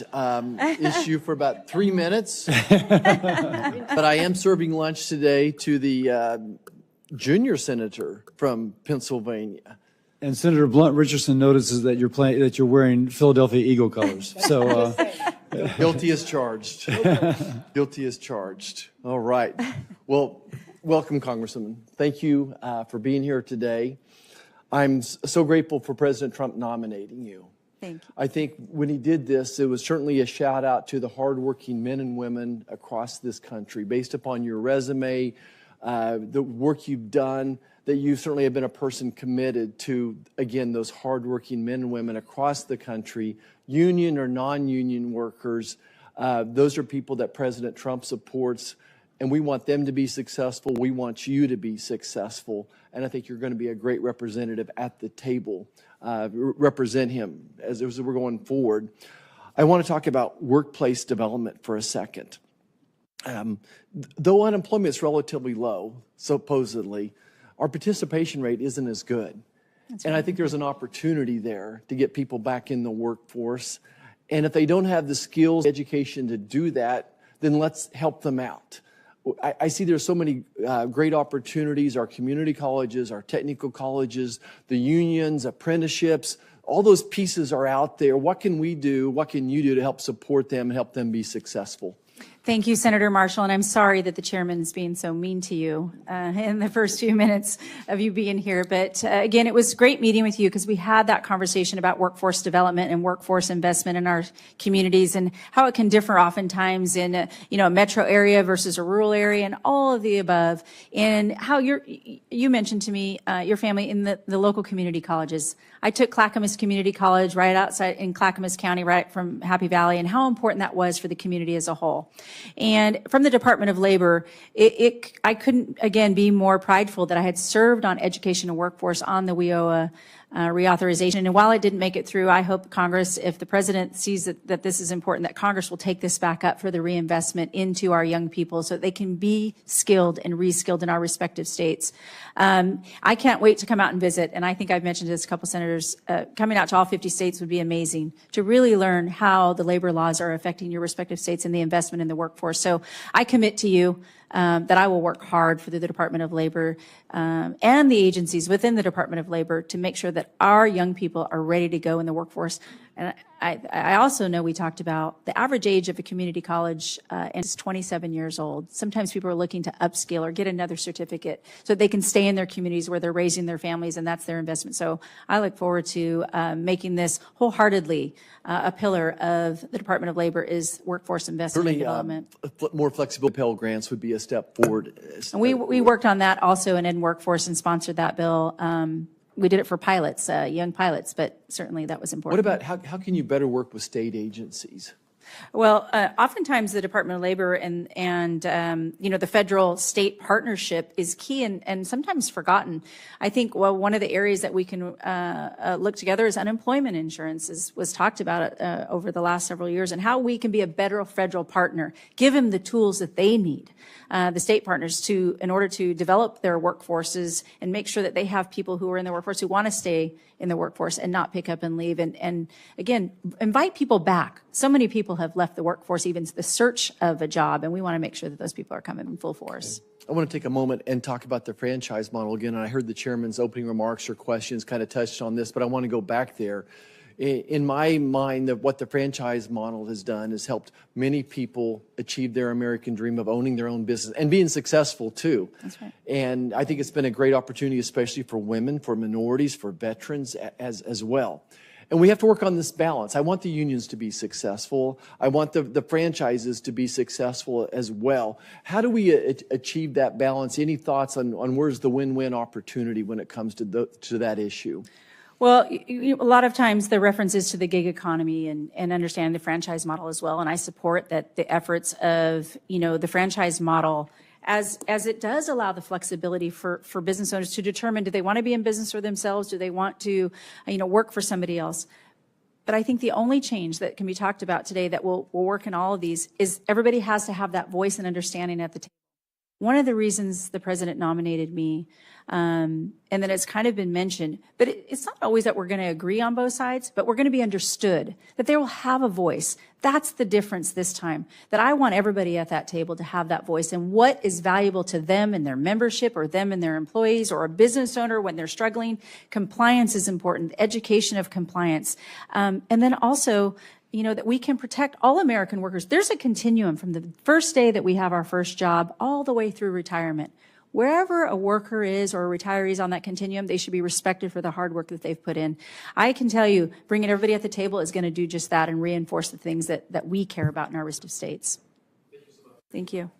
issue for about 3 minutes. But I am serving lunch today to the junior senator from Pennsylvania. And Senator Blunt Richardson notices that you're wearing Philadelphia Eagle colors. So guilty as charged. Guilty as charged. All right. Well, welcome, Congresswoman. Thank you for being here today. I'm so grateful for President Trump nominating you. Thank you. I think when he did this, it was certainly a shout out to the hardworking men and women across this country. Based upon your resume, the work you've done, that you certainly have been a person committed to, again, those hardworking men and women across the country, union or non-union workers. Those are people that President Trump supports, and we want them to be successful. We want you to be successful, and I think you're going to be a great representative at the table. Represent him as we're going forward. I want to talk about workplace development for a second. Though unemployment is relatively low, supposedly, our participation rate isn't as good. And I think there's an opportunity there to get people back in the workforce. And if they don't have the skills, education to do that, then let's help them out. I see there's so many great opportunities, our community colleges, our technical colleges, the unions, apprenticeships, all those pieces are out there. What can we do? What can you do to help support them and help them be successful? Thank you, Senator Marshall, and I'm sorry that the chairman is being so mean to you in the first few minutes of you being here. But again, it was great meeting with you because we had that conversation about workforce development and workforce investment in our communities and how it can differ oftentimes in a metro area versus a rural area and all of the above. And how you mentioned to me your family in the local community colleges. I took Clackamas Community College right outside in Clackamas County, right from Happy Valley, and how important that was for the community as a whole. And from the Department of Labor, I couldn't, again, be more prideful that I had served on education and workforce on the WIOA reauthorization. And while it didn't make it through, I hope Congress, if the president sees that this is important, that Congress will take this back up for the reinvestment into our young people so that they can be skilled and reskilled in our respective states. I can't wait to come out and visit. And I think I've mentioned to this a couple senators, coming out to all 50 states would be amazing to really learn how the labor laws are affecting your respective states and the investment in the workforce. So I commit to you that I will work hard for the Department of Labor and the agencies within the Department of Labor to make sure that our young people are ready to go in the workforce. And I also know we talked about the average age of a community college is 27 years old. Sometimes people are looking to upskill or get another certificate so they can stay in their communities where they're raising their families, and that's their investment. So I look forward to making this wholeheartedly a pillar of the Department of Labor is workforce investment and development. More flexible Pell Grants would be a step forward. And we worked on that also in workforce and sponsored that bill. We did it for pilots, young pilots, but certainly that was important. What about how can you better work with state agencies? Well, oftentimes the Department of Labor and the federal state partnership is key and sometimes forgotten. I think one of the areas that we can look together is unemployment insurance was talked about over the last several years, and how we can be a better federal partner, give them the tools that they need, the state partners, in order to develop their workforces and make sure that they have people who are in the workforce who want to stay in the workforce and not pick up and leave. And again, invite people back. So many people have left the workforce, even to the search of a job, and we want to make sure that those people are coming in full force. I want to take a moment and talk about the franchise model again. And I heard the chairman's opening remarks or questions kind of touched on this, but I want to go back there. In my mind, what the franchise model has done is helped many people achieve their American dream of owning their own business and being successful too. That's right. And I think it's been a great opportunity, especially for women, for minorities, for veterans as well. And we have to work on this balance. I want the unions to be successful. I want the franchises to be successful as well. How do we achieve that balance? Any thoughts on where's the win-win opportunity when it comes to that issue? Well, a lot of times the reference is to the gig economy and understanding the franchise model as well. And I support that the efforts of, the franchise model as it does allow the flexibility for business owners to determine, do they want to be in business for themselves? Do they want to, work for somebody else? But I think the only change that can be talked about today that will work in all of these is everybody has to have that voice and understanding at the table. One of the reasons the president nominated me, and that it's kind of been mentioned, but it's not always that we're going to agree on both sides, but we're going to be understood, that they will have a voice. That's the difference this time, that I want everybody at that table to have that voice and what is valuable to them and their membership or them and their employees or a business owner when they're struggling. Compliance is important, education of compliance. And then also, that we can protect all American workers. There's a continuum from the first day that we have our first job all the way through retirement. Wherever a worker is or a retiree is on that continuum, they should be respected for the hard work that they've put in. I can tell you, bringing everybody at the table is going to do just that and reinforce the things that we care about in our respective states. Thank you.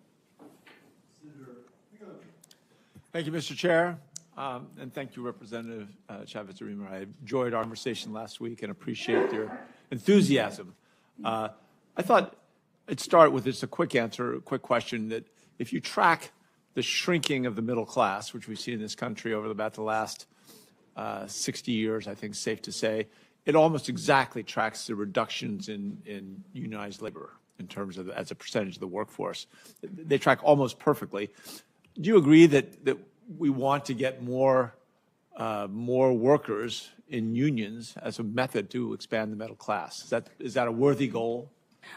Thank you, Mr. Chair. And thank you, Representative Chavez-DeRemer. I enjoyed our conversation last week and appreciate your enthusiasm. I thought I'd start with just a quick question, that if you track the shrinking of the middle class, which we've seen in this country over about the last 60 years, I think it's safe to say, it almost exactly tracks the reductions in unionized labor in terms of as a percentage of the workforce. They track almost perfectly. Do you agree that we want to get more workers in unions as a method to expand the middle class? Is that a worthy goal?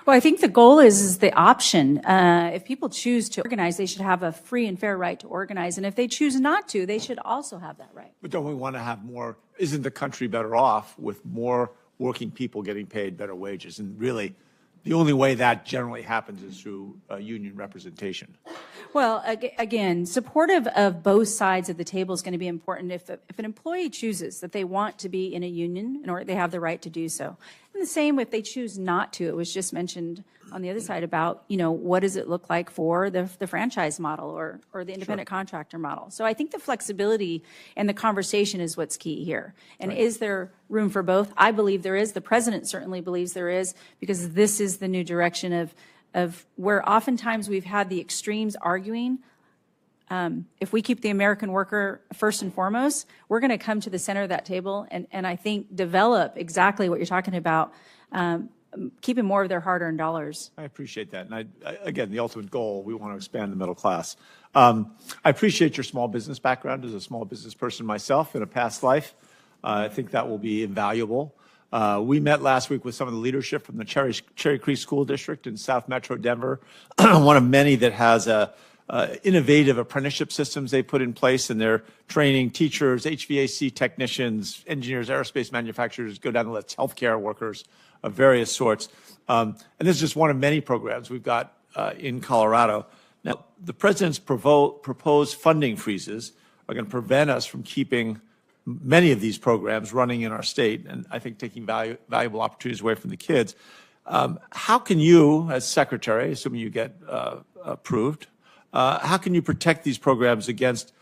Well, I think the goal is the option. If people choose to organize, they should have a free and fair right to organize. And if they choose not to, they should also have that right. But don't we want to have more? Isn't the country better off with more working people getting paid better wages? And really, the only way that generally happens is through union representation. Well, again, supportive of both sides of the table is going to be important. If an employee chooses that they want to be in a union, in order they have the right to do so. And the same if they choose not to. It was just mentioned on the other side about, what does it look like for the franchise model or the independent contractor model. So I think the flexibility and the conversation is what's key here. And is there room for both? I believe there is. The president certainly believes there is, because this is the new direction of where oftentimes we've had the extremes arguing. If we keep the American worker first and foremost, we're going to come to the center of that table and I think develop exactly what you're talking about, keeping more of their hard-earned dollars. I appreciate that. And again, the ultimate goal, we want to expand the middle class. I appreciate your small business background as a small business person myself in a past life. I think that will be invaluable. We met last week with some of the leadership from the Cherry Creek School District in South Metro Denver, one of many that has a innovative apprenticeship systems they put in place, and they're training teachers, HVAC technicians, engineers, aerospace manufacturers, go down the list, healthcare workers of various sorts. And this is just one of many programs we've got in Colorado. Now, the president's proposed funding freezes are going to prevent us from keeping many of these programs running in our state, and I think taking valuable opportunities away from the kids. How can you, as secretary, assuming you get approved, how can you protect these programs against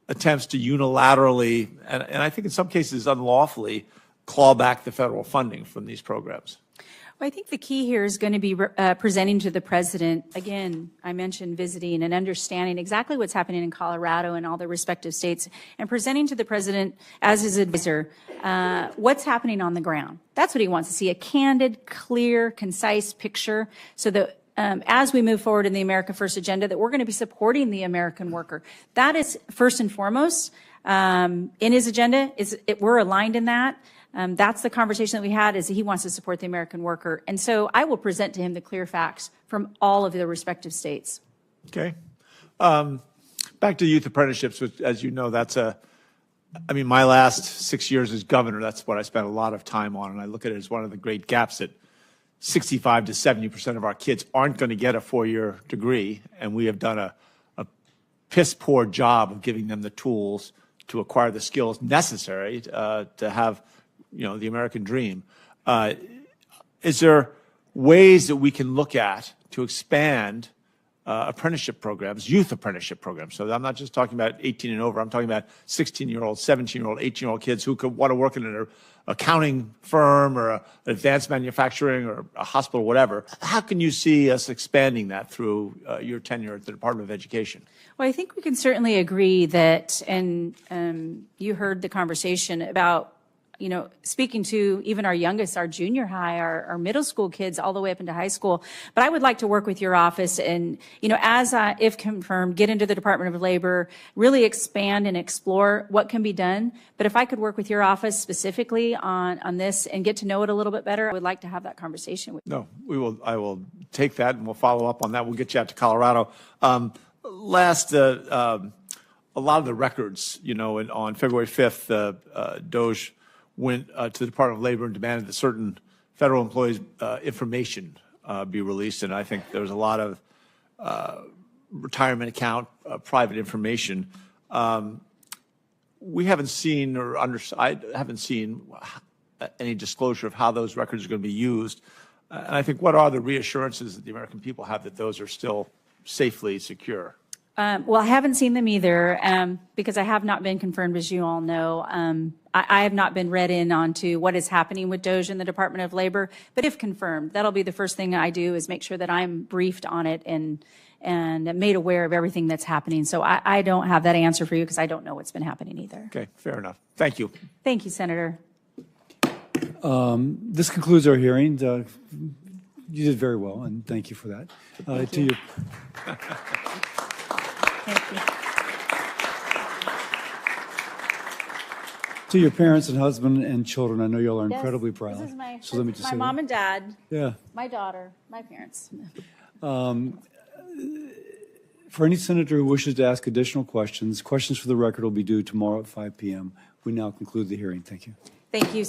attempts to unilaterally, and I think in some cases unlawfully, claw back the federal funding from these programs? Well, I think the key here is going to be presenting to the president, again, I mentioned visiting and understanding exactly what's happening in Colorado and all the respective states, and presenting to the president as his advisor what's happening on the ground. That's what he wants to see, a candid, clear, concise picture, so that as we move forward in the America First agenda, that we're going to be supporting the American worker. That is first and foremost in his agenda. We're aligned in that. That's the conversation that we had, is he wants to support the American worker. And so I will present to him the clear facts from all of the respective states. Okay. Back to youth apprenticeships, which, as you know, my last 6 years as governor, that's what I spent a lot of time on. And I look at it as one of the great gaps that 65 to 70% of our kids aren't going to get a 4-year degree. And we have done a piss poor job of giving them the tools to acquire the skills necessary to have the American dream. Is there ways that we can look at to expand apprenticeship programs, youth apprenticeship programs? So I'm not just talking about 18 and over. I'm talking about 16-year-old, 17-year-old, 18-year-old kids who could want to work in an accounting firm or an advanced manufacturing or a hospital, whatever. How can you see us expanding that through your tenure at the Department of Education? Well, I think we can certainly agree that, and you heard the conversation about speaking to even our youngest, our junior high, our middle school kids, all the way up into high school. But I would like to work with your office and, as if confirmed, get into the Department of Labor, really expand and explore what can be done. But if I could work with your office specifically on this and get to know it a little bit better, I would like to have that conversation with you. No, I will take that and we'll follow up on that. We'll get you out to Colorado. A lot of the records, on February 5th, DOJ went to the Department of Labor and demanded that certain federal employees' information be released. And I think there was a lot of retirement account, private information. We haven't seen I haven't seen any disclosure of how those records are going to be used. And I think, what are the reassurances that the American people have that those are still safely secure? Well, I haven't seen them either because I have not been confirmed, as you all know. I have not been read in onto what is happening with DOJ in the Department of Labor. But if confirmed, that'll be the first thing I do, is make sure that I'm briefed on it and made aware of everything that's happening. So I don't have that answer for you because I don't know what's been happening either. Okay, fair enough. Thank you. Thank you, Senator. This concludes our hearing. You did very well, and thank you for that. Thank you. To your parents and husband and children, I know y'all are incredibly Yes, proud. This is my, so let me just my say mom that. and dad, Yeah. my daughter, my parents. For any senator who wishes to ask additional questions for the record will be due tomorrow at 5 p.m. We now conclude the hearing. Thank you. Thank you.